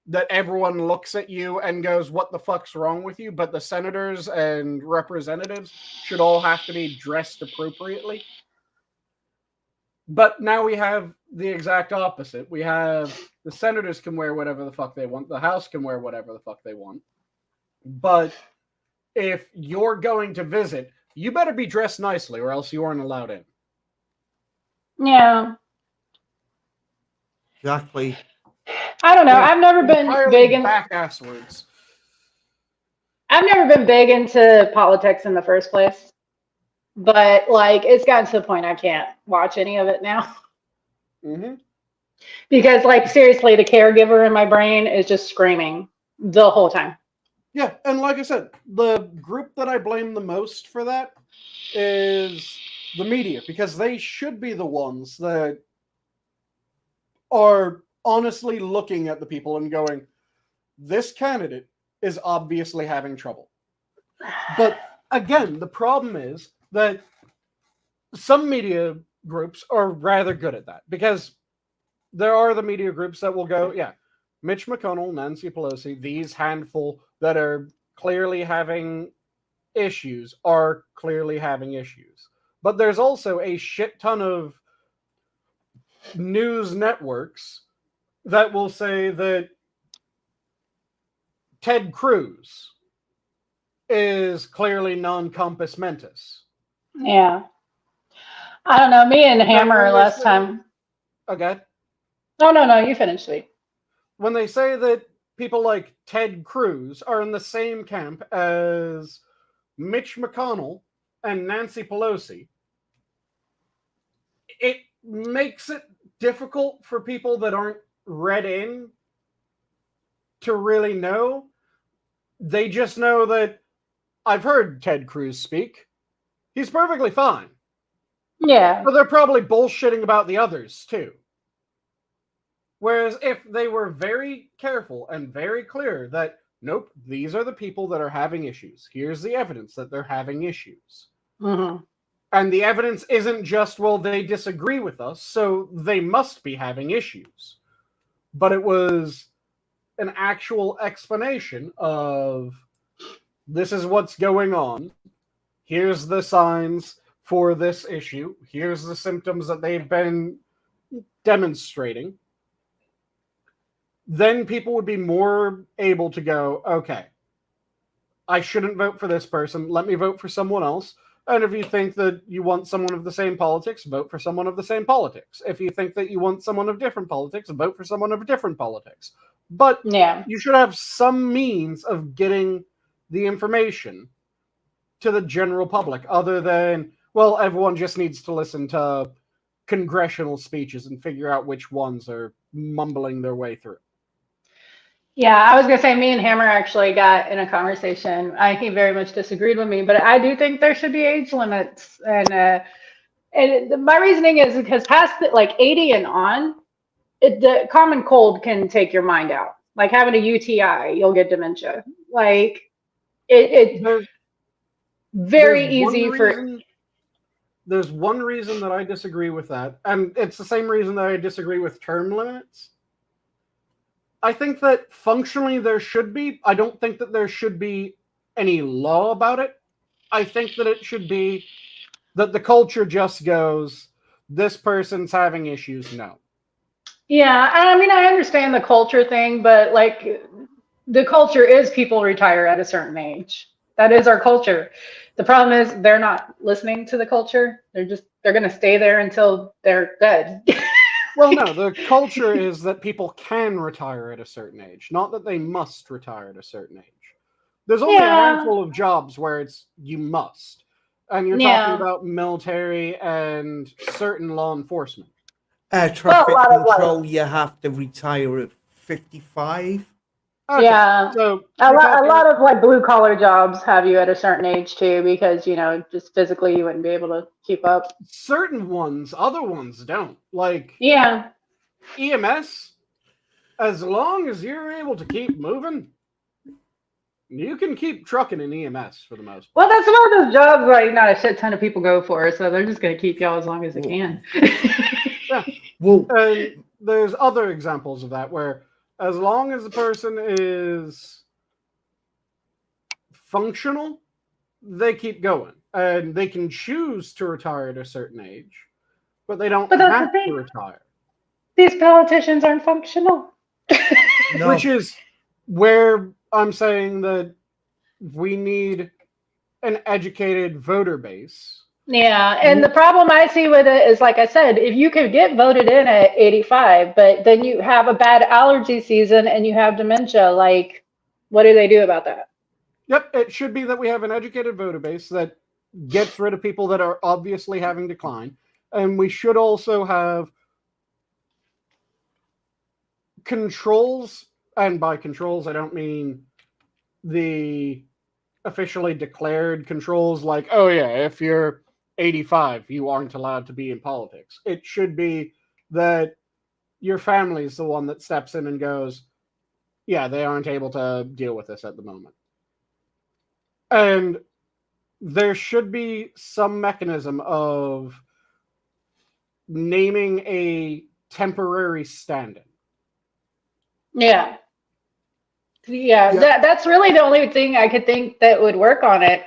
that everyone looks at you and goes, what the fuck's wrong with you? But the senators and representatives should all have to be dressed appropriately. But now we have the exact opposite. We have the senators can wear whatever the fuck they want. The House can wear whatever the fuck they want. But if you're going to visit, you better be dressed nicely or else you aren't allowed in. Yeah. Exactly. I don't know. I've never been big in back-ass words. I've never been big into politics in the first place. But it's gotten to the point I can't watch any of it now. Mm-hmm. Because seriously, the caregiver in my brain is just screaming the whole time. Yeah, and like I said, the group that I blame the most for that is the media, because they should be the ones that are honestly looking at the people and going, this candidate is obviously having trouble. But again, the problem is that some media groups are rather good at that, because there are the media groups that will go, yeah, Mitch McConnell, Nancy Pelosi, these handful that are clearly having issues are clearly having issues. But there's also a shit ton of news networks that will say that Ted Cruz is clearly non-compos mentis. Yeah. I don't know. Me and Hammer last time. Okay. No. You finish, sweet. When they say that people like Ted Cruz are in the same camp as Mitch McConnell and Nancy Pelosi, it makes it difficult for people that aren't read in to really know. They just know that I've heard Ted Cruz speak. He's perfectly fine. Yeah. But they're probably bullshitting about the others, too. Whereas if they were very careful and very clear that, nope, these are the people that are having issues. Here's the evidence that they're having issues. Mm-hmm. And the evidence isn't just, well, they disagree with us, so they must be having issues. But it was an actual explanation of, this is what's going on. Here's the signs for this issue. Here's the symptoms that they've been demonstrating. Then people would be more able to go, okay, I shouldn't vote for this person. Let me vote for someone else. And if you think that you want someone of the same politics, vote for someone of the same politics. If you think that you want someone of different politics, vote for someone of different politics. But you should have some means of getting the information to the general public other than, Well, everyone just needs to listen to congressional speeches and figure out which ones are mumbling their way through. Yeah, I was gonna say me and Hammer actually got in a conversation. He very much disagreed with me, but I do think there should be age limits. And my reasoning is because past like 80 and on, the common cold can take your mind out. Like having a UTI, you'll get dementia. Like it's There, very there's one easy for. reason. There's one reason that I disagree with that, and it's the same reason that I disagree with term limits. I think that functionally there should be. I don't think that there should be any law about it. I think that it should be that the culture just goes, this person's having issues. No. Yeah, I mean, I understand the culture thing, but like the culture is people retire at a certain age. That is our culture. The problem is they're not listening to the culture. They're going to stay there until they're dead. Well, no, the culture is that people can retire at a certain age, not that they must retire at a certain age. There's only a handful of jobs where it's you must. And you're talking about military and certain law enforcement. Air traffic control, you have to retire at 55. Okay, yeah. So a lot of like blue collar jobs have you at a certain age too, because just physically you wouldn't be able to keep up. Certain ones, other ones don't. Like EMS, as long as you're able to keep moving, you can keep trucking in EMS for the most part. Well, that's one of those jobs where not a shit ton of people go for, so they're just going to keep y'all as long as they can. Yeah. Well, and there's other examples of that where as long as the person is functional, they keep going. And they can choose to retire at a certain age, but they don't have to retire. These politicians aren't functional. No. Which is where I'm saying that we need an educated voter base. Yeah, and the problem I see with it is, like I said, if you could get voted in at 85, but then you have a bad allergy season and you have dementia, like, what do they do about that? Yep, it should be that we have an educated voter base that gets rid of people that are obviously having decline. And we should also have controls, and by controls, I don't mean the officially declared controls like, oh yeah, if you're 85, you aren't allowed to be in politics. It should be that your family is the one that steps in and goes, yeah, they aren't able to deal with this at the moment. And there should be some mechanism of naming a temporary stand-in. Yeah. That's really the only thing I could think that would work on it,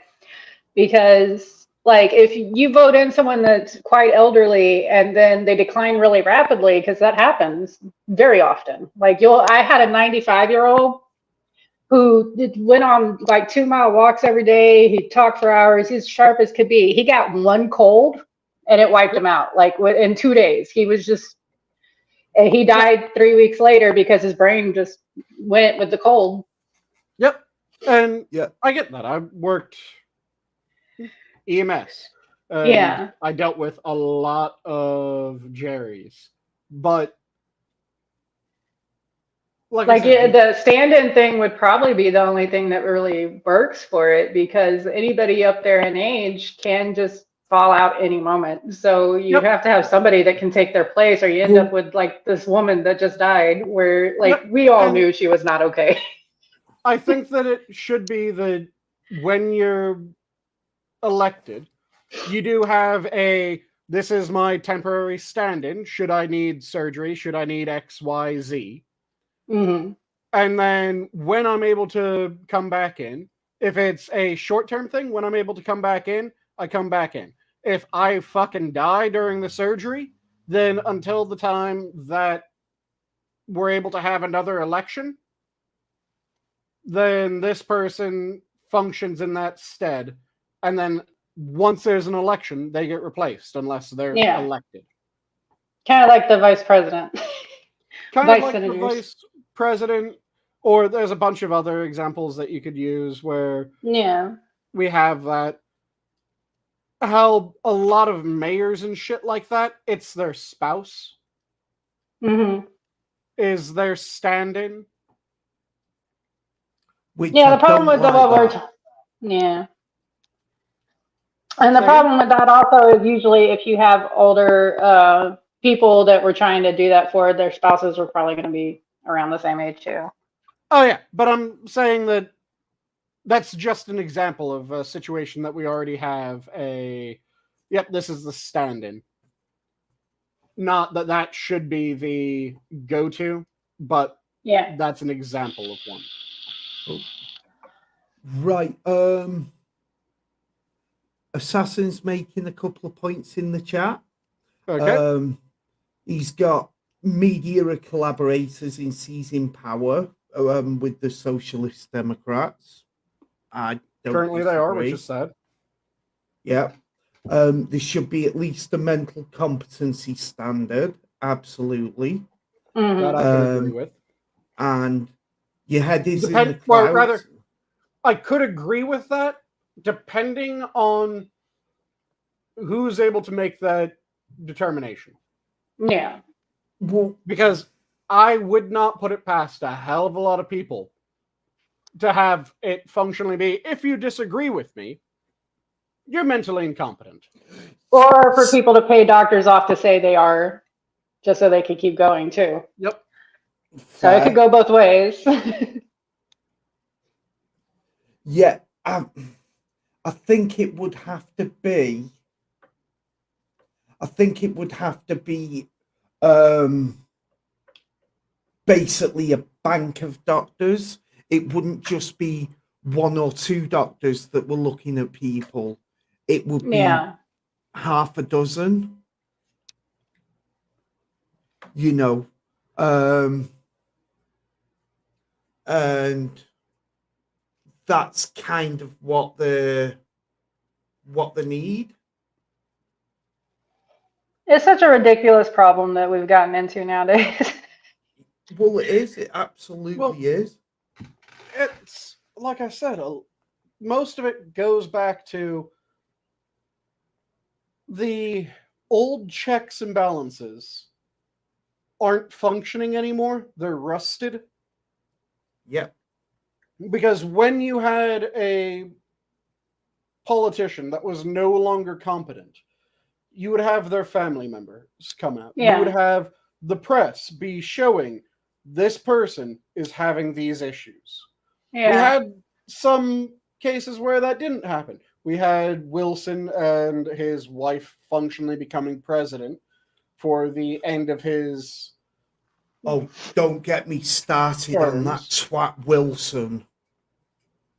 because like if you vote in someone that's quite elderly and then they decline really rapidly, because that happens very often. Like I had a 95-year-old who went on like 2-mile walks every day. He talked for hours. He's sharp as could be. He got one cold and it wiped him out. Like in 2 days, and he died 3 weeks later because his brain just went with the cold. Yep. And I get that. I worked EMS. I dealt with a lot of Jerry's. But the stand-in thing would probably be the only thing that really works for it, because anybody up there in age can just fall out any moment. So you have to have somebody that can take their place, or you end up with like this woman that just died where we all knew she was not okay. I think that it should be that when you're elected, you do have this is my temporary stand-in. Should I need surgery? Should I need X, Y, Z? Mm-hmm. And then when I'm able to come back in, if it's a short-term thing, when I'm able to come back in, I come back in. If I fucking die during the surgery, then until the time that we're able to have another election, then this person functions in that stead. And then once there's an election, they get replaced unless they're elected. Kind of like the vice president. Kind of like the vice president, or there's a bunch of other examples that you could use where we have that. how a lot of mayors and shit like that, it's their spouse Mm-hmm. is their stand-in. Which Yeah, I the problem don't with the like what that. yeah. And the Say again? problem with that also is usually if you have older people that were trying to do that for, their spouses were probably going to be around the same age too. Oh yeah, but I'm saying that that's just an example of a situation that we already have a. Yep, this is the stand-in. Not that that should be the go-to, but Yeah. that's an example of one. Right. Assassin's making a couple of points in the chat. Okay. He's got media collaborators in seizing power with the Socialist Democrats. I don't Currently they are, which disagree. is sad. Yeah. There should be at least a mental competency standard. Absolutely. Mm-hmm. That I could agree with. And your head is in the clouds. Well, rather, I could agree with that, depending on who's able to make that determination. Yeah. Well, Because I would not put it past a hell of a lot of people to have it functionally be, if you disagree with me, you're mentally incompetent. Or for people to pay doctors off to say they are, just so they could keep going too. Yep. So it could go both ways. Yeah, I think it would have to be. I think it would have to be basically a bank of doctors. It wouldn't just be one or two doctors that were looking at people. It would be half a dozen. You know, and that's kind of what they need. It's such a ridiculous problem that we've gotten into nowadays. Well, it is. It absolutely is. It's like I said, most of it goes back to the old checks and balances aren't functioning anymore. They're rusted. Yep. Because when you had a politician that was no longer competent, you would have their family members come out. Yeah. You would have the press be showing this person is having these issues. Yeah. We had some cases where that didn't happen. We had Wilson and his wife functionally becoming president for the end of his. Oh, don't get me started on that twat Wilson.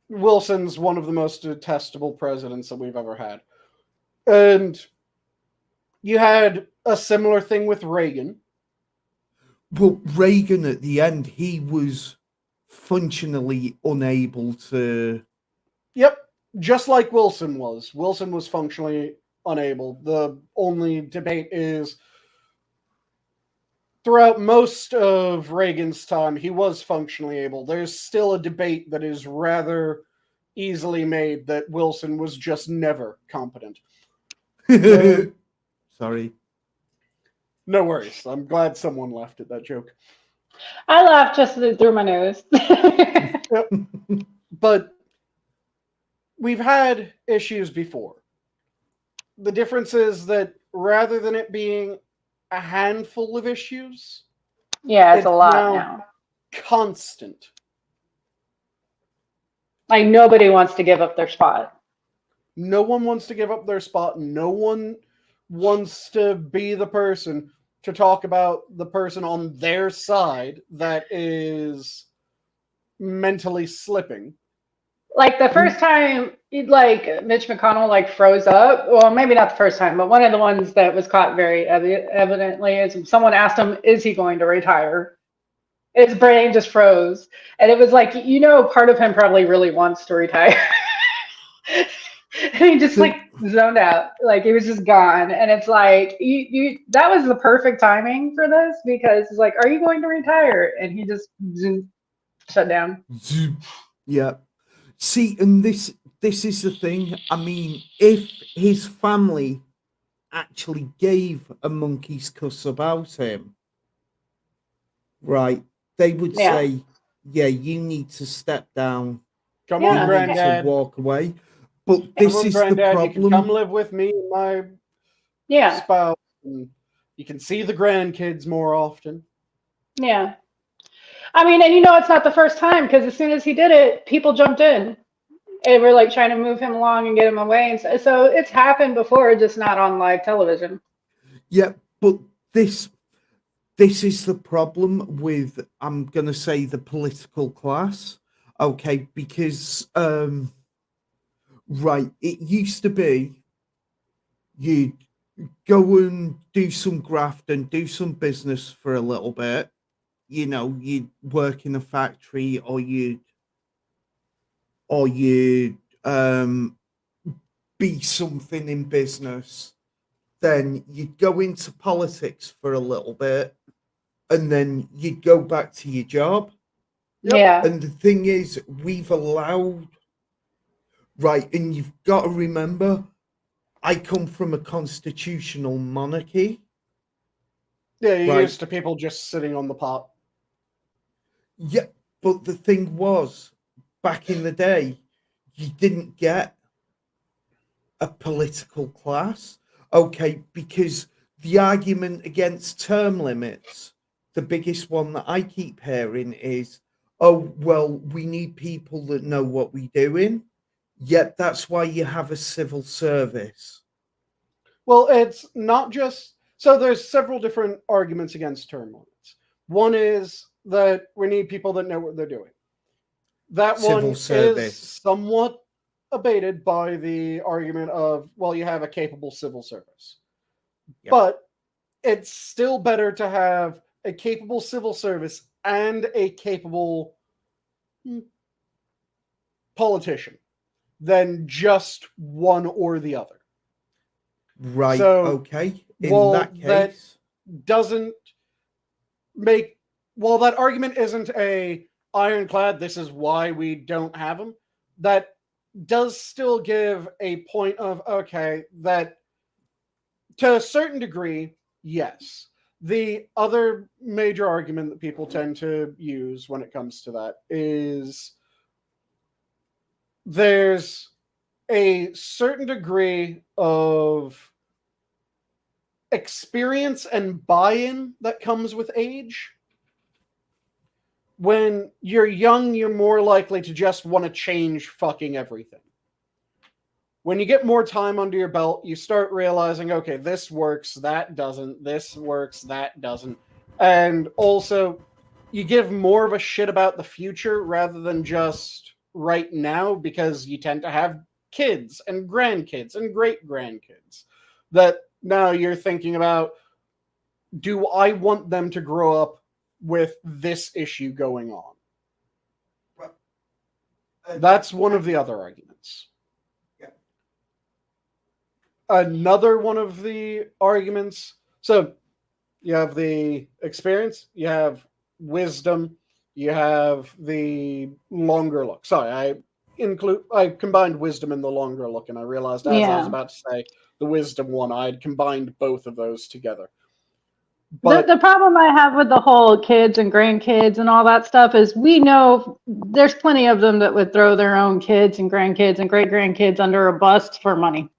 Wilson's one of the most detestable presidents that we've ever had. And you had a similar thing with Reagan. Well, Reagan at the end, he was functionally unable to. Yep, just like Wilson was. Wilson was functionally unable. The only debate is throughout most of Reagan's time, he was functionally able. There's still a debate that is rather easily made that Wilson was just never competent. Sorry. No worries. I'm glad someone laughed at that joke. I laughed just through my nose. Yep. But we've had issues before. The difference is that rather than it being a handful of issues, yeah, it's a lot now. Constant. Like nobody wants to give up their spot. No one wants to give up their spot. No one wants to be the person to talk about the person on their side that is mentally slipping. Like the first time, like Mitch McConnell like froze up. Well, maybe not the first time, but one of the ones that was caught very evidently is someone asked him, "Is he going to retire?" His brain just froze, and it was like, you know, part of him probably really wants to retire. And he just like zoned out, like he was just gone. And it's like you that was the perfect timing for this, because it's like, are you going to retire? And he just shut down. Yeah. See, and this is the thing. I mean, if his family actually gave a monkey's cuss about him, right, they would Yeah. say, yeah, you need to step down. Come Yeah. on, You need Granddad. to walk away. But Come this on, is the Granddad. You can come problem. live with me and my Yeah. spouse. And you can see the grandkids more often. Yeah. I mean, and it's not the first time, because as soon as he did it, people jumped in and were like trying to move him along and get him away. And so it's happened before, just not on live television. Yeah, but this is the problem with, I'm gonna say, the political class. Okay, because right, it used to be you'd go and do some graft and do some business for a little bit. You'd work in a factory, or you'd be something in business. Then you'd go into politics for a little bit, and then you'd go back to your job. Yep. Yeah. And the thing is, we've allowed, right, and you've got to remember, I come from a constitutional monarchy. Yeah, you're Right. used to people just sitting on the pot. Yeah, but the thing was, back in the day, you didn't get a political class. Okay, because the argument against term limits, the biggest one that I keep hearing is, oh, well, we need people that know what we're doing. Yet that's why you have a civil service. Well, it's not just... So there's several different arguments against term limits. One is that we need people that know what they're doing. That Civil one service. is somewhat abated by the argument of, well, you have a capable civil service. Yep. But it's still better to have a capable civil service and a capable politician than just one or the other. Right, So, okay. In well, that that case, doesn't make... Well, that argument isn't a ironclad, this is why we don't have them. That does still give a point of, okay, that to a certain degree, yes. The other major argument that people tend to use when it comes to that is there's a certain degree of experience and buy-in that comes with age. When you're young, you're more likely to just want to change fucking everything. When you get more time under your belt, you start realizing, okay, this works, that doesn't, this works, that doesn't. And also, you give more of a shit about the future rather than just right now, because you tend to have kids and grandkids and great-grandkids that now you're thinking about, do I want them to grow up with this issue going on? That's one of the other arguments. Yeah. Another one of the arguments, so you have the experience, you have wisdom, you have the longer look. Sorry, I combined wisdom and the longer look, and I realized as I was about to say the wisdom one, I'd combined both of those together. But the problem I have with the whole kids and grandkids and all that stuff is, we know there's plenty of them that would throw their own kids and grandkids and great-grandkids under a bus for money.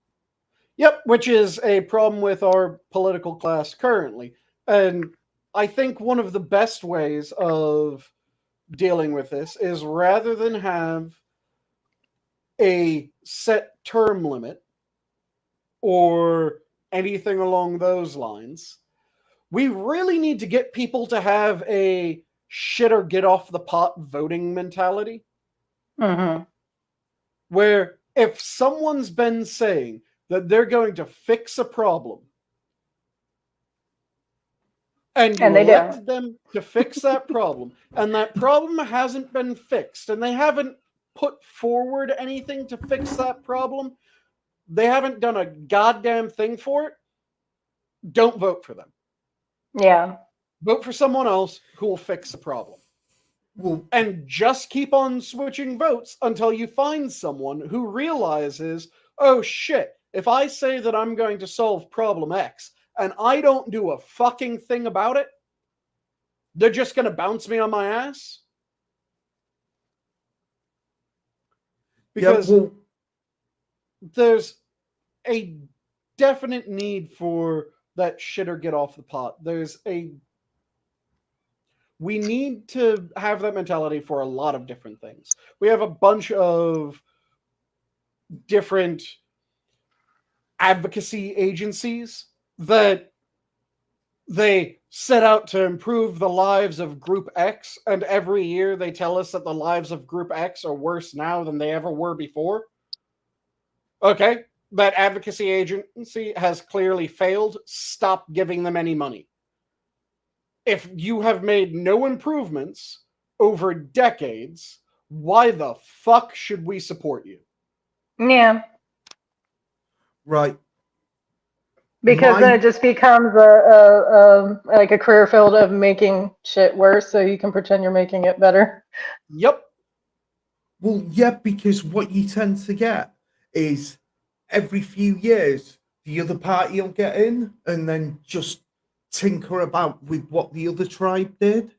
Yep, which is a problem with our political class currently. And I think one of the best ways of dealing with this is, rather than have a set term limit or anything along those lines, we really need to get people to have a shit or get off the pot voting mentality. Mm-hmm. Where if someone's been saying that they're going to fix a problem, and you And they elected don't. them to fix that problem, and that problem hasn't been fixed, and they haven't put forward anything to fix that problem, they haven't done a goddamn thing for it, don't vote for them. Yeah. Vote for someone else who will fix the problem. Well, and just keep on switching votes until you find someone who realizes, oh shit, if I say that I'm going to solve problem X and I don't do a fucking thing about it, they're just going to bounce me on my ass. Because there's a definite need for that shit or get off the pot. We need to have that mentality for a lot of different things. We have a bunch of different advocacy agencies that they set out to improve the lives of Group X, and every year they tell us that the lives of Group X are worse now than they ever were before. Okay, that advocacy agency has clearly failed. Stop giving them any money. If you have made no improvements over decades, why the fuck should we support you? Yeah. right. Because then it just becomes like a career field of making shit worse, so you can pretend you're making it better. Yep. Well, yeah, because what you tend to get is every few years the other party will get in and then just tinker about with what the other tribe did.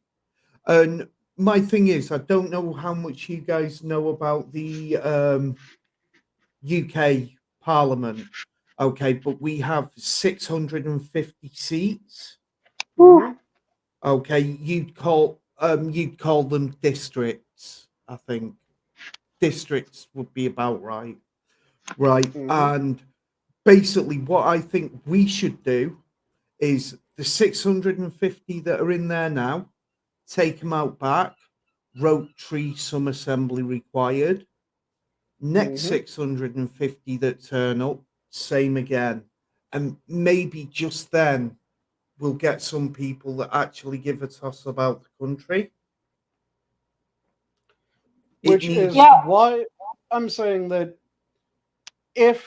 And my thing is, I don't know how much you guys know about the UK Parliament. Okay, but we have 650 seats. Ooh. Okay, you'd call them districts, I think. Districts would be about right. Right. And basically what I think we should do is the 650 that are in there now, take them out back, rotary, some assembly required. Next 650 that turn up, same again. And maybe just then we'll get some people that actually give a toss about the country. Which is why I'm saying that if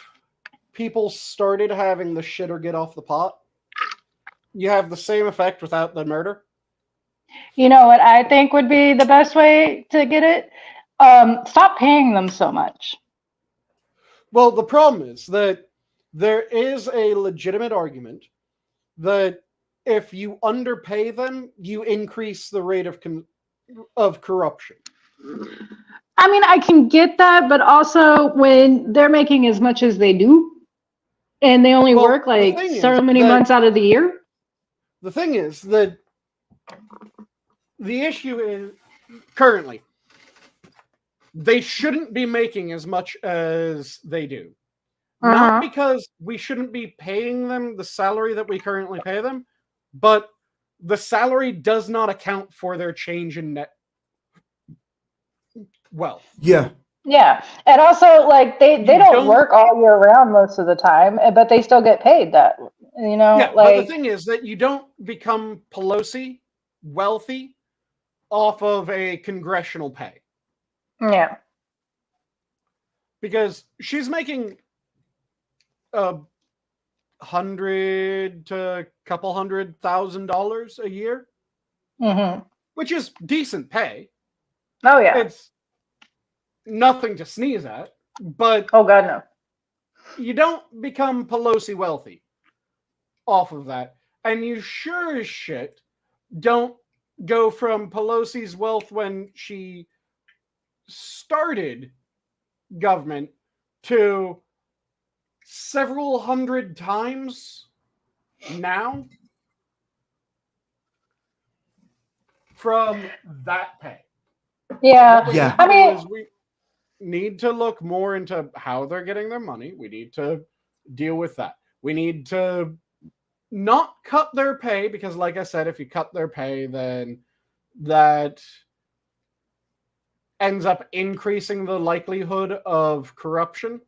people started having the shit or get off the pot, you have the same effect without the murder. You know what I think would be the best way to get it? Stop paying them so much. Well, the problem is that there is a legitimate argument that if you underpay them, you increase the rate of corruption. I mean, I can get that, but also when they're making as much as they do, and they only work like so many months out of the year. The thing is that the issue is currently they shouldn't be making as much as they do. Not because we shouldn't be paying them the salary that we currently pay them, but the salary does not account for their change in net wealth. Yeah. Yeah. And also, like, they don't work all year round most of the time, but they still get paid that, you know? Yeah, like, but the thing is that you don't become Pelosi wealthy off of a congressional pay. Yeah. Because she's making $100,000 to a couple $100,000 a year, which is decent pay. Oh yeah, it's nothing to sneeze at, but oh god no, you don't become Pelosi wealthy off of that, and you sure as shit don't go from Pelosi's wealth when she started government to several hundred times now from that pay. Yeah. I mean, we need to look more into how they're getting their money. We need to deal with that. We need to not cut their pay, because like I said, if you cut their pay, then that ends up increasing the likelihood of corruption.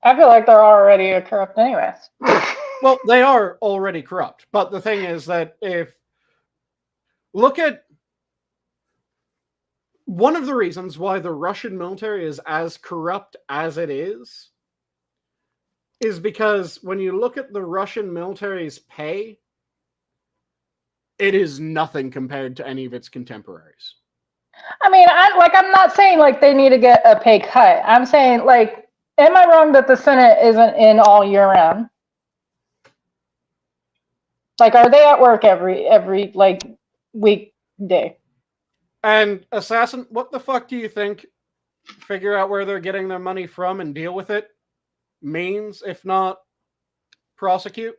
I feel like they're already corrupt anyways. Well, they are already corrupt, but the thing is that if look at one of the reasons why the Russian military is as corrupt as it is because when you look at the Russian military's pay, it is nothing compared to any of its contemporaries. I mean, I'm not saying like they need to get a pay cut. I'm saying like, am I wrong that the Senate isn't in all year round? Like, are they at work every like weekday? And Assassin, what the fuck do you think figure out where they're getting their money from and deal with it means, if not prosecute?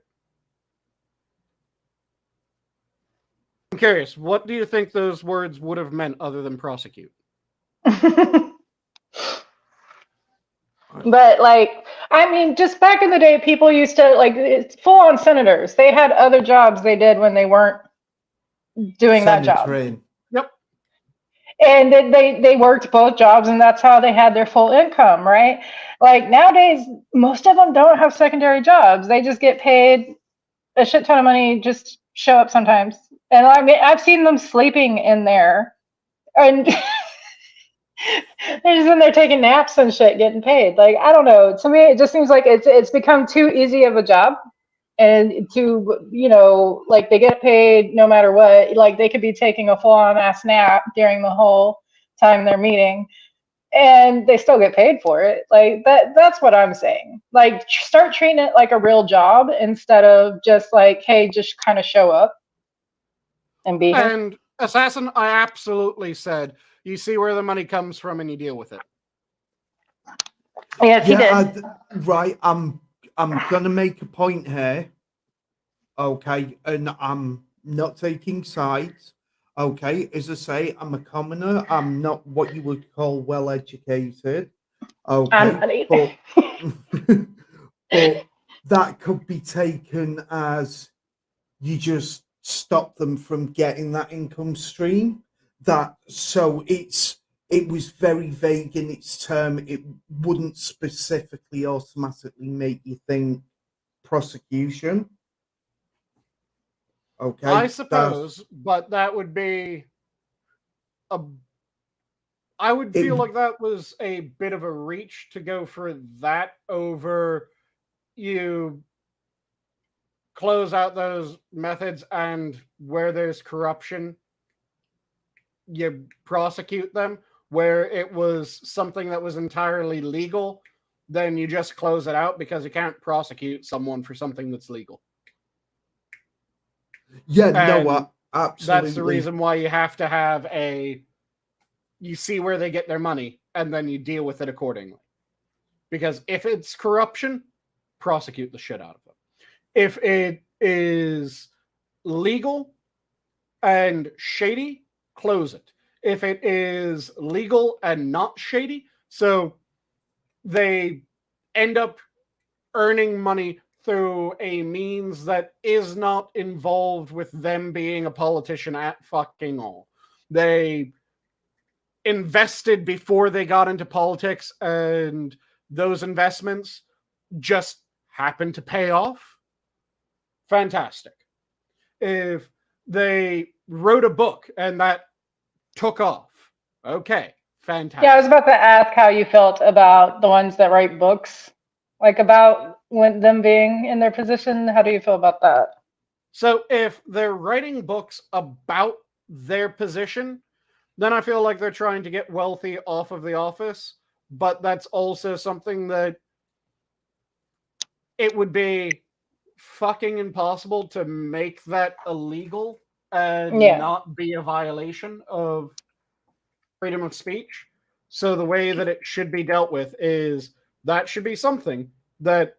I'm curious, what do you think those words would have meant other than prosecute? But like, I mean, just back in the day, people used to like it's full on senators. They had other jobs they did when they weren't doing that job. Yep. And they worked both jobs, and that's how they had their full income, right? Like nowadays, most of them don't have secondary jobs. They just get paid a shit ton of money, just show up sometimes. And I mean, I've seen them sleeping in there, and they're just in there taking naps and shit, getting paid. Like, I don't know. To me, it just seems like it's become too easy of a job, and like they get paid no matter what. Like they could be taking a full-on ass nap during the whole time they're meeting, and they still get paid for it. Like that's what I'm saying. Like start treating it like a real job instead of just like, hey, just kind of show up and be here. And Assassin, I absolutely said, you see where the money comes from and you deal with it. Yes, he did. Right, I'm gonna make a point here. Okay, and I'm not taking sides. Okay, as I say, I'm a commoner. I'm not what you would call well educated. Okay, but that could be taken as you just stop them from getting that income stream. It was very vague in its term. It wouldn't specifically automatically make you think prosecution. Okay, I suppose, but that would be I would feel like that was a bit of a reach to go for that over you close out those methods, and where there's corruption, you prosecute them. Where it was something that was entirely legal, then you just close it out because you can't prosecute someone for something that's legal. Yeah, and no, absolutely. That's the reason why you have to have you see where they get their money, and then you deal with it accordingly. Because if it's corruption, prosecute the shit out of them. If it is legal and shady, close it. If it is legal and not shady, so they end up earning money through a means that is not involved with them being a politician at fucking all. They invested before they got into politics, and those investments just happened to pay off. Fantastic. If they wrote a book and that took off, okay, fantastic. Yeah, I was about to ask how you felt about the ones that write books, like about when them being in their position. How do you feel about that? So if they're writing books about their position, then I feel like they're trying to get wealthy off of the office. But that's also something that it would be fucking impossible to make that illegal and not be a violation of freedom of speech. So the way that it should be dealt with is that should be something that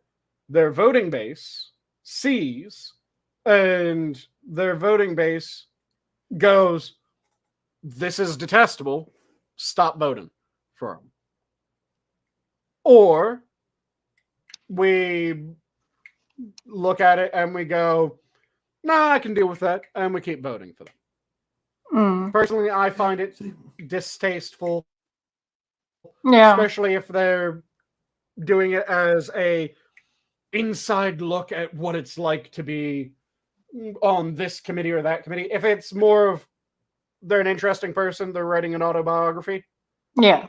their voting base sees, and their voting base goes, this is detestable, stop voting for them. Or we look at it and we go, nah, I can deal with that, and we keep voting for them. Personally, I find it distasteful, especially if they're doing it as a inside look at what it's like to be on this committee or that committee. If it's more of they're an interesting person, they're writing an autobiography. Yeah.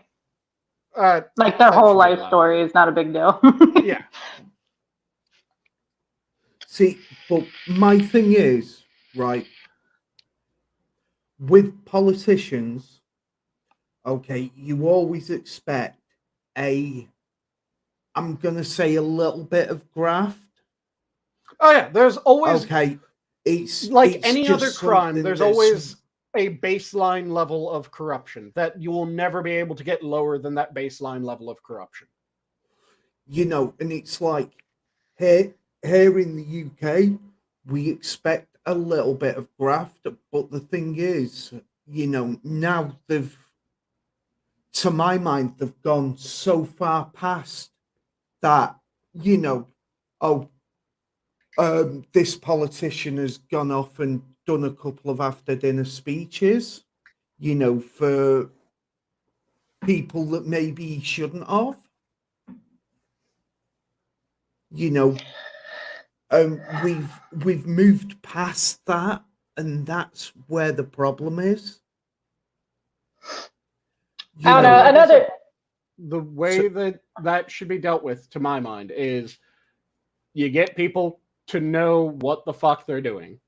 Like their whole life story is not a big deal. Yeah. See, but my thing is, right, with politicians, okay, you always expect I'm going to say a little bit of graft. Oh yeah, there's always Okay, it's like it's any other just crime, something there's that's, always a baseline level of corruption that you will never be able to get lower than that baseline level of corruption. and it's like here in the UK, we expect a little bit of graft, but the thing is, now to my mind, they've gone so far past that, oh, this politician has gone off and done a couple of after dinner speeches, for people that maybe he shouldn't have. We've moved past that, and that's where the problem is. I don't know. Like I said, Another. the way that should be dealt with, to my mind, is you get people to know what the fuck they're doing.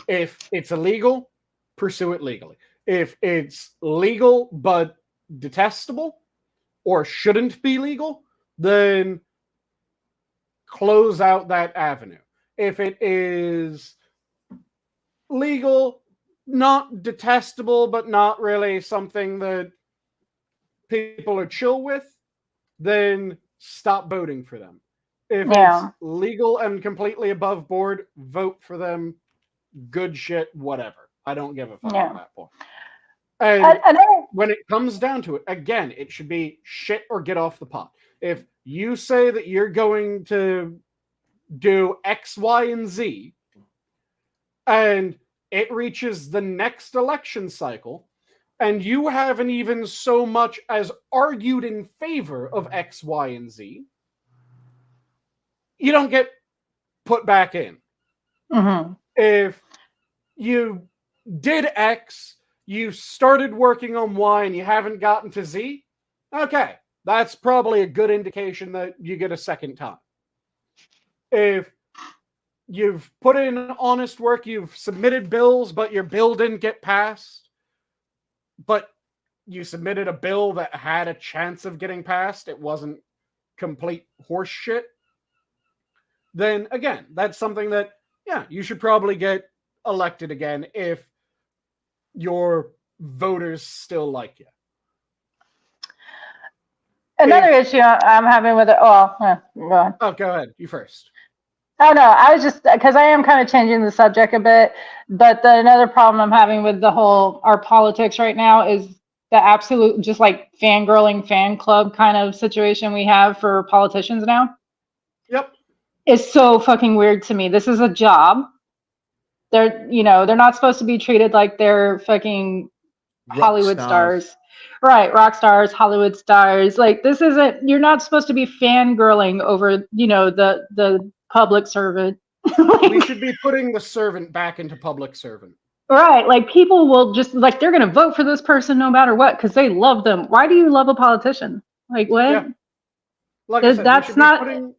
If it's illegal, pursue it legally. If it's legal but detestable or shouldn't be legal, then close out that avenue. If it is legal, not detestable, but not really something that people are chill with, then stop voting for them. If Yeah. it's legal and completely above board, vote for them. Good shit, whatever. I don't give a fuck Yeah. at that point. And Another. when it comes down to it, again, it should be shit or get off the pot. If you say that you're going to do X, Y, and Z, and it reaches the next election cycle, and you haven't even so much as argued in favor of X, Y, and Z, you don't get put back in. Mm-hmm. If you did X, you started working on Y, and you haven't gotten to Z, okay, that's probably a good indication that you get a second time. If you've put in honest work, you've submitted bills, but your bill didn't get passed, but you submitted a bill that had a chance of getting passed, it wasn't complete horse shit, then again, that's something that, yeah, you should probably get elected again if your voters still like you. Another issue I'm having with it. Oh, go on. Oh, go ahead. You first. Oh no, I was just because I am kind of changing the subject a bit, but another problem I'm having with the whole our politics right now is the absolute just like fangirling fan club kind of situation we have for politicians now. Yep. It's so fucking weird to me. This is a job. They're not supposed to be treated like they're fucking Hollywood stars. Right, rock stars, Hollywood stars. Like this isn't. You're not supposed to be fangirling over the public servant. We should be putting the servant back into public servant. Right, like people will just like they're gonna vote for this person no matter what because they love them. Why do you love a politician? Like what? Yeah. Like I said, that's not.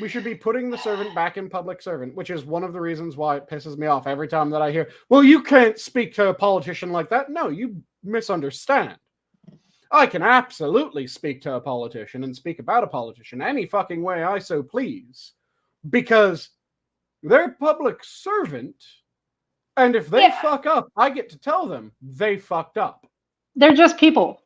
We should be putting the servant back in public servant, which is one of the reasons why it pisses me off every time that I hear, well, you can't speak to a politician like that. No, you misunderstand. I can absolutely speak to a politician and speak about a politician any fucking way I so please, because they're public servant, and if they fuck up, I get to tell them they fucked up. They're just people.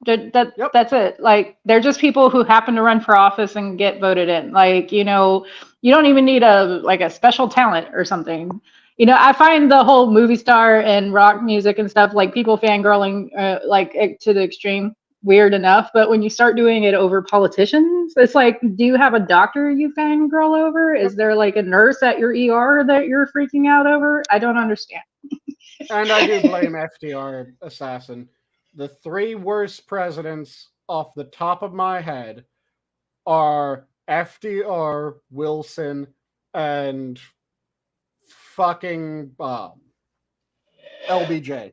That's it. Like they're just people who happen to run for office and get voted in. Like you don't even need a special talent or something. I find the whole movie star and rock music and stuff like people fangirling to the extreme weird enough. But when you start doing it over politicians, it's like, do you have a doctor you fangirl over? Is there like a nurse at your ER that you're freaking out over? I don't understand. And I do blame FDR assassin. The three worst presidents off the top of my head are FDR, Wilson, and fucking LBJ.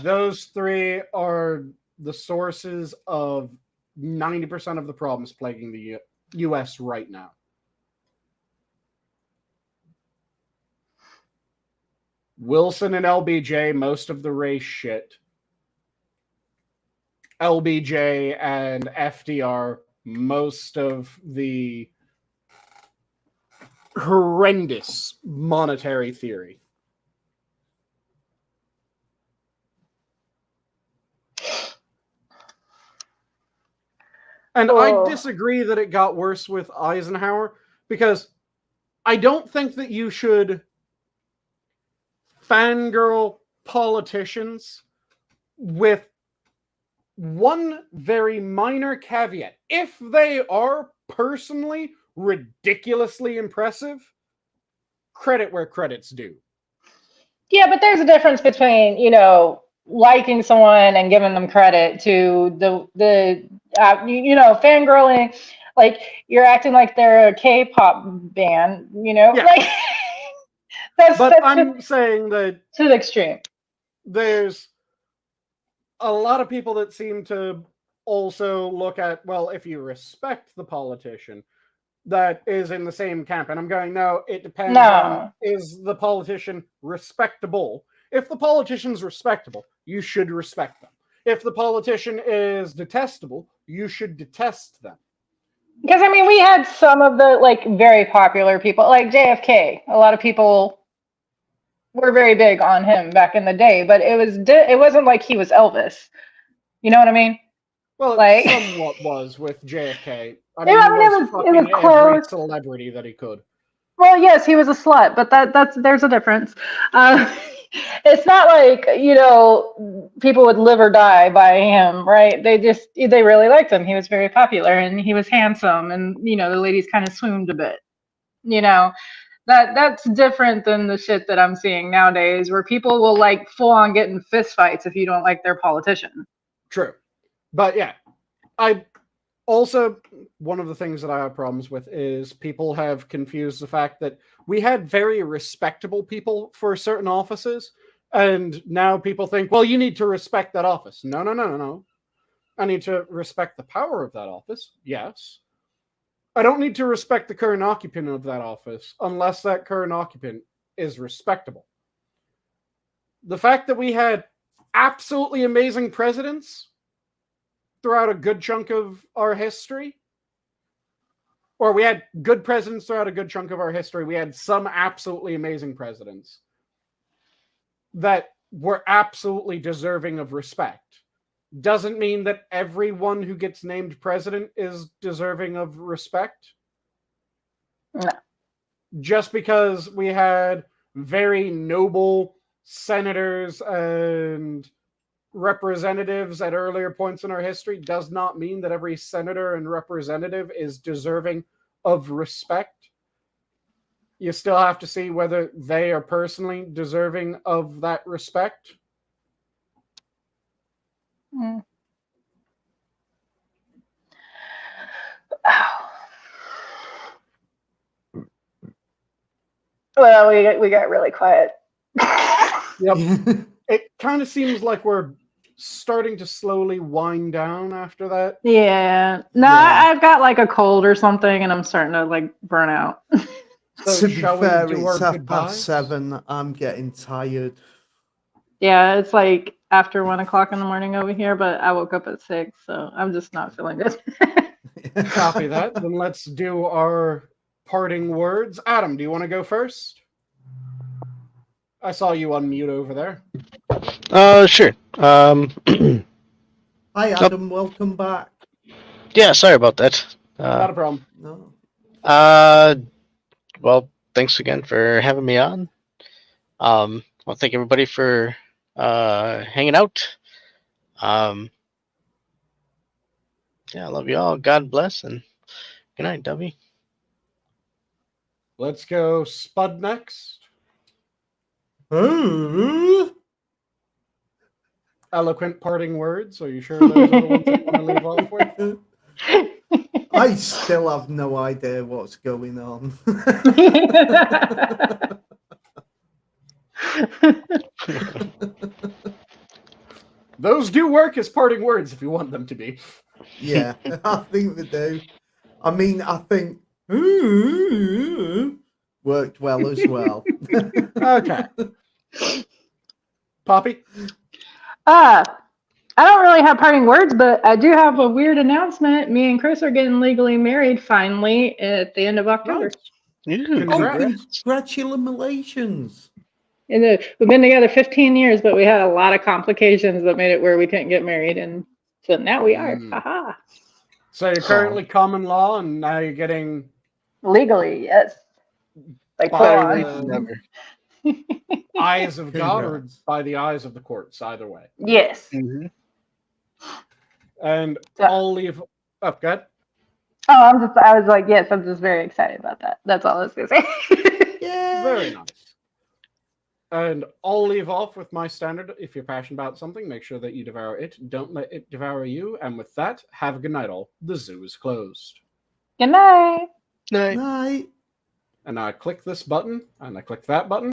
Those three are the sources of 90% of the problems plaguing the U.S. right now. Wilson and LBJ, most of the race shit. LBJ and FDR most of the horrendous monetary theory. And I disagree that it got worse with Eisenhower, because I don't think that you should fangirl politicians with one very minor caveat. If they are personally ridiculously impressive, credit where credit's due. Yeah, but there's a difference between, you know, liking someone and giving them credit to fangirling, like you're acting like they're a K-pop band, you know? Yeah. Like But I'm saying that to the extreme. There's a lot of people that seem to also look at, well, if you respect the politician that is in the same camp. And I'm going, no, it depends on, is the politician respectable? If the politician's respectable, you should respect them. If the politician is detestable, you should detest them. Because, I mean, we had some of the, like, very popular people, like JFK. A lot of people were very big on him back in the day, but it wasn't like he was Elvis. You know what I mean? Well, like, it somewhat was with JFK. I mean, it was close. Every celebrity that he could. Well, yes, he was a slut, but there's a difference. It's not like, you know, people would live or die by him, right? They really liked him. He was very popular and he was handsome, and, you know, the ladies kind of swooned a bit. You know, that's different than the shit that I'm seeing nowadays, where people will, like, full on get in fist fights if you don't like their politician. True. But yeah, I also, one of the things that I have problems with is people have confused the fact that we had very respectable people for certain offices, and now people think, well, you need to respect that office. No. I need to respect the power of that office, yes. I don't need to respect the current occupant of that office unless that current occupant is respectable. The fact that we had absolutely amazing presidents throughout a good chunk of our history, or we had good presidents throughout a good chunk of our history, we had some absolutely amazing presidents that were absolutely deserving of respect. Doesn't mean that everyone who gets named president is deserving of respect. No. Just because we had very noble senators and representatives at earlier points in our history does not mean that every senator and representative is deserving of respect. You still have to see whether they are personally deserving of that respect. Mm. Well, we got really quiet. Yep. It kind of seems like we're starting to slowly wind down after that. Yeah. No, Yeah. I've got like a cold or something, and I'm starting to like burn out. So To be shall we fair, do it's our 7:30. I'm getting tired. Yeah, it's like after 1 o'clock in the morning over here, but I woke up at 6, so I'm just not feeling good. Copy that. Then let's do our parting words. Adam, do you want to go first? I saw you unmute over there. Sure. Hi, Adam. Welcome back. Yeah, sorry about that. Not a problem. No. Well, thanks again for having me on. Well, thank everybody for hanging out. Yeah, I love you all. God bless, and good night, W. Let's go Spud next. Eloquent parting words. Are you sure those are the ones you want to leave off with? I still have no idea what's going on. Those do work as parting words if you want them to be. Yeah, I think they do. I mean, I think worked well as well. Okay. Poppy? I don't really have parting words, but I do have a weird announcement. Me and Chris are getting legally married finally at the end of October. Nice. Ooh, Oh, Congrats. congratulations. And we've been together 15 years, but we had a lot of complications that made it where we couldn't get married, and so now we are. Haha. So you're currently common law, and now you're getting Legally, yes. Like full by on. the never. eyes of God or Congrats. by the eyes of the courts, either way. Yes. Mm-hmm. And So- I'll leave. Oh, good. Oh, I was like, yes, I'm just very excited about that. That's all I was gonna say. Yay. Very nice. And I'll leave off with my standard. If you're passionate about something, make sure that you devour it. Don't let it devour you. And with that, have a good night, all. The zoo is closed. Good night. Night. Night. And I click this button, and I click that button.